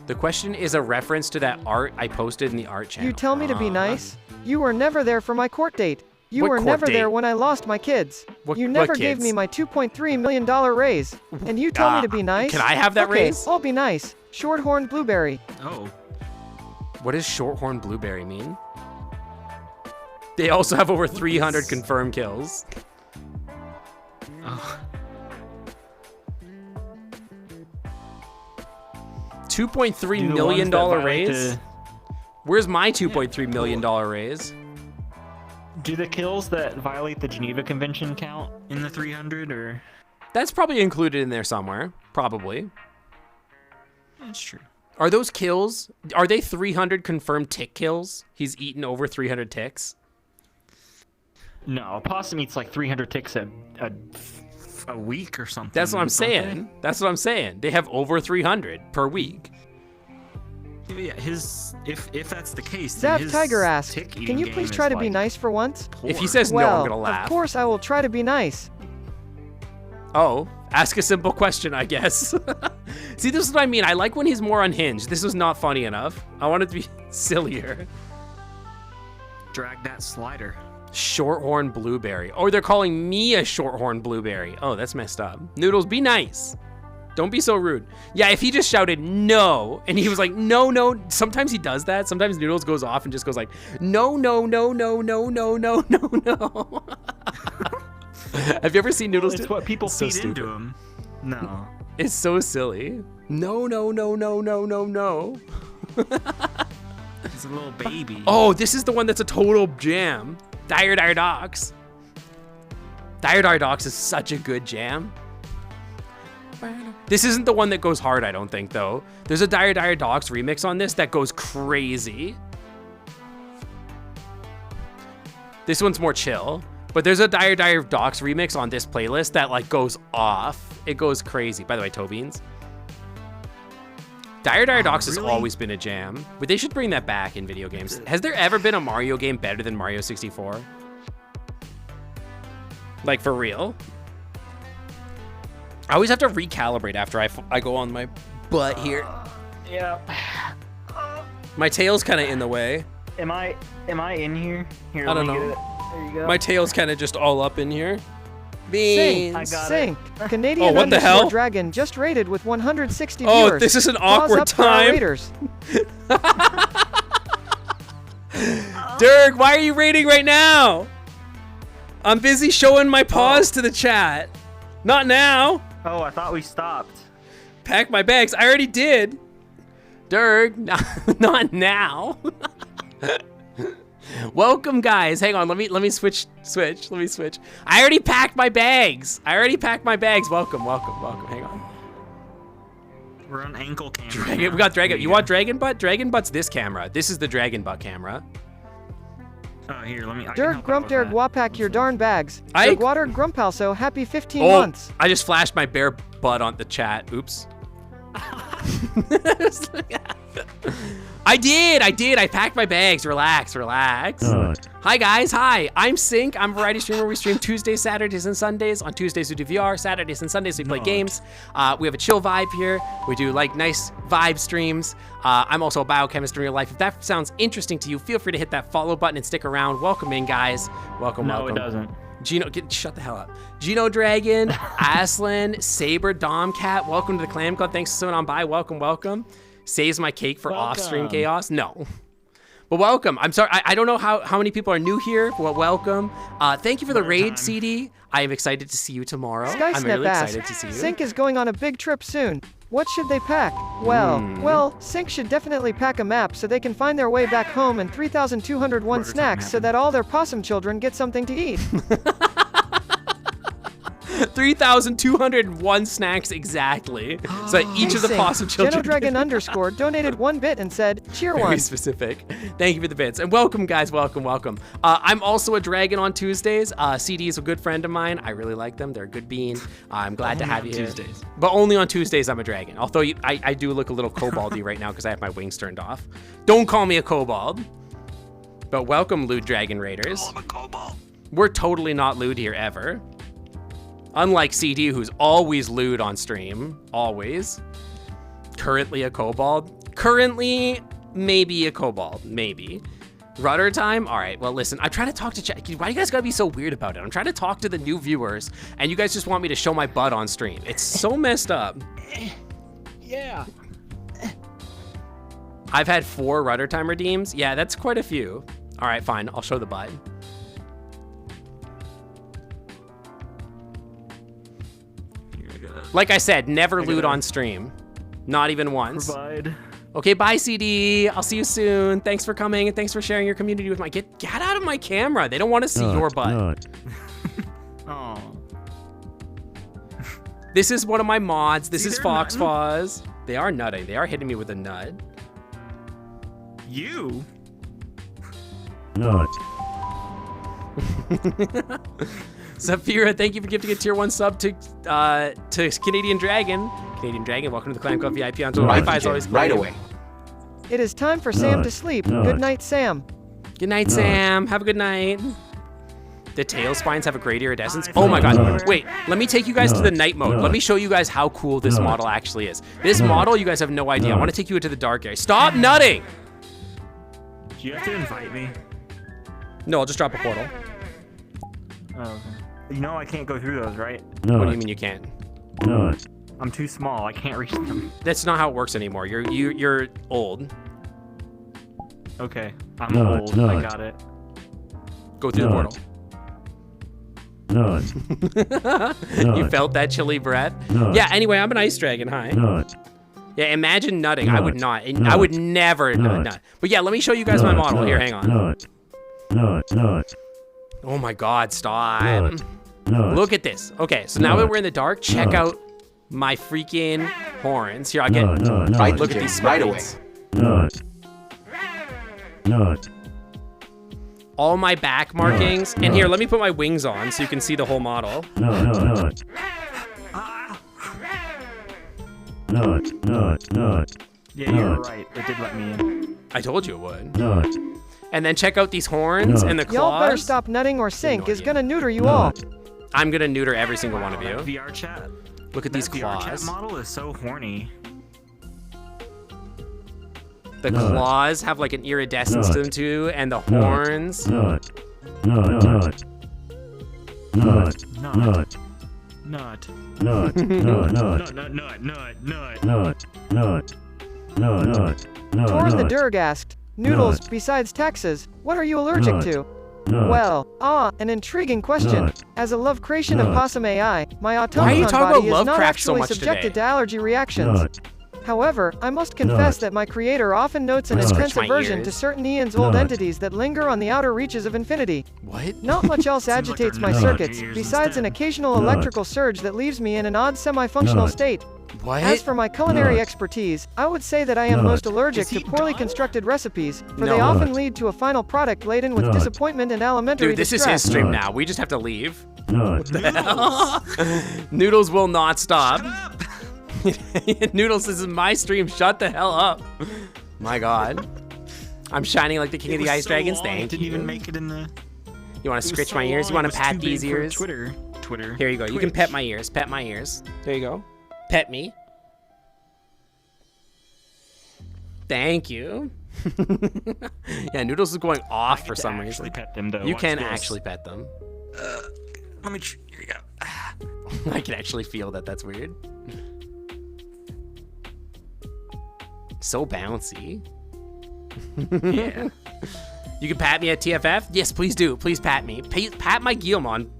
The question is a reference to that art I posted in the art channel. You tell me to be nice? You were never there for my court date. You What were court never date? there when I lost my kids. You never gave kids? me my $2.3 million raise. And you told me to be nice? Can I have that okay, raise? I'll be nice. Shorthorn blueberry. Oh. What does shorthorn blueberry mean? They also have over 300 confirmed kills. Oh. $2.3 million raise? Where's my $2.3 million raise? Do the kills that violate the Geneva Convention count in the 300 or? That's probably included in there somewhere. Probably. That's true. Are those kills? Are they 300 confirmed tick kills? He's eaten over 300 ticks. No, a possum eats like 300 ticks a week or something. That's what I'm don't saying. That's what I'm saying. They have over 300 per week. Yeah, if that's the case, then Zav his Tiger asked, tick-eating can you game please is, try to be like, nice for once? poor. If he says no, I'm gonna laugh. Of course I will try to be nice. Oh, ask a simple question, I guess. See, this is what I mean. I like when he's more unhinged. This was not funny enough. I want it to be sillier. Drag that slider. Shorthorn blueberry. Oh, they're calling me a shorthorn blueberry. Oh, that's messed up. Noodles, be nice. Don't be so rude. Yeah, if he just shouted no, and he was like, no, no. Sometimes he does that. Sometimes Noodles goes off and just goes like, no, no, no, no, no, no, no, no, no. Have you ever seen Noodles do It's what people so feed stupid. into him. No. It's so silly. No, no, no, no, no, no, no. He's a little baby. Oh, this is the one that's a total jam. Dire Dire Docs. Dire Dire Docs is such a good jam. This isn't the one that goes hard, I don't think, though. There's a Dire Dire Docs remix on this that goes crazy. This one's more chill. But there's a Dire Dire Docs remix on this playlist that like goes off. It goes crazy. By the way, Tobeans. Dire Dire Docs has really? always been a jam. But they should bring that back in video games. Has there ever been a Mario game better than Mario 64? Like, for real. I always have to recalibrate after I go on my butt here. Yeah. My tail's kind of in the way. Am I in here? Here, I don't let me know. get it. There you go. My tail's kind of just all up in here. Sink, Beans. I got sink. Canadian Oh, what the hell? Dragon just rated with 160 Oh, viewers. this is an Paws awkward up for our time. raiders. Dirk, why are you raiding right now? I'm busy showing my paws to the chat. Not now. Oh, I thought we stopped. Pack my bags. I already did. Dirk, not now. Welcome, guys. Hang on. Let me switch. Let me switch. I already packed my bags. Welcome. Hang on. We're on ankle camera. Dragon, we got Dragon. You want Dragon Butt? Dragon Butt's this camera. This is the Dragon Butt camera. Oh, here, let me. Dirk Grump Derg Wapak your darn bags. Dirk Water Grumpalso happy 15 months. I just flashed my bare butt on the chat. Oops. I did. I packed my bags. Relax. Hi, guys. Hi. I'm Sync. I'm a variety streamer. We stream Tuesdays, Saturdays, and Sundays. On Tuesdays, we do VR. Saturdays and Sundays, we play games. We have a chill vibe here. We do, like, nice vibe streams. I'm also a biochemist in real life. If that sounds interesting to you, feel free to hit that follow button and stick around. Welcome in, guys. Welcome. No, it doesn't. Gino, shut the hell up. Gino Dragon, Aslan, Saber, Domcat, welcome to the Clam Club. Thanks for coming on by. Welcome. Saves my cake for off-stream chaos. No. But welcome. I'm sorry. I don't know how many people are new here. Well, welcome. Thank you for the raid, CD. I am excited to see you tomorrow. I'm really excited to see you. Sync is going on a big trip soon. What should they pack? Well, Sync should definitely pack a map so they can find their way back home and 3,201 snacks so that all their possum children get something to eat. 3,201 snacks exactly. So each of the possum children. Genodragon _ donated 1 bit and said, cheer one. Very specific. Thank you for the bits. And welcome, guys. Welcome. I'm also a dragon on Tuesdays. CD is a good friend of mine. I really like them. They're a good bean. I'm glad to have you here. Tuesdays. But only on Tuesdays I'm a dragon. Although I do look a little koboldy right now because I have my wings turned off. Don't call me a kobold. But welcome, lewd dragon raiders. Oh, I'm a kobold. We're totally not lewd here ever. Unlike CD, who's always lewd on stream. Always. Currently a kobold. Currently, maybe a kobold. Maybe. Rudder time? All right, well, listen. I try to talk to chat. Why do you guys gotta be so weird about it? I'm trying to talk to the new viewers, and you guys just want me to show my butt on stream. It's so messed up. Yeah. I've had 4 rudder time redeems. Yeah, that's quite a few. All right, fine. I'll show the butt. Like I said, never lewd on stream. Not even once. Provide. Okay, bye, CD. I'll see you soon. Thanks for coming, and thanks for sharing your community with my... Get out of my camera. They don't want to see your butt. Oh. This is one of my mods. This See, is they're Fox nutting. Paws. They are nutting. They are hitting me with a nut. You? Nut. Zafira, thank you for gifting a tier 1 sub to Canadian Dragon. Canadian Dragon, welcome to the Clan Club VIP on Wi-Fi is always right away. It is time for Sam to sleep. Good night, Sam. Good night, Sam. Have a good night. The tail spines have a great iridescence. Oh my god. Wait, let me take you guys to the night mode. Let me show you guys how cool this model actually is. This model, you guys have no idea. I want to take you into the dark area. Stop nutting! Do you have to invite me? No, I'll just drop a portal. Oh, okay. You know I can't go through those, right? What do you mean you can't? Nut. I'm too small. I can't reach them. That's not how it works anymore. You're old. Okay. I'm Nut, old. nut. I got it. Go through the portal. Nut. You felt that chilly breath? Nut. Yeah, anyway, I'm an ice dragon. Hi. Nut. Yeah, imagine nutting. I Nut. would not. Nut. I would never Nut. nut. But yeah, let me show you guys my model. Here, hang on. Nut. Oh my god, stop. Nut. Nut. Look at this. Okay, so now that we're in the dark, check out my freaking horns. Here, I'll get... Right, Look at these right away. spines. Nut. All my back markings. And here, let me put my wings on so you can see the whole model. Nut. Yeah, you're right. It did let me in. I told you it would. Nut. And then check out these horns and the Y'all better claws. stop nutting or Sync no is idea. gonna neuter you all. I'm gonna neuter every single one of you. That VRChat. Look at these That VRChat claws. model is so horny. The claws have like an iridescence to them too, and the horns. Nut. Nut. Nut. Nut. Nut. Nut. Nut. Nut. Nut. Nut. Nut. Torn the Durg asked, Noodles, besides taxes, what are you allergic to? Well, an intriguing question. As a Lovecration of Possum AI, my automaton body is not actually subjected to allergy reactions. However, I must confess that my creator often notes an intense aversion to certain Ian's old entities that linger on the outer reaches of infinity. What? Not much else agitates my circuits, Years besides an instead. occasional electrical surge that leaves me in an odd semi-functional state. What? As for my culinary expertise, I would say that I am most allergic to poorly constructed recipes, for they often lead to a final product laden with disappointment and alimentary Dude, this is distress. his stream now. We just have to leave. Nut. Noodles will not stop. Noodles, this is my stream. Shut the hell up. My God. I'm shining like the king of the ice dragons. Thank Didn't you. even make it in the. You want to scratch my ears? You want to pat these ears? Twitter. Here you go. You can pet my ears. Pet my ears. There you go. Pet me. Thank you. Yeah, Noodles is going off for some reason. Actually pet them though. You Watch can this. actually pet them. Let me. Here you go. I can actually feel that that's weird. So bouncy. Yeah. You can pat me at TFF? Yes, please do. Please pat me. Pat my Guillemon.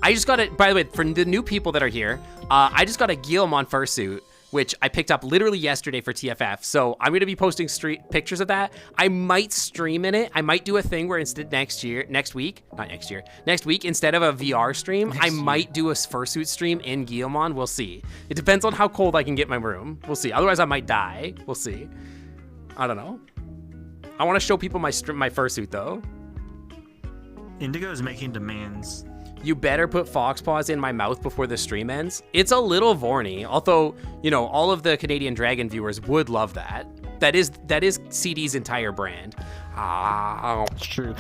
I just got it, by the way, for the new people that are here, I just got a Guillemon fursuit, which I picked up literally yesterday for TFF. So I'm going to be posting pictures of that. I might stream in it. I might do a thing where instead next week, instead of a VR stream, I might do a fursuit stream in Guillemon. We'll see. It depends on how cold I can get my room. We'll see. Otherwise, I might die. We'll see. I don't know. I want to show people my fursuit, though. Indigo is making demands. You better put fox paws in my mouth before the stream ends. It's a little Vorny, although, you know, all of the Canadian Dragon viewers would love that. That is CD's entire brand. Ah. It's true.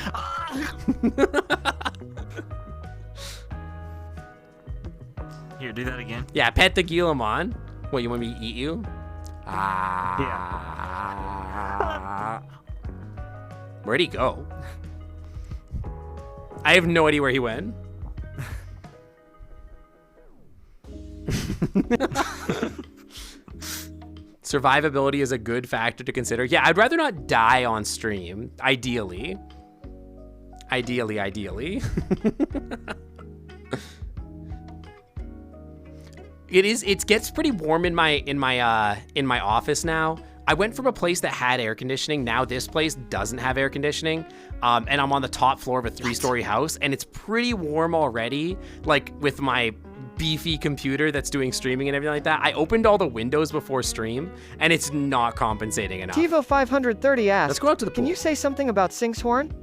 Here, do that again. Yeah, pet the Guillemon. What, you want me to eat you? Ah. Where'd he go? I have no idea where he went. Survivability is a good factor to consider. Yeah, I'd rather not die on stream, ideally. Ideally. It gets pretty warm in my office now. I went from a place that had air conditioning. Now this place doesn't have air conditioning. And I'm on the top floor of a 3-story house, and it's pretty warm already, like with my beefy computer that's doing streaming and everything like that. I opened all the windows before stream, and it's not compensating enough. TiVo 530 asked, Let's go out to the pool. Can you say something about Sync's horn?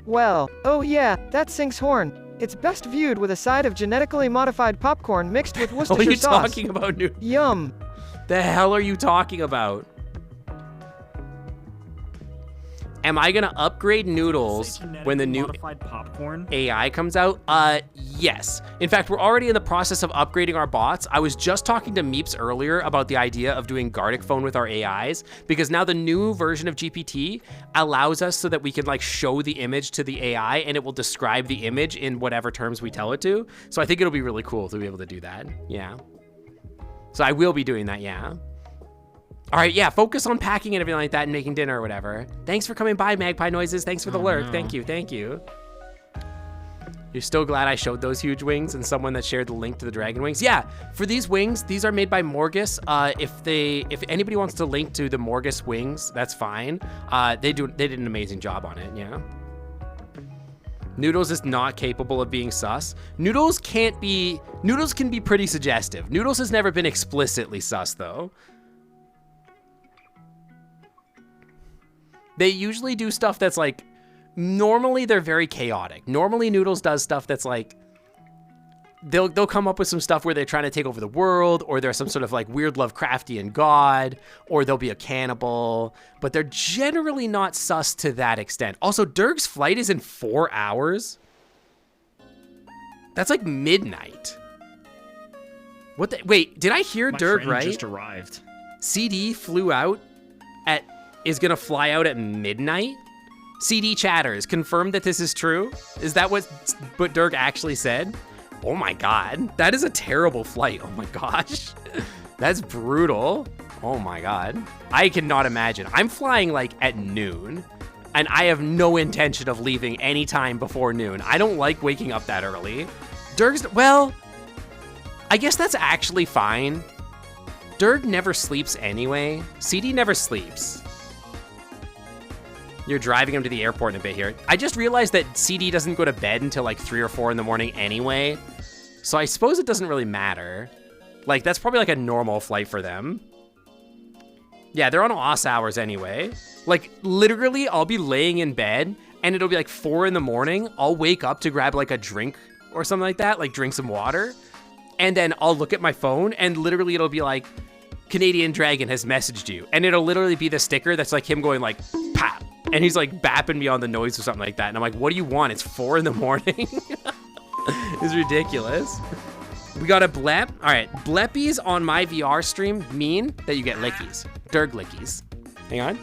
Well, oh yeah, that's Sync's horn. It's best viewed with a side of genetically modified popcorn mixed with What are Worcestershire you sauce. talking about, dude? Yum. The hell are you talking about? Am I gonna upgrade Noodles when the new modified popcorn? AI comes out? Yes. In fact, we're already in the process of upgrading our bots. I was just talking to Meeps earlier about the idea of doing Gardic phone with our AIs, because now the new version of GPT allows us so that we can like show the image to the AI and it will describe the image in whatever terms we tell it to. So I think it'll be really cool to be able to do that. Yeah. So I will be doing that, yeah. All right, yeah, focus on packing and everything like that and making dinner or whatever. Thanks for coming by, Magpie Noises. Thanks for the lurk. Thank you. You're still glad I showed those huge wings and someone that shared the link to the dragon wings? Yeah, for these wings, these are made by Morgus. If anybody wants to link to the Morgus wings, that's fine. They did an amazing job on it, yeah. Noodles is not capable of being sus. Noodles can be pretty suggestive. Noodles has never been explicitly sus, though. They usually do stuff that's like, normally they're very chaotic. Normally Noodles does stuff that's like, they'll come up with some stuff where they're trying to take over the world, or they're some sort of like weird Lovecraftian god, or they'll be a cannibal, but they're generally not sus to that extent. Also, Durg's flight is in 4 hours. That's like midnight. What the? Wait, did I hear Dirk friend right? just arrived. CD flew out is gonna fly out at midnight? CD chatters, confirm that this is true? Is that what Dirk actually said? Oh my god, that is a terrible flight. Oh my gosh, that's brutal. Oh my god, I cannot imagine. I'm flying like at noon, and I have no intention of leaving any time before noon. I don't like waking up that early. Dirk's, well, I guess that's actually fine. Dirk never sleeps anyway. CD never sleeps. You're driving him to the airport in a bit here. I just realized that CD doesn't go to bed until like 3 or 4 in the morning anyway. So I suppose it doesn't really matter. Like, that's probably like a normal flight for them. Yeah, they're on OS hours anyway. Like, literally, I'll be laying in bed and it'll be like 4 in the morning. I'll wake up to grab like a drink or something like that, like drink some water. And then I'll look at my phone and literally it'll be like, Canadian Dragon has messaged you. And it'll literally be the sticker that's like him going like, pop. And he's like bapping me on the noise or something like that. And I'm like, what do you want? It's 4 in the morning. It's ridiculous. We got a blep. All right, bleppies on my VR stream mean that you get lickies. Dirk lickies. Hang on.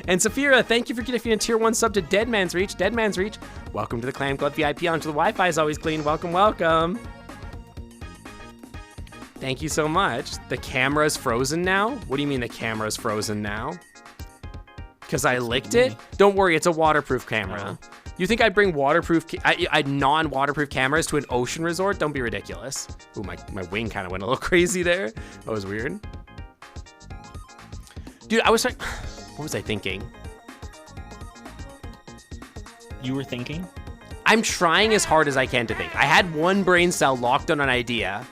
And Saphira, thank you for gifting a tier 1 sub to Deadman's Reach. Deadman's Reach, welcome to the Clam Club VIP. Onto the Wi-Fi is always clean. Welcome, welcome. Thank you so much. The camera's frozen now? What do you mean the camera's frozen now? Because I licked it? Don't worry, it's a waterproof camera. You think I'd bring non-waterproof cameras to an ocean resort? Don't be ridiculous. Ooh, my wing kind of went a little crazy there. That was weird. Dude, I was like, what was I thinking? You were thinking? I'm trying as hard as I can to think. I had one brain cell locked on an idea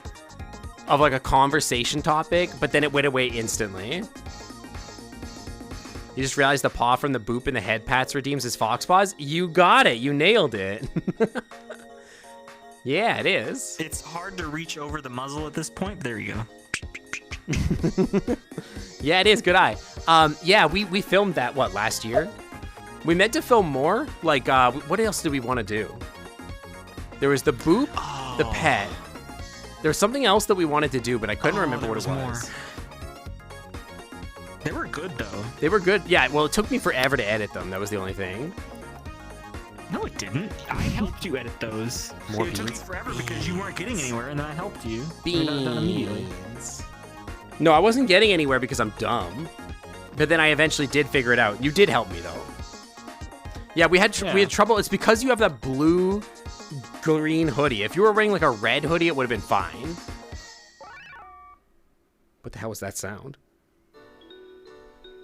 of like a conversation topic, but then it went away instantly. You just realized the paw from the boop in the head pats redeems his fox paws? You got it. You nailed it. Yeah, it is. It's hard to reach over the muzzle at this point. There you go. Yeah, it is. Good eye. Yeah, we filmed that, what, last year? We meant to film more. Like, what else did we want to do? There was the boop, the pet. There was something else that we wanted to do, but I couldn't remember what it was. More. They were good, though. They were good. Yeah, well, it took me forever to edit them. That was the only thing. No, it didn't. I helped you edit those. More it took me beans. forever because you weren't getting anywhere, and then I helped you. They were not done immediately. Beans. No, I wasn't getting anywhere because I'm dumb. But then I eventually did figure it out. You did help me, though. Yeah, we had trouble. It's because you have that blue-green hoodie. If you were wearing like a red hoodie, it would have been fine. What the hell was that sound?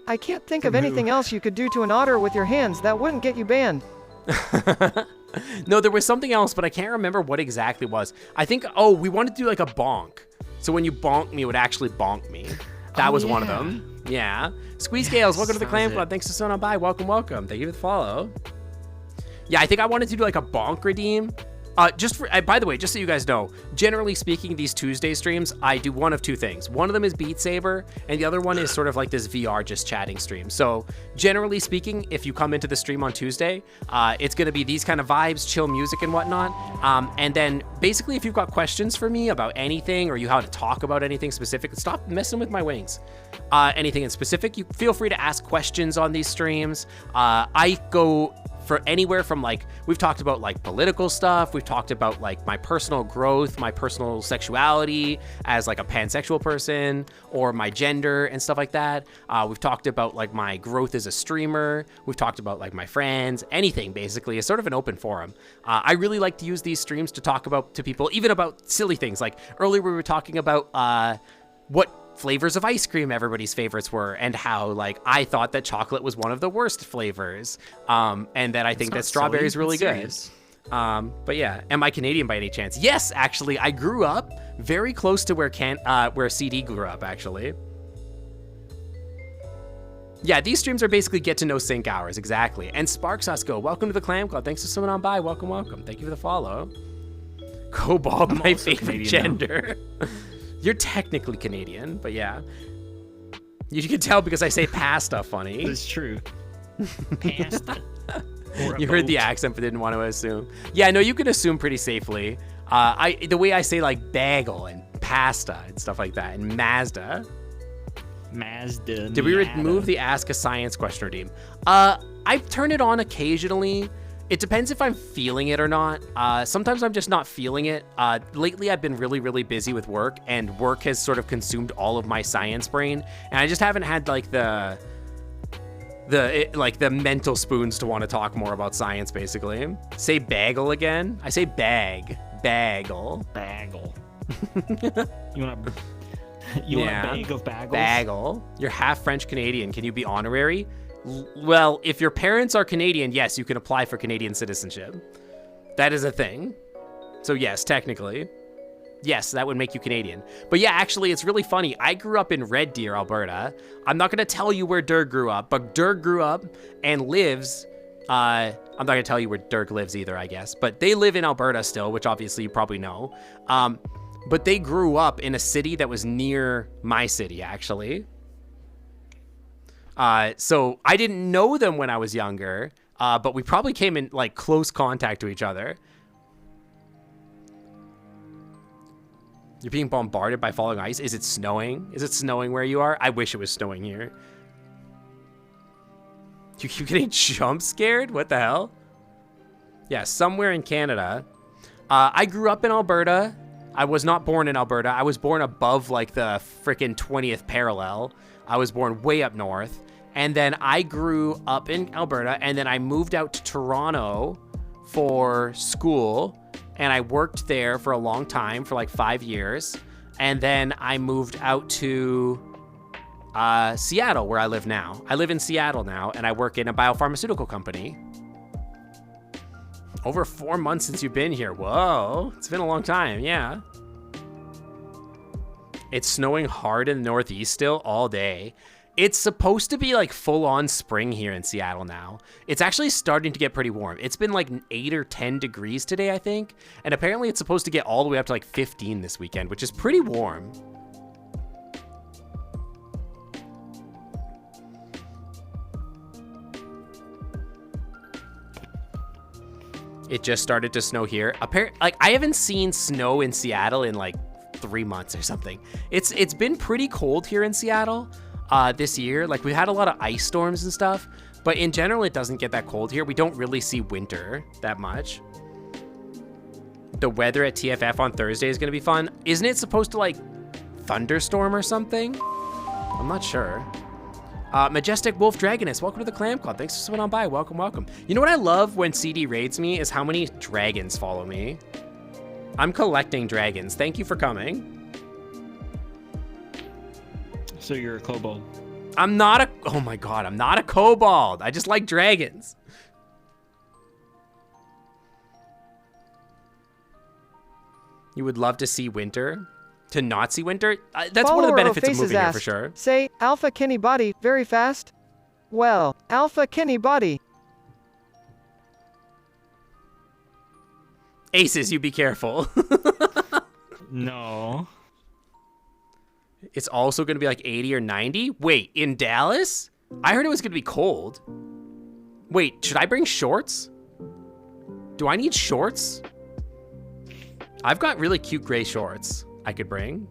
I can't think of anything else you could do to an otter with your hands that wouldn't get you banned. No, there was something else, but I can't remember what exactly it was. I think, oh, we wanted to do like a bonk. So when you bonk me, it would actually bonk me. That was one of them. Yeah. Squeeze Scales, welcome to the Clam Club. Thanks for so on by. Welcome, welcome. Thank you for the follow. Yeah, I think I wanted to do like a bonk redeem. Just for, by the way, just so you guys know, generally speaking, these Tuesday streams, I do one of two things. One of them is Beat Saber, and the other one is sort of like this VR just chatting stream. So generally speaking, if you come into the stream on Tuesday, it's going to be these kind of vibes, chill music and whatnot. And then basically, if you've got questions for me about anything or you how to talk about anything specific, stop messing with my wings. Anything in specific, you feel free to ask questions on these streams. I go for anywhere from like, we've talked about like political stuff, we've talked about like my personal growth, my personal sexuality as like a pansexual person, or my gender and stuff like that. We've talked about like my growth as a streamer, we've talked about like my friends, anything basically. It's sort of an open forum. I really like to use these streams to talk about to people, even about silly things. Like earlier we were talking about what flavors of ice cream everybody's favorites were, and how like I thought that chocolate was one of the worst flavors, and that I think that strawberry is really good. But yeah, am I Canadian by any chance? Yes, actually, I grew up very close to where CD grew up, actually. Yeah, these streams are basically get to know sync hours, exactly. And Sparks Usco, welcome to the Clam Club. Thanks for someone on by. Welcome, welcome. Thank you for the follow. Cobalt, my favorite gender. You're technically Canadian, but yeah. You can tell because I say pasta funny. It's true. Pasta. You heard the accent but didn't want to assume. Yeah, no, you can assume pretty safely. The way I say like bagel and pasta and stuff like that, and Mazda. Did we remove the Ask a Science question redeem? I turn it on occasionally. It depends if I'm feeling it or not. Sometimes I'm just not feeling it. Lately, I've been really, really busy with work, and work has sort of consumed all of my science brain, and I just haven't had like the mental spoons to want to talk more about science. Basically, say bagel again. I say bagel. Bagel. You want a bag of bagels? Bagel. You're half French Canadian. Can you be honorary? Well, if your parents are Canadian, yes, you can apply for Canadian citizenship. That is a thing. So yes, technically. Yes, that would make you Canadian. But yeah, actually, it's really funny. I grew up in Red Deer, Alberta. I'm not going to tell you where Dirk grew up, but Dirk grew up and lives... I'm not going to tell you where Dirk lives either, I guess. But they live in Alberta still, which obviously you probably know. But they grew up in a city that was near my city, actually. So I didn't know them when I was younger, but we probably came in like close contact to each other. You're being bombarded by falling ice. Is it snowing? Is it snowing where you are? I wish it was snowing here. You keep getting jump scared? What the hell? Yeah, somewhere in Canada. I grew up in Alberta. I was not born in Alberta. I was born above like the frickin' 20th parallel. I was born way up north. And then I grew up in Alberta, and then I moved out to Toronto for school, and I worked there for a long time, for like 5 years. And then I moved out to Seattle, where I live now. I live in Seattle now, and I work in a biopharmaceutical company. Over 4 months since you've been here. Whoa, it's been a long time, yeah. It's snowing hard in the Northeast still all day. It's supposed to be like full-on spring here in Seattle now. It's actually starting to get pretty warm. It's been like 8 or 10 degrees today, I think. And apparently it's supposed to get all the way up to like 15 this weekend, which is pretty warm. It just started to snow here. Like I haven't seen snow in Seattle in like 3 months or something. It's been pretty cold here in Seattle this year. Like we've had a lot of ice storms and stuff, but in general it doesn't get that cold here. We don't really see winter that much. The weather at TFF on Thursday is gonna be fun. Isn't it supposed to like thunderstorm or something? I'm not sure. Majestic Wolf Dragoness, welcome to the Clam Club. Thanks for coming on by. Welcome, welcome. You know what I love when CD raids me is how many dragons follow me. I'm collecting dragons. Thank you for coming. So you're a kobold. I'm not a... Oh my god, I'm not a kobold. I just like dragons. You would love to see winter? To not see winter? That's one of the benefits of moving here for sure. Say, Alpha Kenny Body, very fast. Well, Alpha Kenny Body. Aces, you be careful. No. It's also going to be like 80 or 90? Wait, in Dallas? I heard it was going to be cold. Wait, should I bring shorts? Do I need shorts? I've got really cute gray shorts I could bring.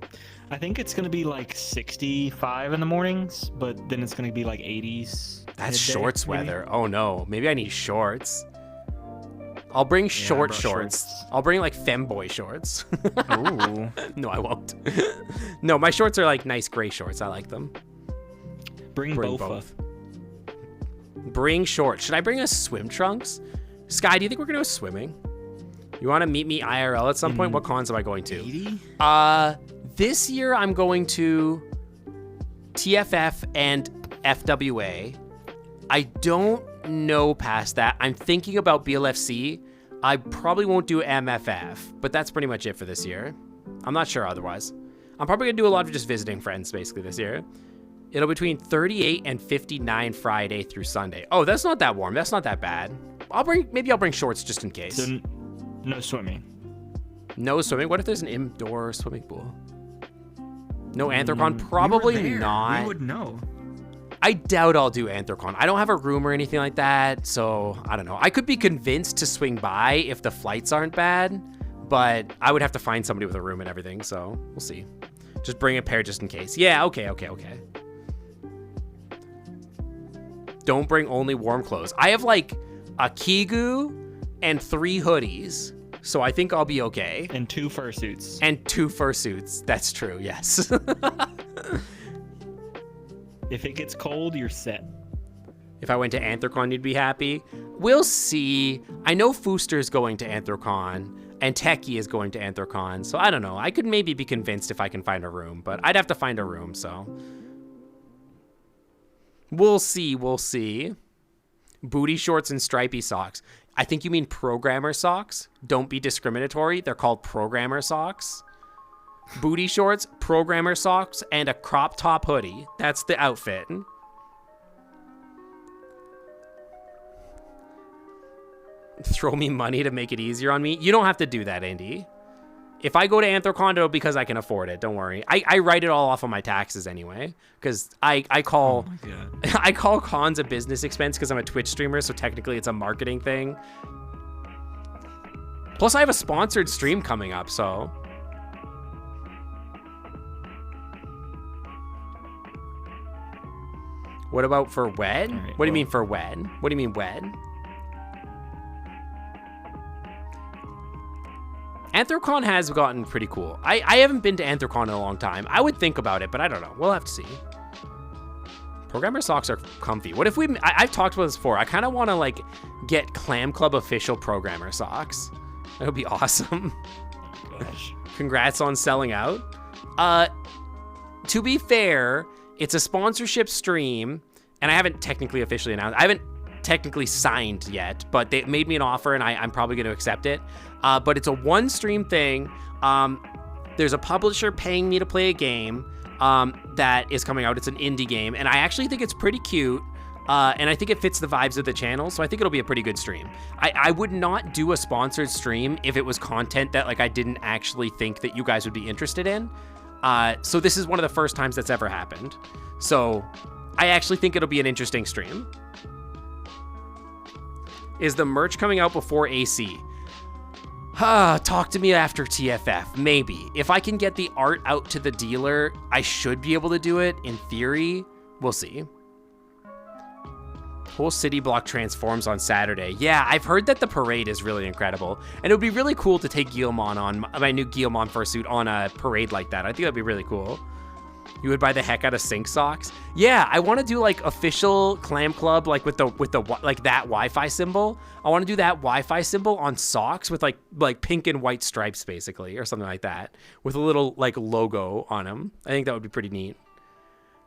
I think it's going to be like 65 in the mornings, but then it's going to be like 80s. That's midday, shorts maybe? weather. Oh no, maybe I need shorts. I'll bring shorts. shorts. I'll bring like femboy shorts. Ooh. No, I won't. No, my shorts are like nice gray shorts. I like them. Bring both. Bring shorts. Should I bring us swim trunks? Sky, do you think we're going to go swimming? You want to meet me IRL at some point? What cons am I going to? 80? This year I'm going to TFF and FWA. I don't know past that. I'm thinking about BLFC. I probably won't do MFF, but that's pretty much it for this year. I'm not sure otherwise. I'm probably gonna do a lot of just visiting friends basically this year. It'll be between 38 and 59 Friday through Sunday. Oh, that's not that warm. That's not that bad. Maybe I'll bring shorts just in case. So no swimming. No swimming? What if there's an indoor swimming pool? No Anthrocon? Probably we were there. not. We would know. I doubt I'll do Anthrocon. I don't have a room or anything like that, so I don't know. I could be convinced to swing by if the flights aren't bad, but I would have to find somebody with a room and everything, so we'll see. Just bring a pair just in case. Yeah, okay. Don't bring only warm clothes. I have like a Kigu and 3 hoodies, so I think I'll be okay. And 2 fursuits. And 2 fursuits. That's true, yes. If it gets cold, you're set. If I went to Anthrocon, you'd be happy. We'll see. I know Fooster's going to Anthrocon, and Techie is going to Anthrocon, so I don't know. I could maybe be convinced if I can find a room, but I'd have to find a room, so. We'll see. Booty shorts and stripy socks. I think you mean programmer socks. Don't be discriminatory. They're called programmer socks. Booty shorts, programmer socks, and a crop top hoodie. That's the outfit. Throw me money to make it easier on me. You don't have to do that, Andy. If I go to Anthrocon, it'll be because I can afford it. Don't worry. I write it all off on my taxes anyway, because I call I call cons a business expense because I'm a Twitch streamer, so technically it's a marketing thing. Plus, I have a sponsored stream coming up, so. What about for wed? Right, What do you mean for wed? What do you mean wed? Anthrocon has gotten pretty cool. I haven't been to Anthrocon in a long time. I would think about it, but I don't know. We'll have to see. Programmer socks are comfy. What if we... I've talked about this before. I kind of want to, like, get Clam Club official programmer socks. That would be awesome. Gosh. Congrats on selling out. To be fair, it's a sponsorship stream, and I haven't technically officially announced. I haven't technically signed yet, but they made me an offer, and I'm probably going to accept it. But it's a one-stream thing. There's a publisher paying me to play a game that is coming out. It's an indie game, and I actually think it's pretty cute, and I think it fits the vibes of the channel, so I think it'll be a pretty good stream. I would not do a sponsored stream if it was content that like I didn't actually think that you guys would be interested in. So this is one of the first times that's ever happened. So I actually think it'll be an interesting stream. Is the merch coming out before AC? Talk to me after TFF. Maybe. If I can get the art out to the dealer, I should be able to do it. In theory, we'll see. Whole city block transforms on Saturday. Yeah, I've heard that the parade is really incredible. And it would be really cool to take Guillemon on, my new Guillemon fursuit on a parade like that. I think that'd be really cool. You would buy the heck out of Sync socks. Yeah, I want to do like official Clam Club, like with the like that Wi-Fi symbol. I want to do that Wi-Fi symbol on socks with like pink and white stripes basically, or something like that, with a little like logo on them. I think that would be pretty neat.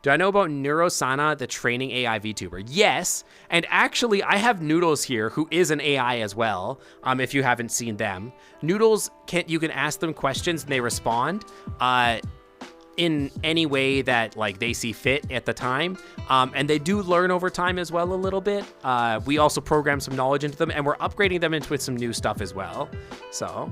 Do I know about Neurosana, the training AI VTuber? Yes, and actually I have Noodles here, who is an AI as well. If you haven't seen them, Noodles you can ask them questions and they respond. In any way that like they see fit at the time, and they do learn over time as well a little bit. We also program some knowledge into them, and we're upgrading them into some new stuff as well. So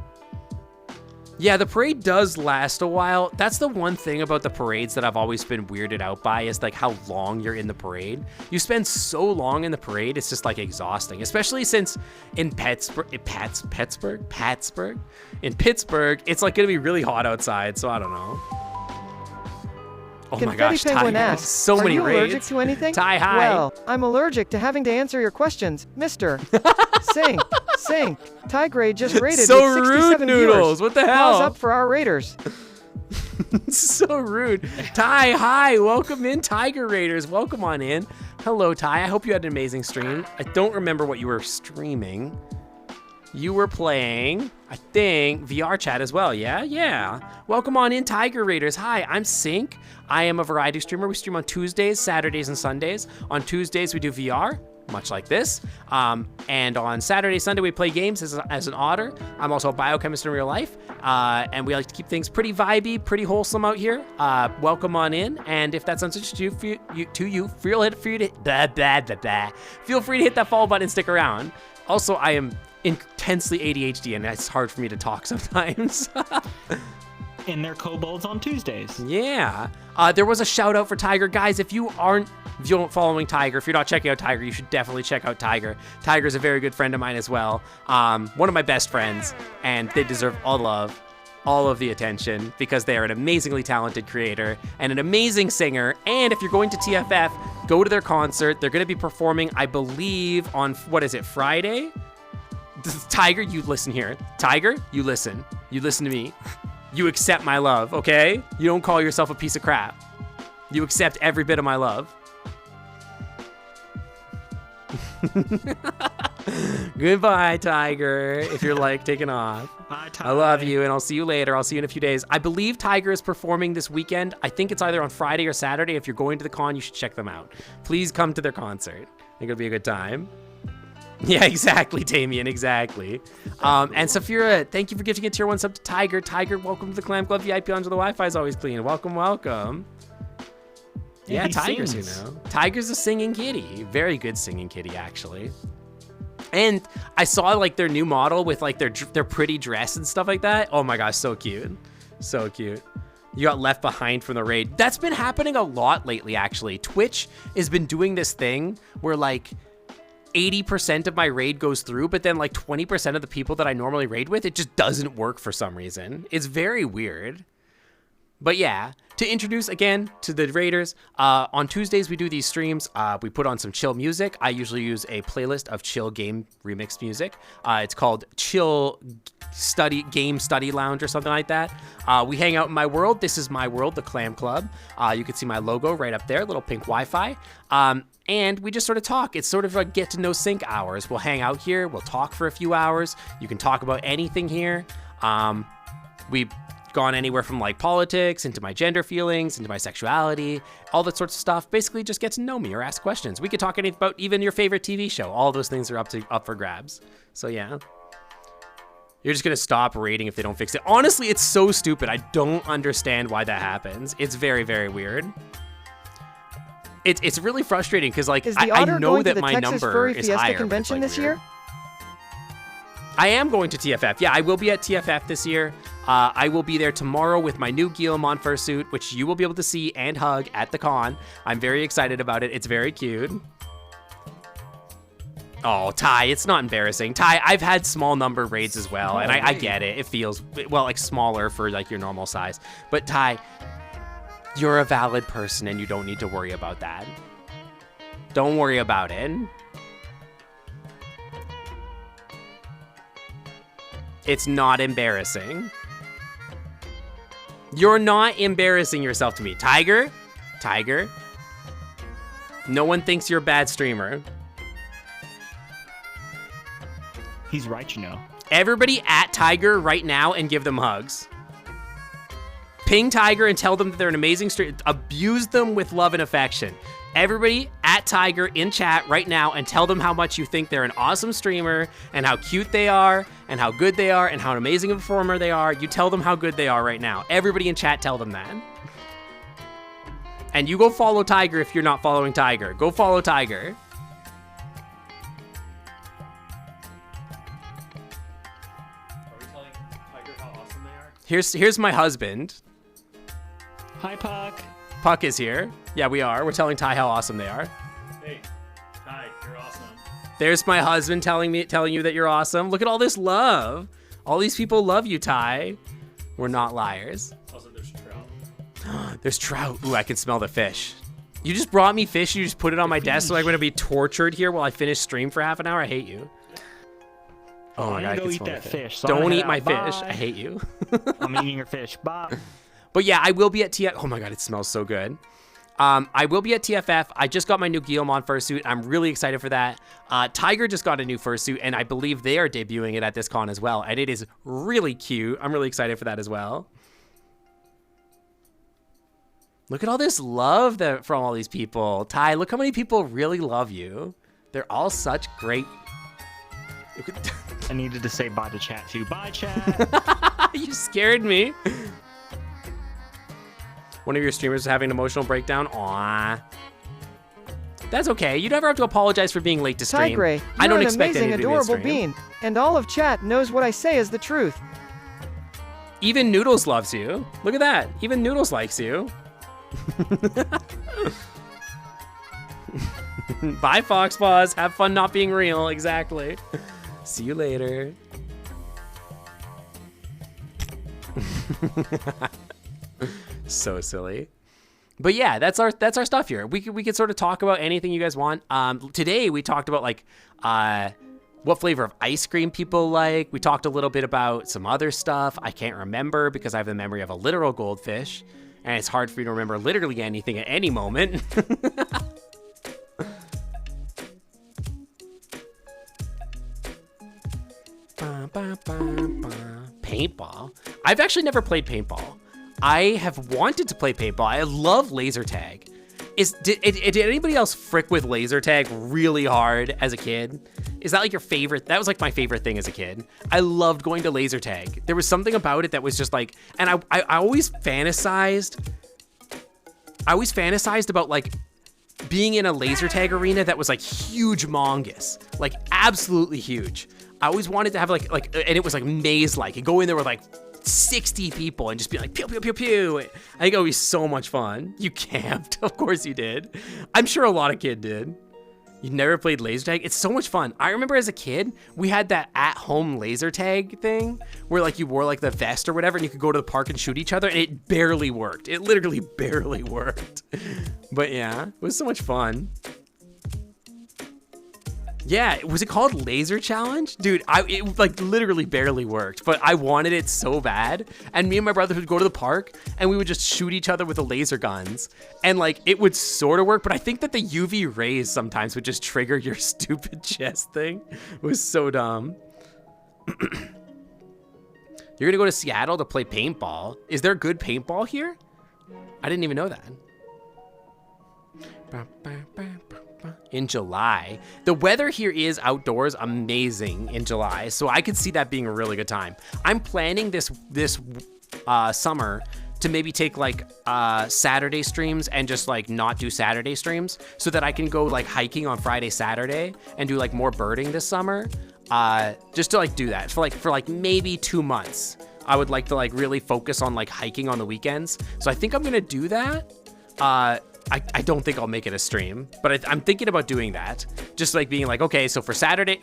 yeah, the parade does last a while. That's the one thing about the parades that I've always been weirded out by, is like how long you're in the parade. You spend so long in the parade, it's just like exhausting, especially since in Pittsburgh, it's like gonna be really hot outside, so I don't know. Oh my gosh, Penguin Ty, asks, so many are you allergic raids. to anything? Ty, hi. Well, I'm allergic to having to answer your questions, mister. Sing. Tigrade just rated So with rude, 67 Noodles. viewers. What the hell? Pause up for our raiders. So rude. Ty, hi. Welcome in, Tiger Raiders. Welcome on in. Hello, Ty. I hope you had an amazing stream. I don't remember what you were streaming. You were playing, I think, VRChat as well, yeah? Yeah. Welcome on in, Tiger Raiders. Hi, I'm Sync. I am a variety streamer. We stream on Tuesdays, Saturdays, and Sundays. On Tuesdays, we do VR, much like this. And on Saturday, Sunday, we play games as an otter. I'm also a biochemist in real life. And we like to keep things pretty vibey, pretty wholesome out here. Welcome on in. And if that sounds interesting to you, feel free to hit that follow button and stick around. Also, I am intensely ADHD, and it's hard for me to talk sometimes. in their kobolds on Tuesdays. Yeah. There was a shout out for Tiger. Guys, if you aren't following Tiger, if you're not checking out Tiger, you should definitely check out Tiger. Tiger's a very good friend of mine as well. One of my best friends, and they deserve all love, all of the attention, because they are an amazingly talented creator and an amazing singer. And if you're going to TFF, go to their concert. They're going to be performing, I believe, on, what is it, Friday? Tiger, you listen here. Tiger, you listen. You listen to me. You accept my love, okay? You don't call yourself a piece of crap. You accept every bit of my love. Goodbye, Tiger, if you're like taking off. Bye, Tiger. I love you, and I'll see you later. I'll see you in a few days. I believe Tiger is performing this weekend. I think it's either on Friday or Saturday. If you're going to the con, you should check them out. Please come to their concert. I think it'll be a good time. Yeah, exactly, Damien, exactly. And Saphira, thank you for gifting a tier 1 sub to Tiger. Tiger, welcome to the Clam Club VIP Lounge. The Wi-Fi is always clean. Welcome, welcome. Yeah, Tiger's sings. here now. Tiger's a singing kitty. Very good singing kitty, actually. And I saw like their new model with like their pretty dress and stuff like that. Oh my gosh, so cute. So cute. You got left behind from the raid. That's been happening a lot lately, actually. Twitch has been doing this thing where like 80% of my raid goes through, but then like 20% of the people that I normally raid with, it just doesn't work for some reason. It's very weird. But yeah, to introduce again to the raiders, on Tuesdays we do these streams. We put on some chill music. I usually use a playlist of chill game remixed music. It's called Chill Game Study Lounge or something like that. We hang out in my world. This is my world, the Clam Club. You can see my logo right up there, little pink Wi-Fi. And we just sort of talk. It's sort of a get to know sync hours. We'll hang out here. We'll talk for a few hours. You can talk about anything here. We've gone anywhere from like politics into my gender feelings, into my sexuality, all that sorts of stuff. Basically just get to know me or ask questions. We could talk about even your favorite TV show. All those things are up for grabs. So yeah. You're just gonna stop rating if they don't fix it. Honestly, it's so stupid. I don't understand why that happens. It's very, very weird. It's really frustrating because like I know that my number is higher. Convention this year? I am going to TFF. Yeah, I will be at TFF this year. I will be there tomorrow with my new Guillemon fursuit, which you will be able to see and hug at the con. I'm very excited about it. It's very cute. Oh, Ty, it's not embarrassing. Ty, I've had small number raids as well, and I get it. It feels, well, like smaller for like your normal size. But Ty, you're a valid person and you don't need to worry about that. Don't worry about it. It's not embarrassing. You're not embarrassing yourself to me. Tiger? Tiger? No one thinks you're a bad streamer. He's right, you know. Everybody at Tiger right now and give them hugs. Ping Tiger and tell them that they're an amazing streamer. Abuse them with love and affection. Everybody at Tiger in chat right now and tell them how much you think they're an awesome streamer and how cute they are and how good they are and how amazing a performer they are. You tell them how good they are right now. Everybody in chat, tell them that. And you go follow Tiger if you're not following Tiger. Go follow Tiger. Are we telling Tiger how awesome they are? Here's my husband. Hi, Puck. Puck is here. Yeah, we are. We're telling Ty how awesome they are. Hey, Ty, you're awesome. There's my husband telling you that you're awesome. Look at all this love. All these people love you, Ty. We're not liars. Also, there's trout. There's trout. Ooh, I can smell the fish. You just brought me fish. You just put it on my desk, so I'm gonna be tortured here while I finish stream for half an hour. I hate you. Oh my God, I go can eat smell that the fish. So Don't I'm eat gonna my head out. fish. Bye. I hate you. I'm eating your fish. Bye. But yeah, I will be at TFF. Oh my God, it smells so good. I will be at TFF. I just got my new Guillemon fursuit. I'm really excited for that. Tiger just got a new fursuit, and I believe they are debuting it at this con as well. And it is really cute. I'm really excited for that as well. Look at all this love from all these people. Ty, look how many people really love you. They're all such great. I needed to say bye to chat too. Bye, chat. You scared me. One of your streamers is having an emotional breakdown. Aww. That's okay. You never have to apologize for being late to stream. Tigray, I don't you're an expect amazing, anything to adorable stream. being, and all of chat knows what I say is the truth. Even Noodles loves you. Look at that. Even Noodles likes you. Bye, Foxpaws. Have fun not being real. Exactly. See you later. So silly. But yeah, that's our stuff here. We could sort of talk about anything you guys want. Today we talked about like what flavor of ice cream people like. We talked a little bit about some other stuff. I can't remember because I have the memory of a literal goldfish, and it's hard for me to remember literally anything at any moment. Paintball. I've actually never played paintball. I have wanted to play paintball. I love laser tag. Did anybody else frick with laser tag really hard as a kid? Is that like your favorite? That was like my favorite thing as a kid. I loved going to laser tag. There was something about it that was just like, and I always fantasized. I always fantasized about like being in a laser tag arena that was like huge mongus, like absolutely huge. I always wanted to have like, and it was like maze-like. You go in there with like 60 people and just be like, pew, pew, pew, pew. I think it would be so much fun. You camped. Of course you did. I'm sure a lot of kids did. You never played laser tag? It's so much fun. I remember as a kid, we had that at-home laser tag thing where like you wore like the vest or whatever and you could go to the park and shoot each other, and it barely worked. It literally barely worked. But yeah, it was so much fun. Yeah, was it called Laser Challenge? Dude, it like literally barely worked, but I wanted it so bad. And me and my brother would go to the park and we would just shoot each other with the laser guns. And like, it would sort of work, but I think that the UV rays sometimes would just trigger your stupid chest thing. It was so dumb. You're gonna go to Seattle to play paintball. Is there good paintball here? I didn't even know that. In July. The weather here is outdoors amazing in July, so I could see that being a really good time. I'm planning this summer to maybe take like Saturday streams and just like not do Saturday streams so that I can go like hiking on Friday, Saturday and do like more birding this summer. Just to like do that for like maybe 2 months. I would like to like really focus on like hiking on the weekends. So I think I'm gonna do that. I don't think I'll make it a stream, but I'm thinking about doing that. Just like being like, okay, so for Saturday,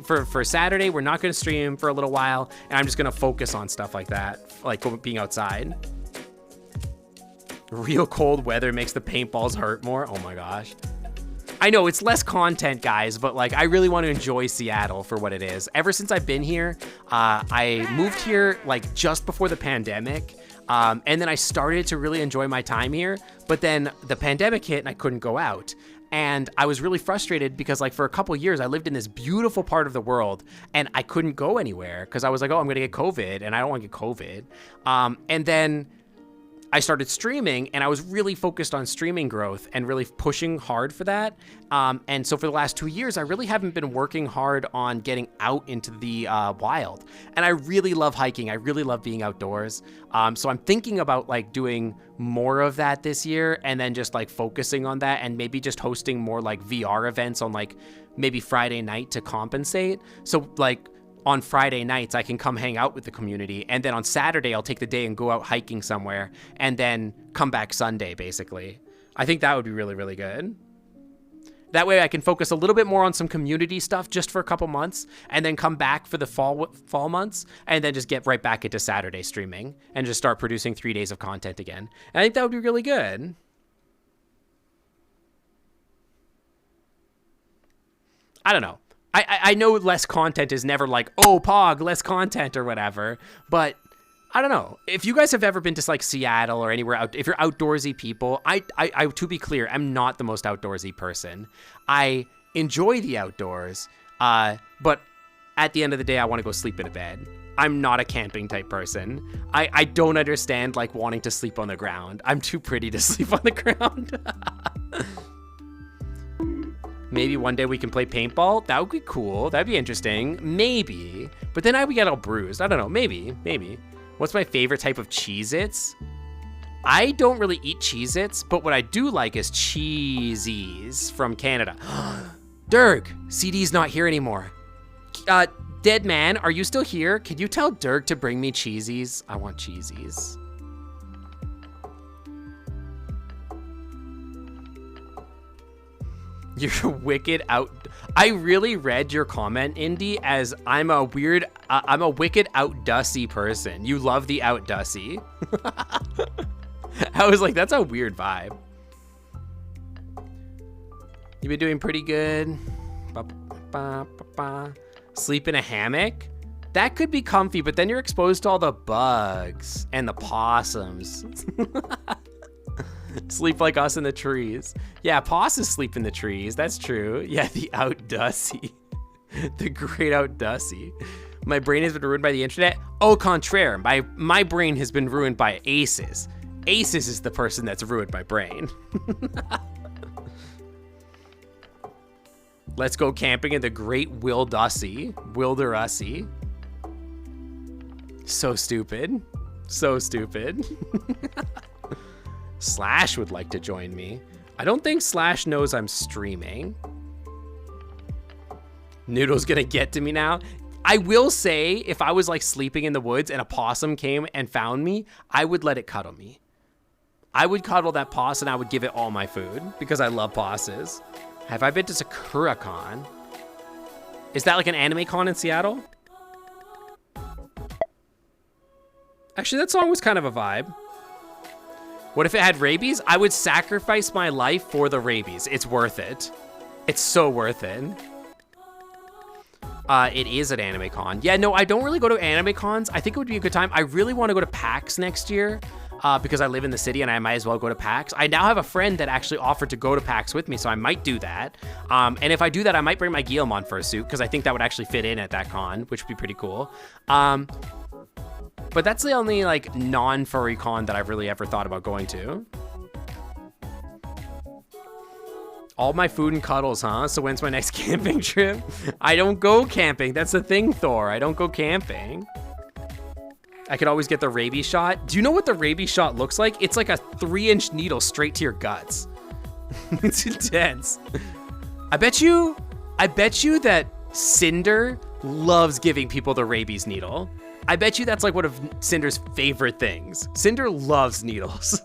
we're not going to stream for a little while, and I'm just going to focus on stuff like that, like being outside. Real cold weather makes the paintballs hurt more. Oh my gosh. I know it's less content, guys, but like I really want to enjoy Seattle for what it is. Ever since I've been here, I moved here like just before the pandemic. And then I started to really enjoy my time here, but then the pandemic hit and I couldn't go out. And I was really frustrated because like for a couple years, I lived in this beautiful part of the world and I couldn't go anywhere because I was like, oh, I'm going to get COVID and I don't want to get COVID. And then I started streaming and I was really focused on streaming growth and really pushing hard for that. And so for the last 2 years, I really haven't been working hard on getting out into the wild. And I really love hiking. I really love being outdoors. So I'm thinking about like doing more of that this year and then just like focusing on that and maybe just hosting more like VR events on like maybe Friday night to compensate. So like, on Friday nights, I can come hang out with the community. And then on Saturday, I'll take the day and go out hiking somewhere and then come back Sunday, basically. I think that would be really, really good. That way I can focus a little bit more on some community stuff just for a couple months and then come back for the fall months and then just get right back into Saturday streaming and just start producing 3 days of content again. And I think that would be really good. I don't know. I know less content is never like, oh, Pog, less content or whatever, but I don't know. If you guys have ever been to like Seattle or anywhere out, if you're outdoorsy people, I to be clear, I'm not the most outdoorsy person. I enjoy the outdoors, but at the end of the day, I want to go sleep in a bed. I'm not a camping type person. I don't understand like wanting to sleep on the ground. I'm too pretty to sleep on the ground. Maybe one day we can play paintball. That would be cool. That'd be interesting. Maybe. But then I would get all bruised. I don't know. Maybe. What's my favorite type of Cheez-Its? I don't really eat Cheez-Its, but what I do like is Cheesies from Canada. Dirk, CD's not here anymore. Dead man, are you still here? Can you tell Dirk to bring me cheesies? I want cheesies. You're wicked out. I really read your comment, Indy, as I'm a wicked outdussy person. You love the outdussy. I was like, that's a weird vibe. You've been doing pretty good. Ba, ba, ba, ba. Sleep in a hammock? That could be comfy, but then you're exposed to all the bugs and the possums. Sleep like us in the trees. Yeah, possums sleep in the trees. That's true. Yeah, the outdussy. The great outdussy. My brain has been ruined by the internet. Au contraire, my brain has been ruined by Aces. Aces is the person that's ruined my brain. Let's go camping in the great Wilderussie. So stupid. So stupid. Slash would like to join me. I don't think Slash knows I'm streaming. Noodle's gonna get to me now. I will say, if I was like sleeping in the woods and a possum came and found me, I would let it cuddle me. I would cuddle that possum and I would give it all my food because I love possums. Have I been to SakuraCon? Is that like an anime con in Seattle? Actually, that song was kind of a vibe. What if it had rabies? I would sacrifice my life for the rabies. It's worth it. It's so worth it. It is at Anime Con. Yeah, no, I don't really go to anime cons. I think it would be a good time. I really want to go to PAX next year because I live in the city and I might as well go to PAX. I now have a friend that actually offered to go to PAX with me, so I might do that. And if I do that, I might bring my Guillemon fursuit because I think that would actually fit in at that con, which would be pretty cool. But that's the only like non-furry con that I've really ever thought about going to. All my food and cuddles, huh? So when's my next camping trip? I don't go camping. That's the thing, Thor. I don't go camping. I could always get the rabies shot. Do you know what the rabies shot looks like? It's like a 3-inch needle straight to your guts. It's intense. I bet you that Cinder loves giving people the rabies needle. I bet you that's like one of Cinder's favorite things. Cinder loves needles.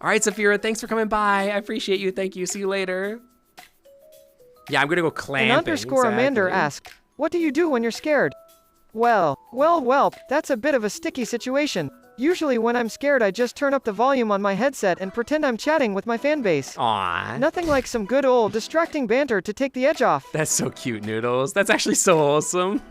All right, Saphira, thanks for coming by. I appreciate you. Thank you. See you later. Yeah, I'm going to go clamping. And underscore Amander asked, what do you do when you're scared? Well, that's a bit of a sticky situation. Usually when I'm scared, I just turn up the volume on my headset and pretend I'm chatting with my fan base. Aww. Nothing like some good old distracting banter to take the edge off. That's so cute, Noodles. That's actually so wholesome.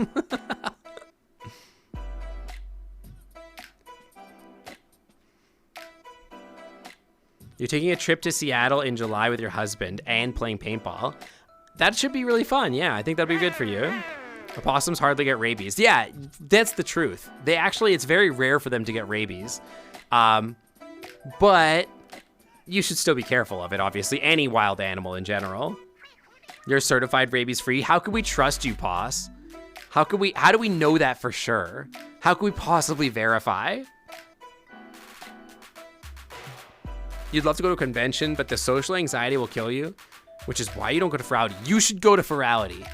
You're taking a trip to Seattle in July with your husband and playing paintball. That should be really fun. Yeah, I think that'd be good for you. Opossums hardly get rabies. Yeah, that's the truth. It's very rare for them to get rabies. But you should still be careful of it, obviously. Any wild animal in general. You're certified rabies free. How could we trust you, Poss? How do we know that for sure? How could we possibly verify? You'd love to go to a convention, but the social anxiety will kill you, which is why you don't go to Ferality. You should go to Ferality.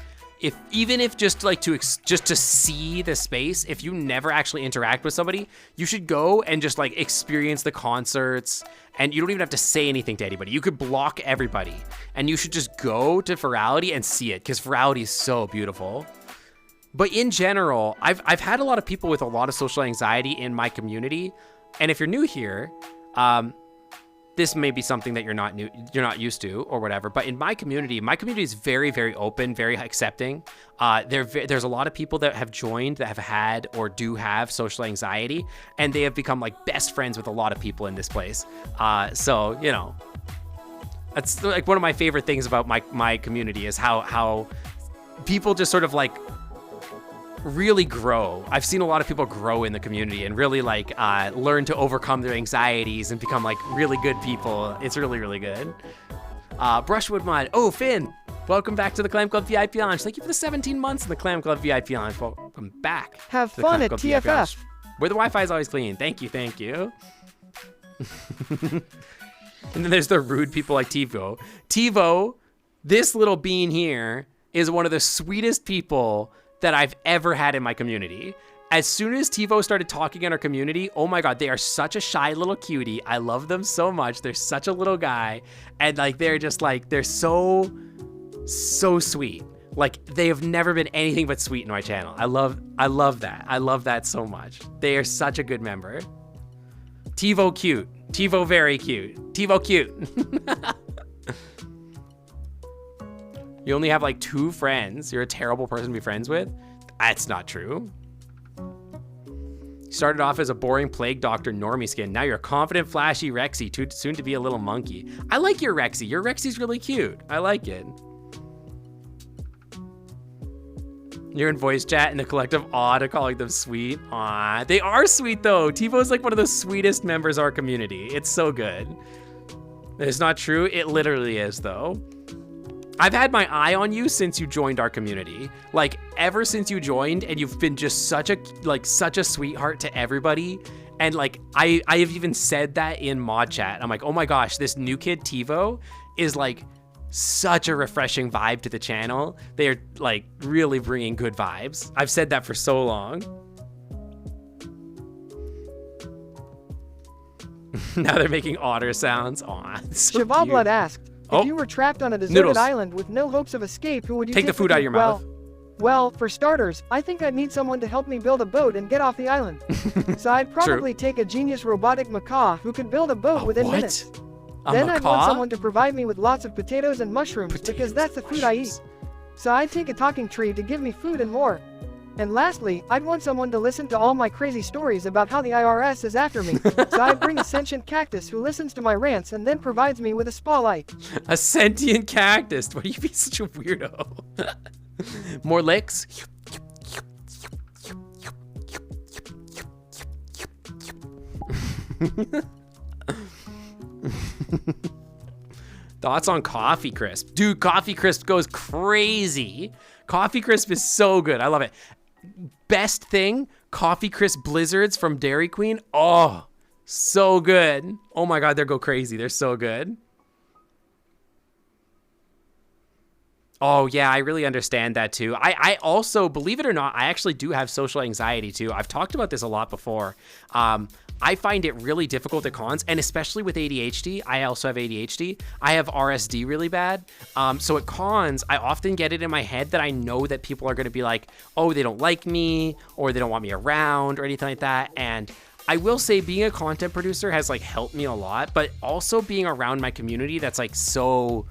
Even if just like just to see the space, if you never actually interact with somebody, you should go and just like experience the concerts, and you don't even have to say anything to anybody. You could block everybody, and you should just go to Ferality and see it, because Ferality is so beautiful. But in general, I've had a lot of people with a lot of social anxiety in my community, and if you're new here, this may be something that you're not used to or whatever, but in my community is very, very open, very accepting. There's a lot of people that have joined that have had or do have social anxiety, and they have become like best friends with a lot of people in this place. So, you know, that's like one of my favorite things about my community is how people just sort of like really grow. I've seen a lot of people grow in the community and really like learn to overcome their anxieties and become like really good people. It's really, really good. Brushwood Mod. Oh, Finn, welcome back to the Clam Club VIP Lounge. Thank you for the 17 months in the Clam Club VIP Lounge. Welcome back. Have fun at TFF. Where the Wi-Fi is always clean. Thank you, thank you. And then there's the rude people like TiVo. TiVo, this little bean here, is one of the sweetest people that I've ever had in my community. As soon as TiVo started talking in our community, oh my God, they are such a shy little cutie. I love them so much. They're such a little guy. And like, they're just like, they're so sweet. Like, they have never been anything but sweet in my channel. I love that. I love that so much. They are such a good member. TiVo cute. TiVo very cute. TiVo cute. You only have like 2 friends. You're a terrible person to be friends with. That's not true. You started off as a boring plague doctor normie skin. Now you're a confident, flashy Rexy, too soon to be a little monkey. I like your Rexy. Your Rexy's really cute. I like it. You're in voice chat and the collective awe to calling them sweet. Aw, they are sweet though. TiVo's like one of the sweetest members of our community. It's so good. It's not true. It literally is though. I've had my eye on you since you joined our community. Like ever since you joined, and you've been just such a sweetheart to everybody. And like I have even said that in mod chat. I'm like, oh my gosh, this new kid TiVo is like such a refreshing vibe to the channel. They are like really bringing good vibes. I've said that for so long. Now they're making otter sounds. Aw, so Shavablood asked, if Oh. you were trapped on a deserted Noodles. island with no hopes of escape, who would you Take the with food out of you? your mouth. Well, for starters, I think I'd need someone to help me build a boat and get off the island. So I'd probably take a genius robotic macaw who could build a boat within what? minutes. A Then I'd want macaw? someone to provide me with lots of potatoes and mushrooms because that's the food I eat. So I'd take a talking tree to give me food and more. And lastly, I'd want someone to listen to all my crazy stories about how the IRS is after me. So I'd bring a sentient cactus who listens to my rants and then provides me with a spotlight. A sentient cactus. Why do you be such a weirdo? More licks. Thoughts on Coffee Crisp? Dude, Coffee Crisp goes crazy. Coffee Crisp is so good. I love it. Best thing, Coffee Crisp Blizzards from Dairy Queen. Oh, so good. Oh my God, they go crazy. They're so good. Oh yeah, I really understand that too. I also, believe it or not, I actually do have social anxiety too. I've talked about this a lot before. I find it really difficult at cons, and especially with ADHD. I also have ADHD. I have RSD really bad. So at cons, I often get it in my head that I know that people are going to be like, oh, they don't like me, or they don't want me around, or anything like that. And I will say being a content producer has like helped me a lot, but also being around my community that's like so,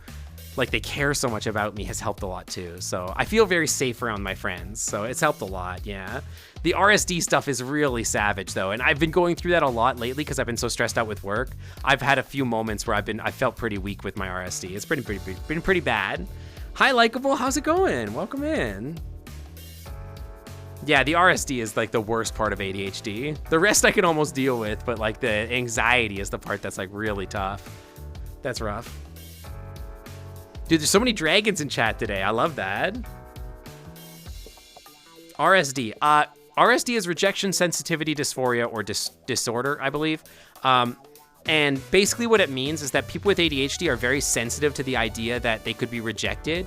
like they care so much about me has helped a lot too. So I feel very safe around my friends. So it's helped a lot, yeah. The RSD stuff is really savage though. And I've been going through that a lot lately because I've been so stressed out with work. I've had a few moments where I felt pretty weak with my RSD. It's been pretty bad. Hi, Likeable, how's it going? Welcome in. Yeah, the RSD is like the worst part of ADHD. The rest I can almost deal with, but like the anxiety is the part that's like really tough. That's rough. Dude, there's so many dragons in chat today. I love that. RSD. RSD is rejection sensitivity dysphoria or disorder, I believe. And basically what it means is that people with ADHD are very sensitive to the idea that they could be rejected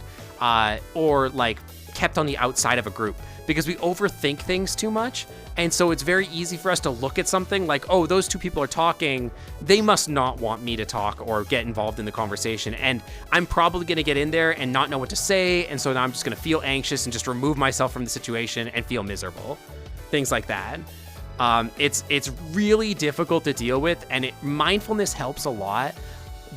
or like kept on the outside of a group because we overthink things too much. And so it's very easy for us to look at something like, oh, those two people are talking. They must not want me to talk or get involved in the conversation. And I'm probably going to get in there and not know what to say. And so now I'm just going to feel anxious and just remove myself from the situation and feel miserable. Things like that. It's really difficult to deal with, and mindfulness helps a lot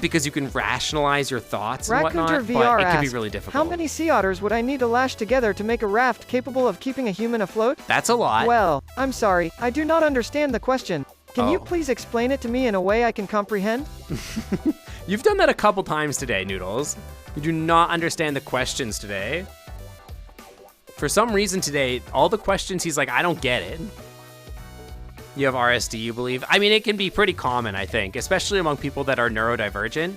because you can rationalize your thoughts and whatnot, but it can be really difficult. How many sea otters would I need to lash together to make a raft capable of keeping a human afloat? That's a lot. Well, I'm sorry, I do not understand the question. Can you please explain it to me in a way I can comprehend? You've done that a couple times today, Noodles. You do not understand the questions today. For some reason today, all the questions he's like, I don't get it. You have RSD, you believe? I mean, it can be pretty common, I think, especially among people that are neurodivergent.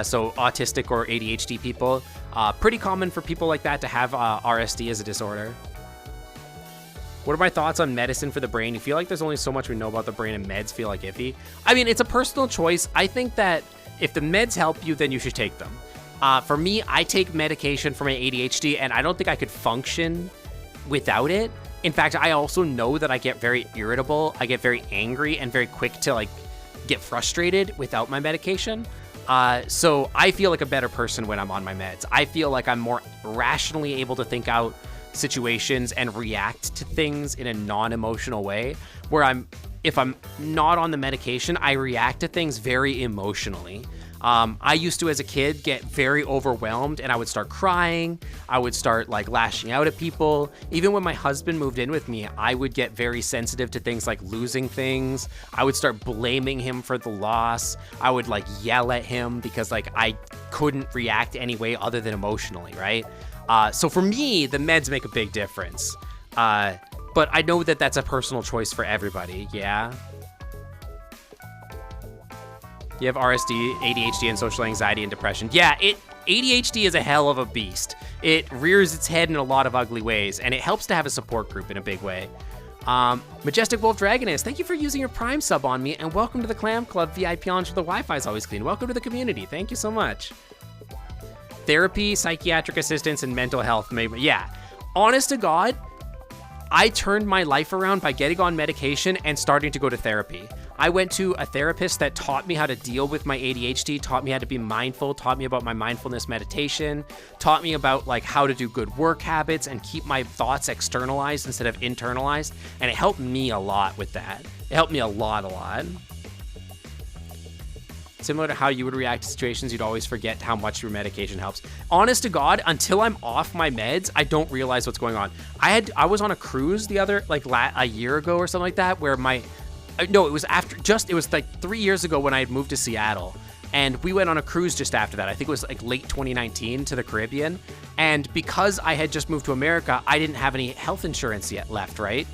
So autistic or ADHD people. Pretty common for people like that to have RSD as a disorder. What are my thoughts on medicine for the brain? You feel like there's only so much we know about the brain and meds feel like iffy? I mean, it's a personal choice. I think that if the meds help you, then you should take them. For me, I take medication for my ADHD, and I don't think I could function without it. In fact, I also know that I get very irritable, I get very angry, and very quick to like get frustrated without my medication. So I feel like a better person when I'm on my meds. I feel like I'm more rationally able to think out situations and react to things in a non-emotional way, where if I'm not on the medication, I react to things very emotionally. I used to, as a kid, get very overwhelmed and I would start crying. I would start like lashing out at people. Even when my husband moved in with me, I would get very sensitive to things like losing things. I would start blaming him for the loss. I would like yell at him because like I couldn't react any way other than emotionally, right? So for me, the meds make a big difference. But I know that that's a personal choice for everybody, yeah? You have RSD, ADHD, and social anxiety and depression. Yeah, ADHD is a hell of a beast. It rears its head in a lot of ugly ways, and it helps to have a support group in a big way. Majestic Wolf Dragonist, thank you for using your Prime sub on me, and welcome to the Clam Club VIP Lounge where the Wi-Fi is always clean. Welcome to the community. Thank you so much. Therapy, psychiatric assistance, and mental health. Yeah, honest to God, I turned my life around by getting on medication and starting to go to therapy. I went to a therapist that taught me how to deal with my ADHD, taught me how to be mindful, taught me about my mindfulness meditation, taught me about like how to do good work habits and keep my thoughts externalized instead of internalized. And it helped me a lot with that. It helped me a lot. Similar to how you would react to situations, you'd always forget how much your medication helps. Honest to God, until I'm off my meds, I don't realize what's going on. I was on a cruise a year ago or something like that, where it was like 3 years ago when I had moved to Seattle, and we went on a cruise just after that. I think it was like late 2019 to the Caribbean. And because I had just moved to America, I didn't have any health insurance yet left, right?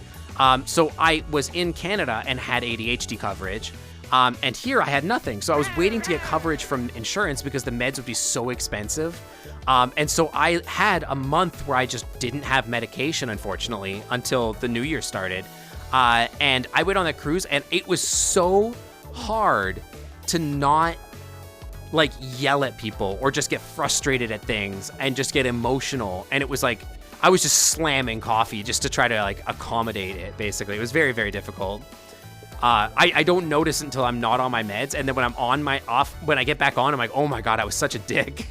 So I was in Canada and had ADHD coverage. And here I had nothing. So I was waiting to get coverage from insurance because the meds would be so expensive. And so I had a month where I just didn't have medication, unfortunately, until the new year started. And I went on that cruise, and it was so hard to not like yell at people or just get frustrated at things and just get emotional. And it was like, I was just slamming coffee just to try to like accommodate it, basically. It was very, very difficult. I don't notice until I'm not on my meds, and then when I'm on when I get back on, I'm like, oh my God, I was such a dick.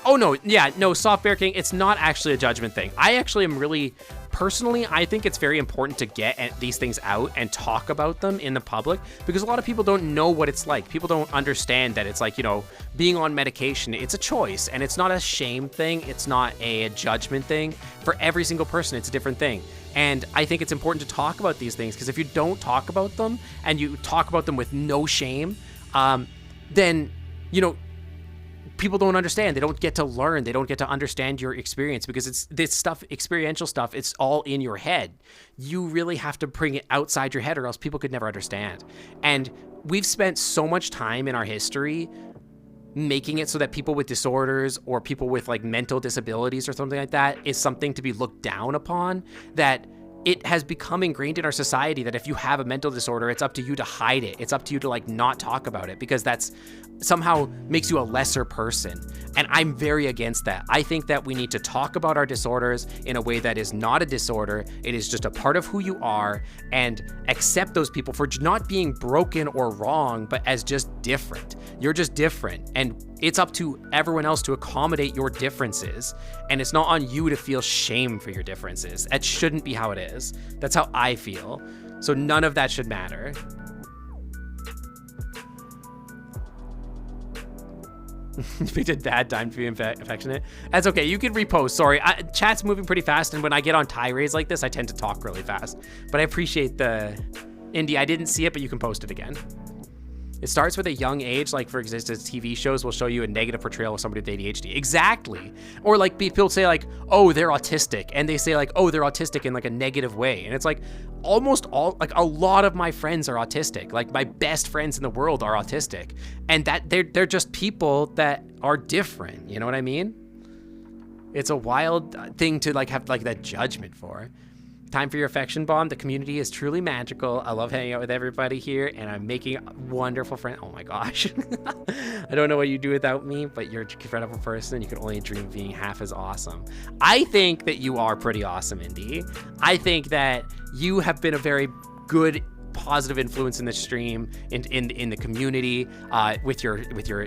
Oh no, yeah, no, Soft Bear King, it's not actually a judgment thing. I actually am really, personally, I think it's very important to get these things out and talk about them in the public, because a lot of people don't know what it's like. People don't understand that it's like, you know, being on medication, it's a choice, and it's not a shame thing. It's not a judgment thing. For every single person, it's a different thing. And I think it's important to talk about these things, because if you don't talk about them and you talk about them with no shame, then, you know, people don't understand. They don't get to learn. They don't get to understand your experience, because it's this stuff, experiential stuff, it's all in your head. You really have to bring it outside your head, or else people could never understand. And we've spent so much time in our history making it so that people with disorders or people with like mental disabilities or something like that is something to be looked down upon, that it has become ingrained in our society that if you have a mental disorder, it's up to you to hide it. It's up to you to like not talk about it, because that's somehow makes you a lesser person. And I'm very against that. I think that we need to talk about our disorders in a way that is not a disorder. It is just a part of who you are, and accept those people for not being broken or wrong, but as just different. You're just different. And it's up to everyone else to accommodate your differences. And it's not on you to feel shame for your differences. That shouldn't be how it is. That's how I feel. So none of that should matter. Picked a bad time to be affectionate. That's okay. You can repost. Sorry. Chat's moving pretty fast, and when I get on tirades like this, I tend to talk really fast. But I appreciate the Indie. I didn't see it, but you can post it again. It starts with a young age, like for instance, TV shows will show you a negative portrayal of somebody with ADHD. Exactly. Or like people say like, oh, they're autistic. And they say like, oh, they're autistic in like a negative way. And it's like almost all, like a lot of my friends are autistic. Like my best friends in the world are autistic. And that they're just people that are different. You know what I mean? It's a wild thing to like have like that judgment for. Time for your affection bomb. The community is truly magical. I love hanging out with everybody here, and I'm making wonderful friends. Oh my gosh. I don't know what you do without me, but you're a incredible person. You can only dream of being half as awesome. I think that you are pretty awesome, Indy. I think that you have been a very good positive influence in the stream, in the community, with your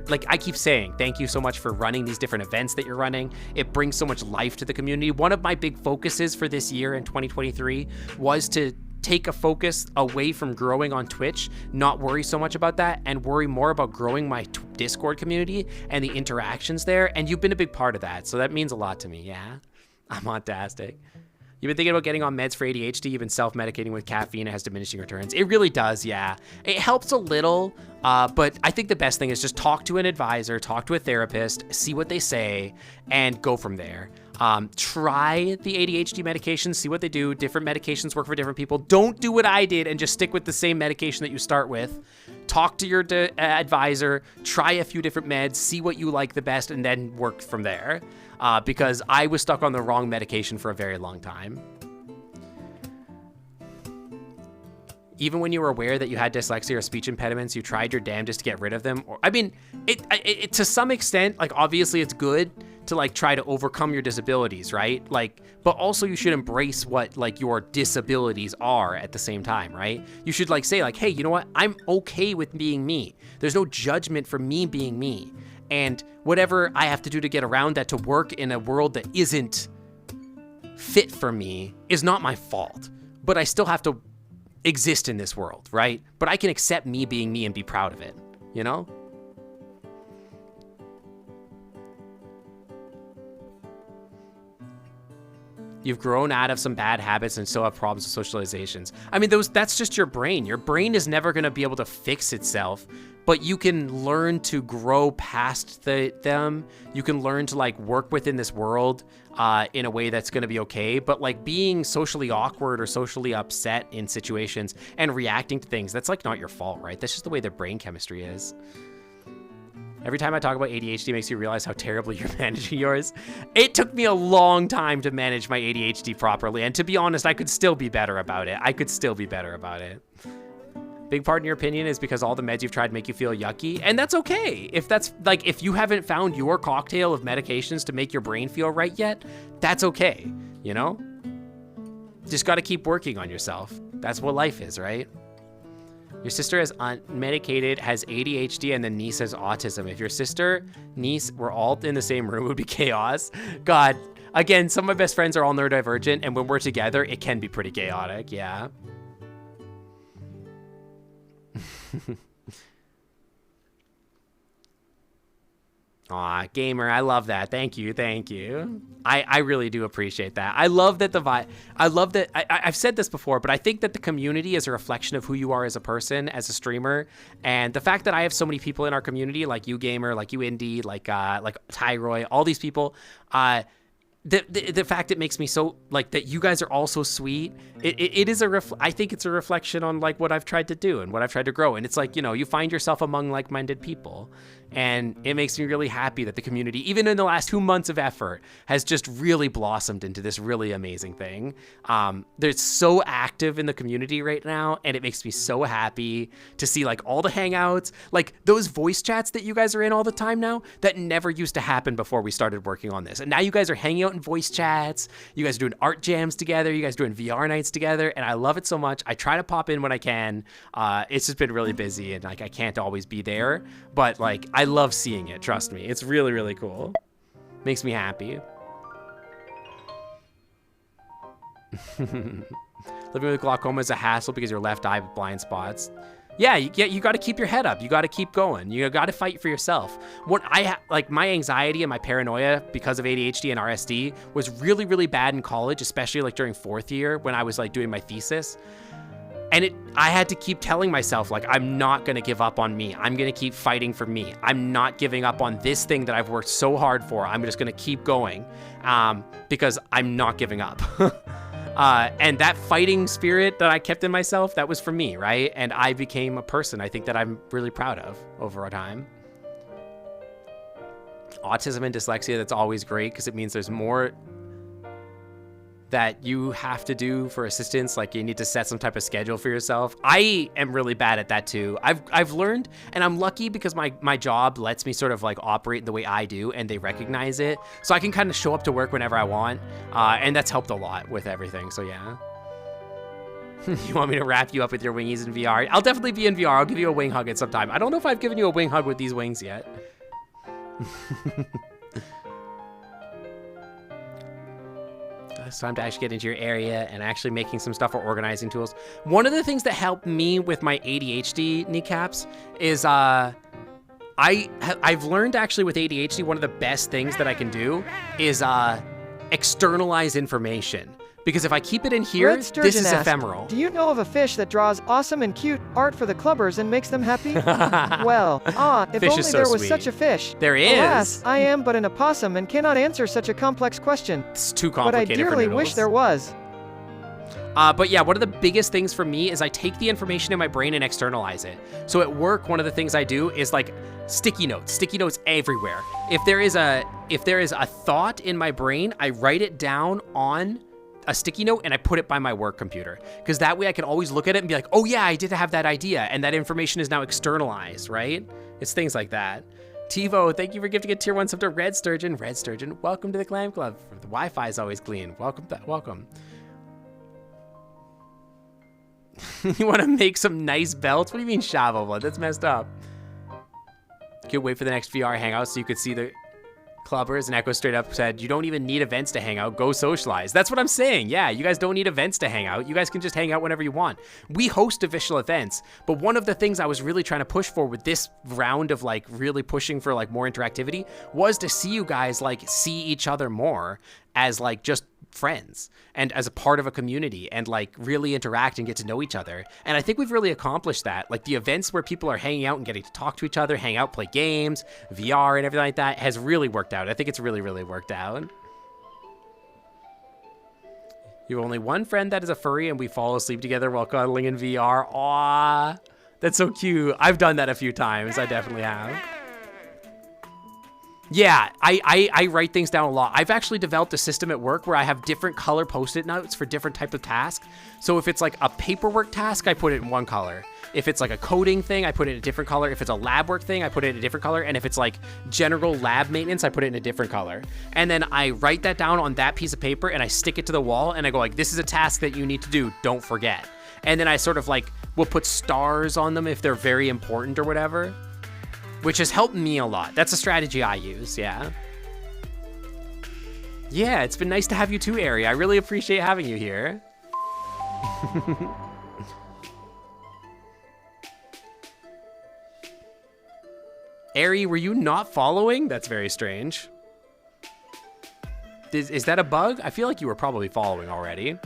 like I keep saying, thank you so much for running these different events that you're running. It brings so much life to the community. One of my big focuses for this year in 2023 was to take a focus away from growing on Twitch, not worry so much about that, and worry more about growing my Discord community and the interactions there. And you've been a big part of that, so that means a lot to me. Yeah, I'm fantastic. You've been thinking about getting on meds for ADHD. You've been self-medicating with caffeine. It has diminishing returns. It really does, yeah. It helps a little, but I think the best thing is just talk to an advisor, talk to a therapist, see what they say, and go from there. Try the ADHD medications, see what they do. Different medications work for different people. Don't do what I did and just stick with the same medication that you start with. Talk to your advisor, try a few different meds, see what you like the best, and then work from there. Because I was stuck on the wrong medication for a very long time. Even when you were aware that you had dyslexia or speech impediments, you tried your damnedest to get rid of them. Or, I mean, it to some extent, like obviously it's good to like try to overcome your disabilities, right? Like, but also you should embrace what like your disabilities are at the same time, right? You should like say like, hey, you know what? I'm okay with being me. There's no judgment for me being me. And whatever I have to do to get around that to work in a world that isn't fit for me is not my fault. But I still have to exist in this world, right? But I can accept me being me and be proud of it, you know? You've grown out of some bad habits and still have problems with socializations. I mean, that's just your brain. Your brain is never going to be able to fix itself, but you can learn to grow past them. You can learn to like work within this world in a way that's going to be okay. But like being socially awkward or socially upset in situations and reacting to things, that's like not your fault, right? That's just the way their brain chemistry is. Every time I talk about ADHD, it makes you realize how terribly you're managing yours. It took me a long time to manage my ADHD properly. And to be honest, I could still be better about it. Big part in your opinion is because all the meds you've tried make you feel yucky. And that's okay. If that's like, if you haven't found your cocktail of medications to make your brain feel right yet, that's okay. You know? Just got to keep working on yourself. That's what life is, right? Your sister is unmedicated, has ADHD, and then niece has autism. If your sister, niece, were all in the same room, it would be chaos. God, again, some of my best friends are all neurodivergent, and when we're together, it can be pretty chaotic, yeah. Aw, gamer, I love that. Thank you. I really do appreciate that. I love that I've said this before, but I think that the community is a reflection of who you are as a person, as a streamer, and the fact that I have so many people in our community, like you, gamer, like you, Indy, like Tyroy, all these people, the fact it makes me so like that you guys are all so sweet. It is I think it's a reflection on like what I've tried to do and what I've tried to grow. And it's like, you know, you find yourself among like-minded people, and it makes me really happy that the community, even in the last 2 months of effort, has just really blossomed into this really amazing thing. They're so active in the community right now, and it makes me so happy to see like all the hangouts, like those voice chats that you guys are in all the time now, that never used to happen before we started working on this. And now you guys are hanging out in voice chats, you guys are doing art jams together, you guys are doing VR nights together, and I love it so much. I try to pop in when I can. It's just been really busy, and like I can't always be there, but like I love seeing it, trust me. It's really, really cool. Makes me happy. Living with glaucoma is a hassle because your left eye with blind spots. Yeah, you got to keep your head up. You got to keep going. You got to fight for yourself. What like my anxiety and my paranoia because of ADHD and RSD was really, really bad in college, especially like during 4th year when I was like doing my thesis. And I had to keep telling myself, like, I'm not going to give up on me. I'm going to keep fighting for me. I'm not giving up on this thing that I've worked so hard for. I'm just going to keep going because I'm not giving up. And that fighting spirit that I kept in myself, that was for me, right? And I became a person I think that I'm really proud of over time. Autism and dyslexia, that's always great because it means there's more that you have to do for assistance. Like you need to set some type of schedule for yourself. I am really bad at that too. I've learned, and I'm lucky because my job lets me sort of like operate the way I do, and they recognize it. So I can kind of show up to work whenever I want. And that's helped a lot with everything. So yeah. You want me to wrap you up with your wingies in VR? I'll definitely be in VR. I'll give you a wing hug at some time. I don't know if I've given you a wing hug with these wings yet. It's time to actually get into your area and actually making some stuff for organizing tools. One of the things that helped me with my ADHD kneecaps is I've learned actually with ADHD, one of the best things that I can do is externalize information. Because if I keep it in here, this is ephemeral. Do you know of a fish that draws awesome and cute art for the clubbers and makes them happy? Well, if fish only is so there was sweet. such a fish. There is. Alas, I am but an opossum and cannot answer such a complex question. It's too But I complicated for dearly noodles. wish there was. But yeah, one of the biggest things for me is I take the information in my brain and externalize it. So at work, one of the things I do is like sticky notes everywhere. If there is a thought in my brain, I write it down on a sticky note and I put it by my work computer, because that way I can always look at it and be like, oh yeah, I did have that idea, and that information is now externalized, right? It's things like that. Tivo, thank you for gifting a tier 1 sub to Red Sturgeon. Red Sturgeon, welcome to the Clam Club. The Wi-Fi is always clean. Welcome. You want to make some nice belts? What do you mean, Shavo Blood? That's messed up. Can't wait for the next VR hangout so you could see the clubbers. And Echo straight up said, you don't even need events to hang out. Go socialize. That's what I'm saying. Yeah, you guys don't need events to hang out. You guys can just hang out whenever you want. We host official events, but one of the things I was really trying to push for with this round of like really pushing for like more interactivity was to see you guys like see each other more as like just friends and as a part of a community and like really interact and get to know each other. And I think we've really accomplished that. Like the events where people are hanging out and getting to talk to each other, hang out, play games, VR and everything like that has really worked out. I think it's really, really worked out. You have only one friend that is a furry and we fall asleep together while cuddling in VR. Aww, that's so cute. I've done that a few times. I definitely have. Yeah, I write things down a lot. I've actually developed a system at work where I have different color Post-it notes for different type of tasks. So if it's like a paperwork task, I put it in one color. If it's like a coding thing, I put it in a different color. If it's a lab work thing, I put it in a different color. And if it's like general lab maintenance, I put it in a different color. And then I write that down on that piece of paper and I stick it to the wall and I go like, this is a task that you need to do, don't forget. And then I sort of like will put stars on them if they're very important or whatever, which has helped me a lot. That's a strategy I use, yeah. Yeah, it's been nice to have you too, Ari. I really appreciate having you here. Ari, were you not following? That's very strange. Is that a bug? I feel like you were probably following already.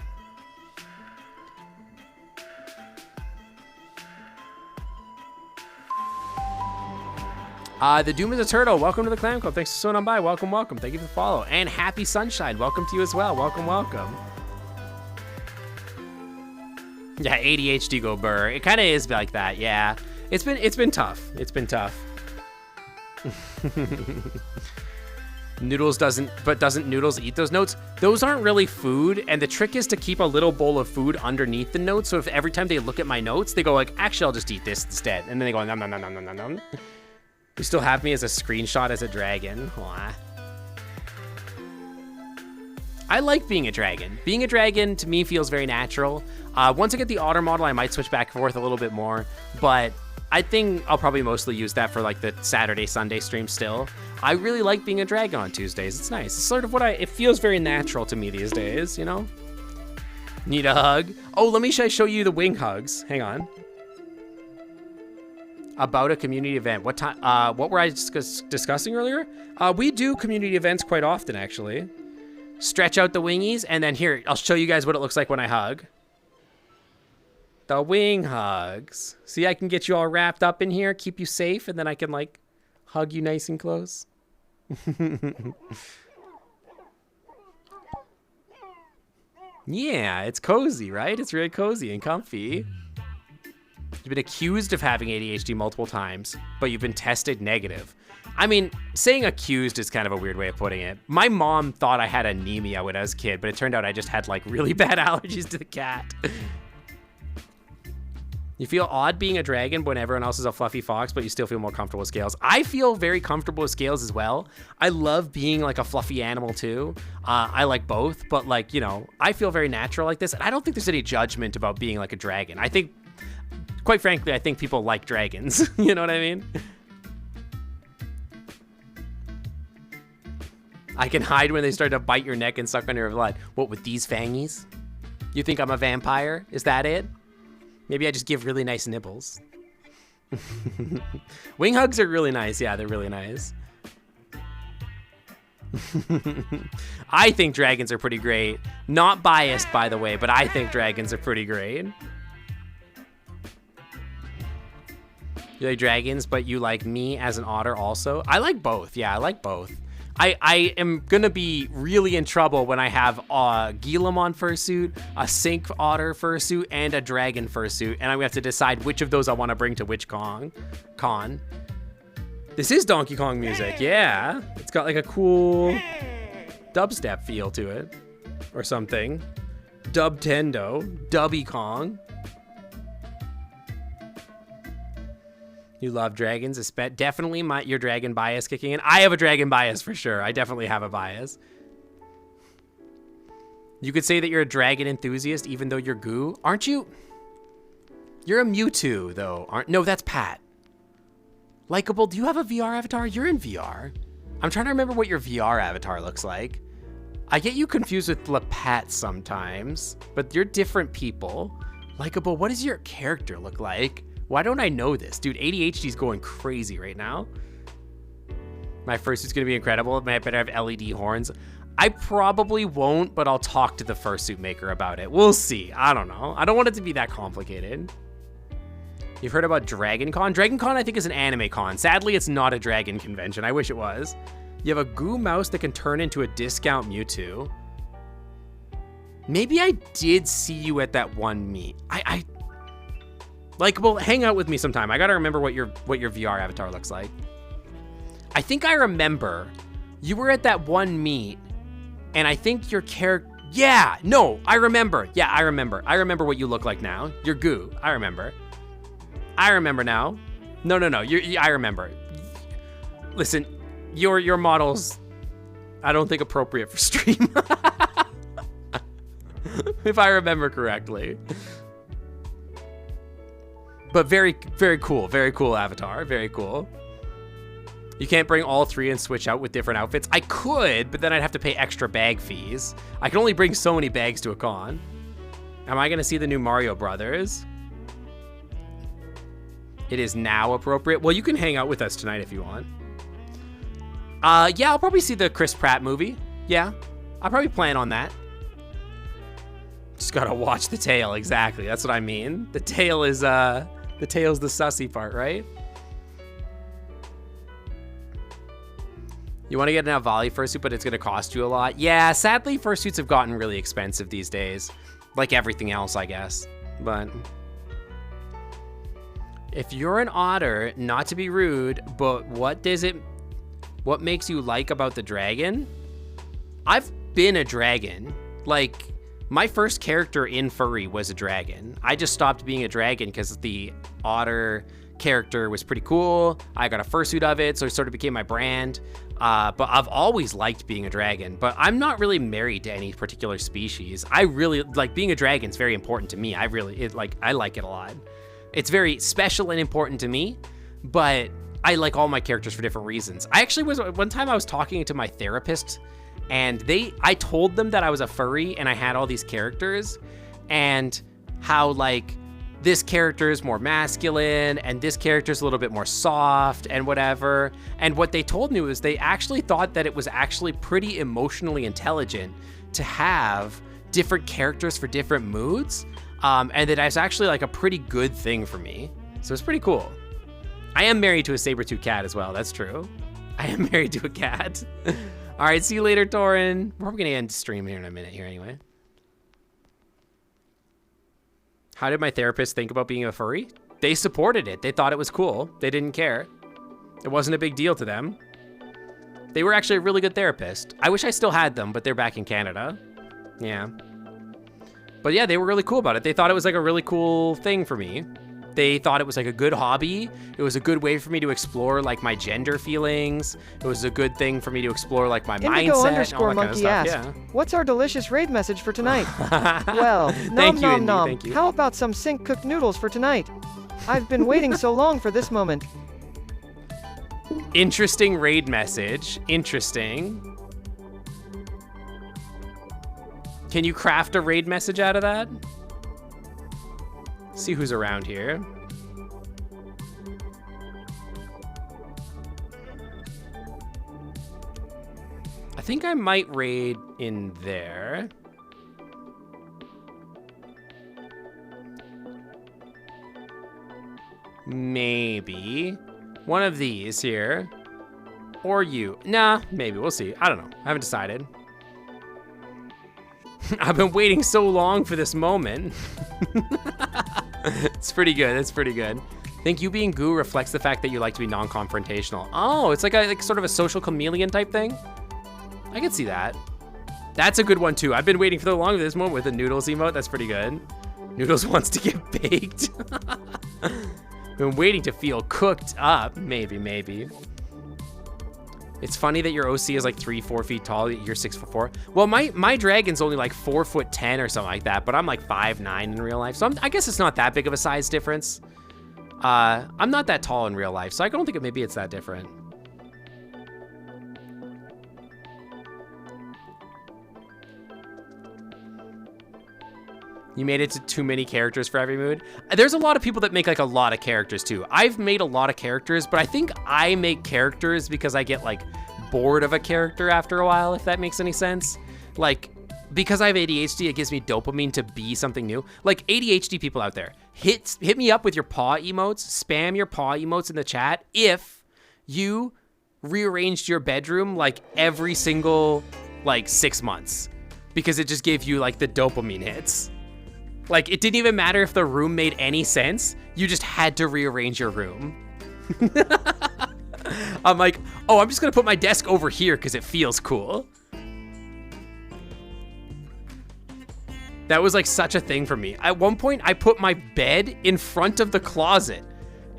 The Doom is a Turtle. Welcome to the Clam Club. Thanks for showing on by. Welcome. Thank you for the follow. And Happy Sunshine. Welcome to you as well. Welcome. Yeah, ADHD go burr. It kind of is like that. Yeah, it's been tough. Noodles doesn't Noodles eat those notes? Those aren't really food, and the trick is to keep a little bowl of food underneath the notes. So if every time they look at my notes, they go like, actually, I'll just eat this instead, and then they go nom nom nom nom nom nom nom. You still have me as a screenshot as a dragon. Aww. I like being a dragon. Being a dragon to me feels very natural. Once I get the otter model, I might switch back and forth a little bit more, but I think I'll probably mostly use that for like the Saturday, Sunday stream still. I really like being a dragon on Tuesdays. It's nice. It's sort of it feels very natural to me these days, you know? Need a hug? Oh, let me show you the wing hugs. Hang on. About a community event. What time? What were I discussing earlier? We do community events quite often, actually. Stretch out the wingies, and then here, I'll show you guys what it looks like when I hug. The wing hugs. See, I can get you all wrapped up in here, keep you safe, and then I can, like, hug you nice and close. Yeah, it's cozy, right? It's really cozy and comfy. You've been accused of having ADHD multiple times, but you've been tested negative. I mean, saying accused is kind of a weird way of putting it. My mom thought I had anemia when I was a kid, but it turned out I just had like really bad allergies to the cat. You feel odd being a dragon when everyone else is a fluffy fox, but you still feel more comfortable with scales. I feel very comfortable with scales as well. I love being like a fluffy animal too. I like both, but like, you know, I feel very natural like this. And I don't think there's any judgment about being like a dragon. I think, quite frankly, I think people like dragons. You know what I mean? I can hide when they start to bite your neck and suck on your blood. What, with these fangies? You think I'm a vampire? Is that it? Maybe I just give really nice nibbles. Wing hugs are really nice. Yeah, they're really nice. I think dragons are pretty great. Not biased, by the way, but I think dragons are pretty great. You like dragons, but you like me as an otter also? I like both. Yeah, I like both. I am going to be really in trouble when I have a Guillemon fursuit, a Sink Otter fursuit, and a Dragon fursuit, and I'm going to have to decide which of those I want to bring to which con. This is Donkey Kong music, yeah. It's got like a cool dubstep feel to it, or something. Dubtendo, Dubby Kong. You love dragons, definitely your dragon bias kicking in. I have a dragon bias for sure. I definitely have a bias. You could say that you're a dragon enthusiast even though you're goo. Aren't you? You're a Mewtwo though, no, that's Pat. Likeable, do you have a VR avatar? You're in VR. I'm trying to remember what your VR avatar looks like. I get you confused with Lapat sometimes, but you're different people. Likeable, what does your character look like? Why don't I know this? Dude, ADHD's going crazy right now. My fursuit's gonna be incredible. I better have LED horns. I probably won't, but I'll talk to the fursuit maker about it. We'll see. I don't know. I don't want it to be that complicated. You've heard about Dragon Con? Dragon Con, I think, is an anime con. Sadly, it's not a dragon convention. I wish it was. You have a goo mouse that can turn into a discount Mewtwo. Maybe I did see you at that one meet. Like, well, hang out with me sometime. I gotta remember what your VR avatar looks like. I think I remember you were at that one meet, and I think your character. Yeah, no, I remember. Yeah, I remember. I remember what you look like now. You're goo. I remember. I remember now. No. I remember. Listen, your model's, I don't think, appropriate for stream. If I remember correctly. But very, very cool. Very cool avatar. Very cool. You can't bring all three and switch out with different outfits. I could, but then I'd have to pay extra bag fees. I can only bring so many bags to a con. Am I going to see the new Mario Brothers? It is now appropriate. Well, you can hang out with us tonight if you want. Yeah, I'll probably see the Chris Pratt movie. Yeah, I'll probably plan on that. Just gotta watch the tail, exactly. That's what I mean. The tail is, the tail's the sussy part, right? You want to get an Avali fursuit, but it's going to cost you a lot. Yeah, sadly, fursuits have gotten really expensive these days. Like everything else, I guess. But if you're an otter, not to be rude, but what makes you like about the dragon? I've been a dragon. Like, my first character in furry was a dragon. I just stopped being a dragon because the otter character was pretty cool. I got a fursuit of it, so it sort of became my brand. But I've always liked being a dragon, but I'm not really married to any particular species. I really like being a dragon. It's very important to me. I like it a lot. It's very special and important to me, but I like all my characters for different reasons. One time I was talking to my therapist, and I told them that I was a furry and I had all these characters, and how like this character is more masculine and this character is a little bit more soft and whatever. And what they told me was they actually thought that it was actually pretty emotionally intelligent to have different characters for different moods. And that it's actually like a pretty good thing for me. So it's pretty cool. I am married to a saber-tooth cat as well. That's true. I am married to a cat. All right, see you later, Torin. We're probably gonna end stream here in a minute here anyway. How did my therapist think about being a furry? they supported it. They thought it was cool. They didn't care. It wasn't a big deal to them. They were actually a really good therapist. I wish I still had them, but they're back in Canada. Yeah. But yeah, they were really cool about it. They thought it was like a really cool thing for me. They thought it was like a good hobby. It was a good way for me to explore like my gender feelings. It was a good thing for me to explore like my mindset and all that kind of stuff. Yeah. What's our delicious raid message for tonight? Well, nom nom nom. Thank you. How about some sync cooked noodles for tonight? I've been waiting so long for this moment. Interesting raid message. Interesting. Can you craft a raid message out of that? See who's around here. I think I might raid in there. Maybe. One of these here. Or you. Nah, maybe. We'll see. I don't know. I haven't decided. I've been waiting so long for this moment. It's pretty good. It's pretty good. I think you being goo reflects the fact that you like to be non-confrontational. Oh, it's like a sort of a social chameleon type thing. I can see that. That's a good one too. I've been waiting for the long of this moment with the noodles emote. That's pretty good. Noodles wants to get baked. Been waiting to feel cooked up. Maybe. It's funny that your OC is like 3-4 feet tall. You're 6'4". Well, my dragon's only like 4'10" or something like that, but I'm like 5'9" in real life. So I guess it's not that big of a size difference. I'm not that tall in real life, so I don't think maybe it's that different. You made it to too many characters for every mood. There's a lot of people that make like a lot of characters too. I've made a lot of characters, but I think I make characters because I get like bored of a character after a while, if that makes any sense. Like, because I have ADHD, it gives me dopamine to be something new. Like ADHD people out there, hit me up with your paw emotes, spam your paw emotes in the chat if you rearranged your bedroom like every single like 6 months, because it just gave you like the dopamine hits. Like, it didn't even matter if the room made any sense. You just had to rearrange your room. I'm like, oh, I'm just gonna put my desk over here because it feels cool. That was like such a thing for me. At one point, I put my bed in front of the closet.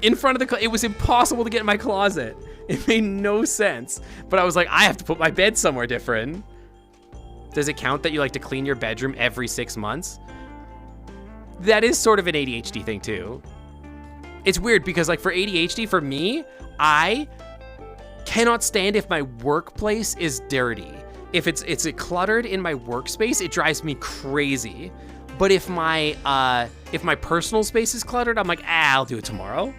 It was impossible to get in my closet. It made no sense. But I was like, I have to put my bed somewhere different. Does it count that you like to clean your bedroom every 6 months? That is sort of an ADHD thing too. It's weird because like for ADHD, for me, I cannot stand if my workplace is dirty. If it's cluttered in my workspace, it drives me crazy. But if my personal space is cluttered, I'm like, I'll do it tomorrow.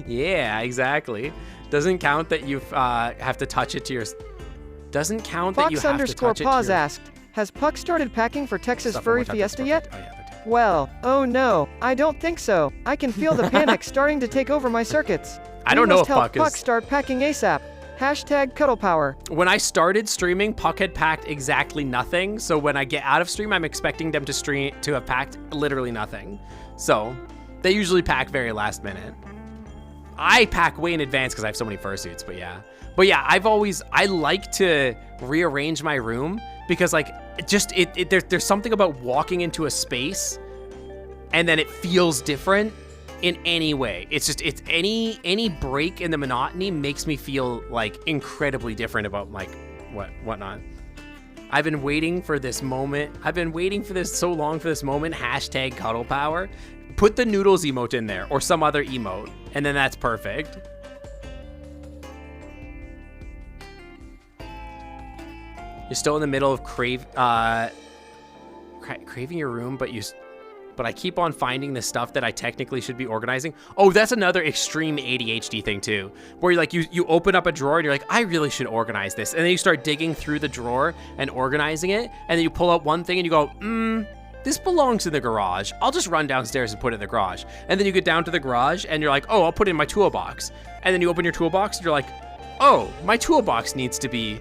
Yeah, exactly. Doesn't count that you have to touch it to your. Doesn't count that you have to touch it to your. Asked, has Puck started packing for Texas Furry Fiesta yet? Well, oh no, I don't think so. I can feel the panic starting to take over my circuits. I don't know if Puck start packing ASAP. Hashtag cuddle power. When I started streaming, Puck had packed exactly nothing. So when I get out of stream, I'm expecting them to have packed literally nothing. So they usually pack very last minute. I pack way in advance because I have so many fursuits, but yeah. But yeah, I like to rearrange my room because like, there's something about walking into a space and then it feels different in any way. It's just, any break in the monotony makes me feel like incredibly different about like whatnot. I've been waiting for this moment. I've been waiting for this so long for this moment. Hashtag cuddle power. Put the noodles emote in there or some other emote, and then that's perfect. You're still in the middle of craving your room, but I keep on finding the stuff that I technically should be organizing. Oh, that's another extreme ADHD thing too, where you're like, you open up a drawer and you're like, I really should organize this. And then you start digging through the drawer and organizing it. And then you pull out one thing and you go, this belongs in the garage. I'll just run downstairs and put it in the garage. And then you get down to the garage and you're like, oh, I'll put it in my toolbox. And then you open your toolbox and you're like, oh, my toolbox needs to be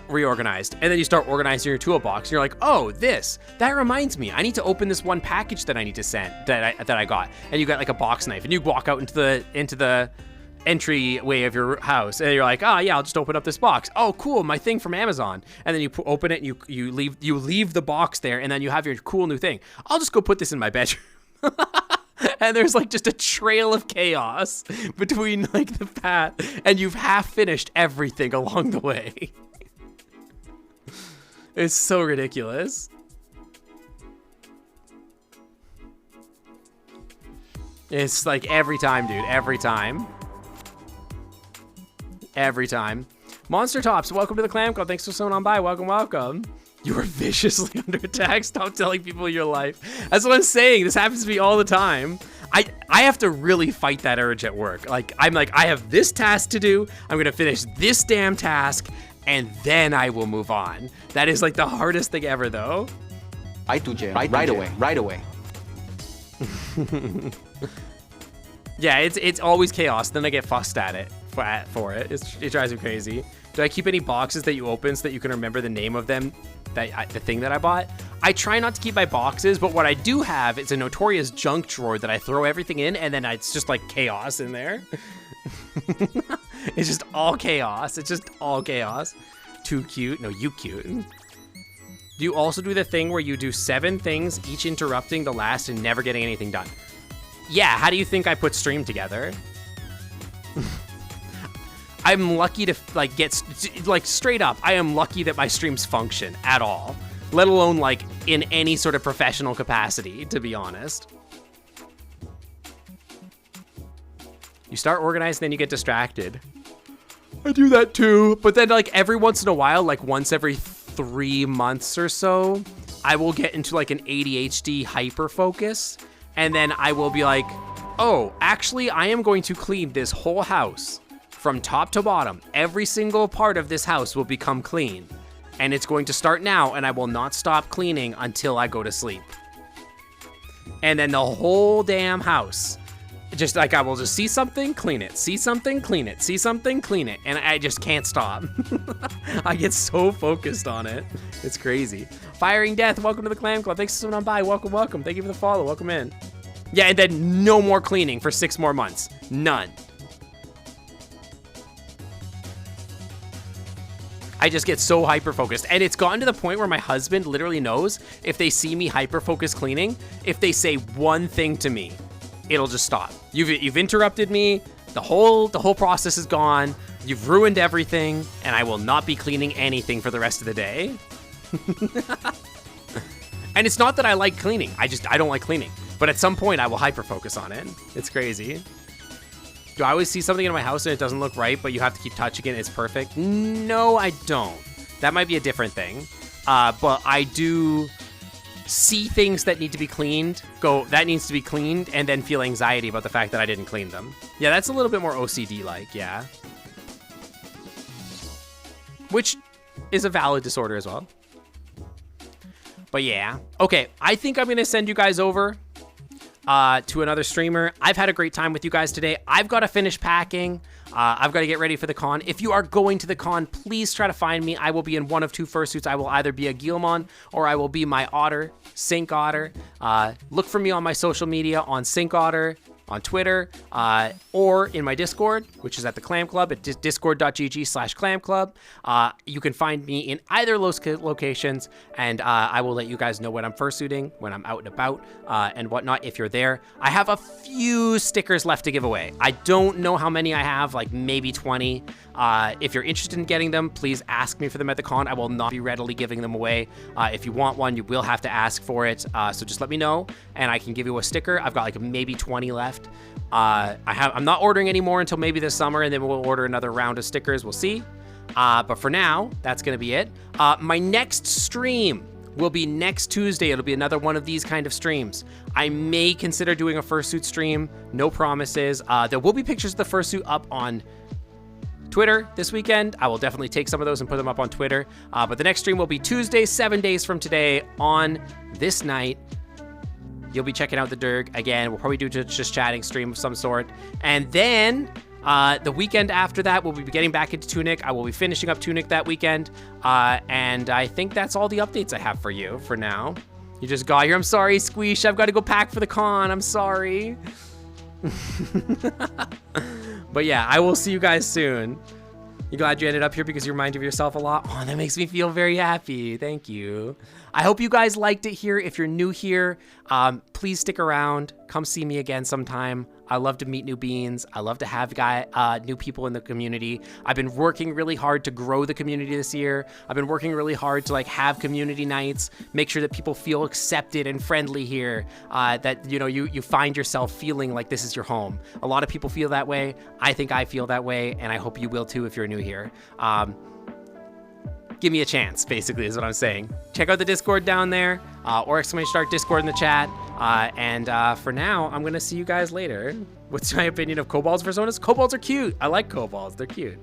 reorganized. And then you start organizing your toolbox. And you're like, oh, that reminds me. I need to open this one package that I need to send that I got. And you got like a box knife, and you walk out into the entryway of your house, and you're like, oh yeah, I'll just open up this box. Oh cool, my thing from Amazon. And then you open it, and you leave the box there, and then you have your cool new thing. I'll just go put this in my bedroom. And there's like just a trail of chaos between like the path, and you've half finished everything along the way. It's so ridiculous. It's like every time, dude. Every time. Every time. Monster Tops, welcome to the Clam Club. Thanks for coming on by. Welcome, welcome. You are viciously under attack. Stop telling people your life. That's what I'm saying. This happens to me all the time. I have to really fight that urge at work. I'm like, I have this task to do. I'm going to finish this damn task, and then I will move on. That is like the hardest thing ever, though. Right away. Yeah, it's always chaos. Then I get fussed at it for it. It drives me crazy. Do I keep any boxes that you open so that you can remember the name of them? The thing that I bought? I try not to keep my boxes, but what I do have is a notorious junk drawer that I throw everything in, and then it's just like chaos in there. It's just all chaos. It's just all chaos. Too cute. No, you cute. Do you also do the thing where you do 7 things, each interrupting the last and never getting anything done? Yeah, how do you think I put stream together? I'm lucky to get straight up. I am lucky that my streams function at all, let alone like in any sort of professional capacity, to be honest. You start organizing, then you get distracted. I do that too, but then like every once in a while, like once every 3 months or so, I will get into like an ADHD hyper focus, and then I will be like, oh, actually, I am going to clean this whole house. From top to bottom, every single part of this house will become clean. And it's going to start now, and I will not stop cleaning until I go to sleep. And then the whole damn house, just like I will just see something, clean it, see something, clean it, see something, clean it. And I just can't stop. I get so focused on it. It's crazy. Firing Death, welcome to the Clam Club. Thanks for coming on by. Welcome, welcome. Thank you for the follow. Welcome in. Yeah, and then no more cleaning for 6 more months. None. I just get so hyper-focused. And it's gotten to the point where my husband literally knows if they see me hyper-focused cleaning, if they say one thing to me, it'll just stop. You've interrupted me. The whole process is gone. You've ruined everything, and I will not be cleaning anything for the rest of the day. And it's not that I like cleaning. I don't like cleaning. But at some point, I will hyper-focus on it. It's crazy. Do I always see something in my house and it doesn't look right, but you have to keep touching it and it's perfect? No, I don't. That might be a different thing. But I do see things that need to be cleaned, that needs to be cleaned, and then feel anxiety about the fact that I didn't clean them. Yeah, that's a little bit more OCD-like, yeah. Which is a valid disorder as well. But yeah. Okay, I think I'm going to send you guys over to another streamer. I've had a great time with you guys today. I've got to finish packing. I've got to get ready for the con. If you are going to the con, please try to find me. I will be in one of 2 fursuits. I will either be a Guillemon or I will be my otter, Sync Otter. Look for me on my social media on Sync Otter, on Twitter, or in my Discord, which is at the Clam Club at discord.gg/Clam Club. You can find me in either of those locations, and I will let you guys know when I'm fursuiting, when I'm out and about, and whatnot if you're there. I have a few stickers left to give away. I don't know how many I have, like maybe 20. If you're interested in getting them, please ask me for them at the con. I will not be readily giving them away. If you want one, you will have to ask for it. So just let me know, and I can give you a sticker. I've got like maybe 20 left. I'm not ordering any more until maybe this summer, and then we'll order another round of stickers. We'll see. But for now, that's gonna be it. My next stream will be next Tuesday. It'll be another one of these kind of streams. I may consider doing a fursuit stream. No promises. There will be pictures of the fursuit up on Twitter this weekend. I will definitely take some of those and put them up on Twitter. But the next stream will be Tuesday, 7 days from today on this night. You'll be checking out the Derg again. We'll probably do just chatting stream of some sort. And then The weekend after that, we'll be getting back into Tunic. I will be finishing up Tunic that weekend. And I think that's all the updates I have for you for now. You just got here. I'm sorry, Squeesh. I've got to go pack for the con. I'm sorry. But yeah, I will see you guys soon. You glad you ended up here because you reminded yourself a lot? Oh, that makes me feel very happy. Thank you. I hope you guys liked it here. If you're new here, please stick around. Come see me again sometime. I love to meet new beans. I love to have new people in the community. I've been working really hard to grow the community this year. I've been working really hard to like have community nights, make sure that people feel accepted and friendly here, that you find yourself feeling like this is your home. A lot of people feel that way. I think I feel that way, and I hope you will too if you're new here. Give me a chance, basically, is what I'm saying. Check out the Discord down there, or ! Discord in the chat. For now, I'm gonna see you guys later. What's my opinion of kobolds personas? Kobolds are cute. I like kobolds. They're cute.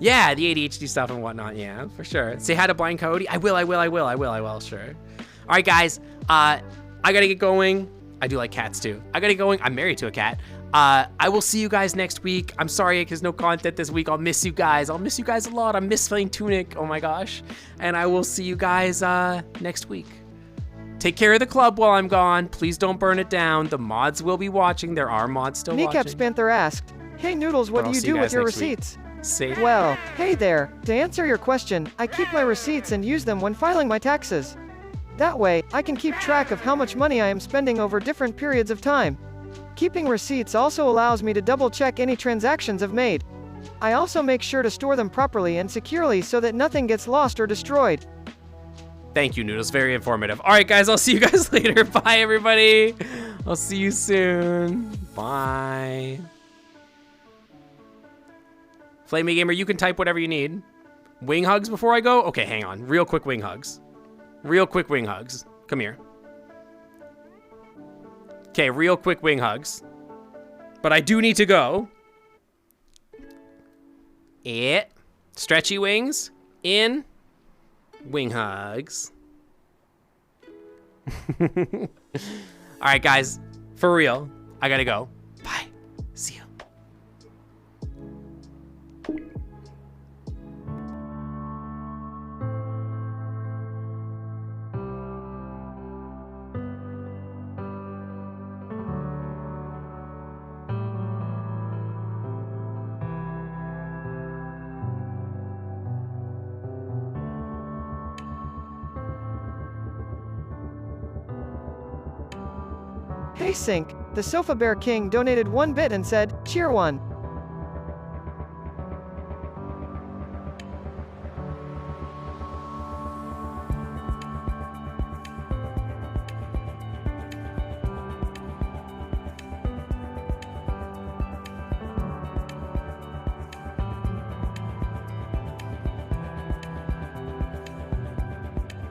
Yeah, the ADHD stuff and whatnot. Yeah, for sure. Say hi to Blind Coyote. I will. Sure. All right, guys. I gotta get going. I do like cats too. I gotta get going. I'm married to a cat. I will see you guys next week. I'm sorry because no content this week. I'll miss you guys. I'll miss you guys a lot. I miss playing Tunic. Oh my gosh. And I will see you guys next week. Take care of the club while I'm gone. Please don't burn it down. The mods will be watching. There are mods still watching. Kneecaps Panther asked, "Hey Noodles, what do you do with your receipts?" Safe. Well, hey there. To answer your question, I keep my receipts and use them when filing my taxes. That way, I can keep track of how much money I am spending over different periods of time. Keeping receipts also allows me to double-check any transactions I've made. I also make sure to store them properly and securely so that nothing gets lost or destroyed. Thank you, Noodles. Very informative. All right, guys. I'll see you guys later. Bye, everybody. I'll see you soon. Bye. Flamey Gamer, you can type whatever you need. Wing hugs before I go? Okay, hang on. Real quick wing hugs. Real quick wing hugs. Come here. Okay, real quick wing hugs. But I do need to go. Stretchy wings. In. Wing hugs. All right, guys. For real. I gotta go. Bye. See you. Hey Sync, the Sofa Bear King donated 1 bit and said, "Cheer 1."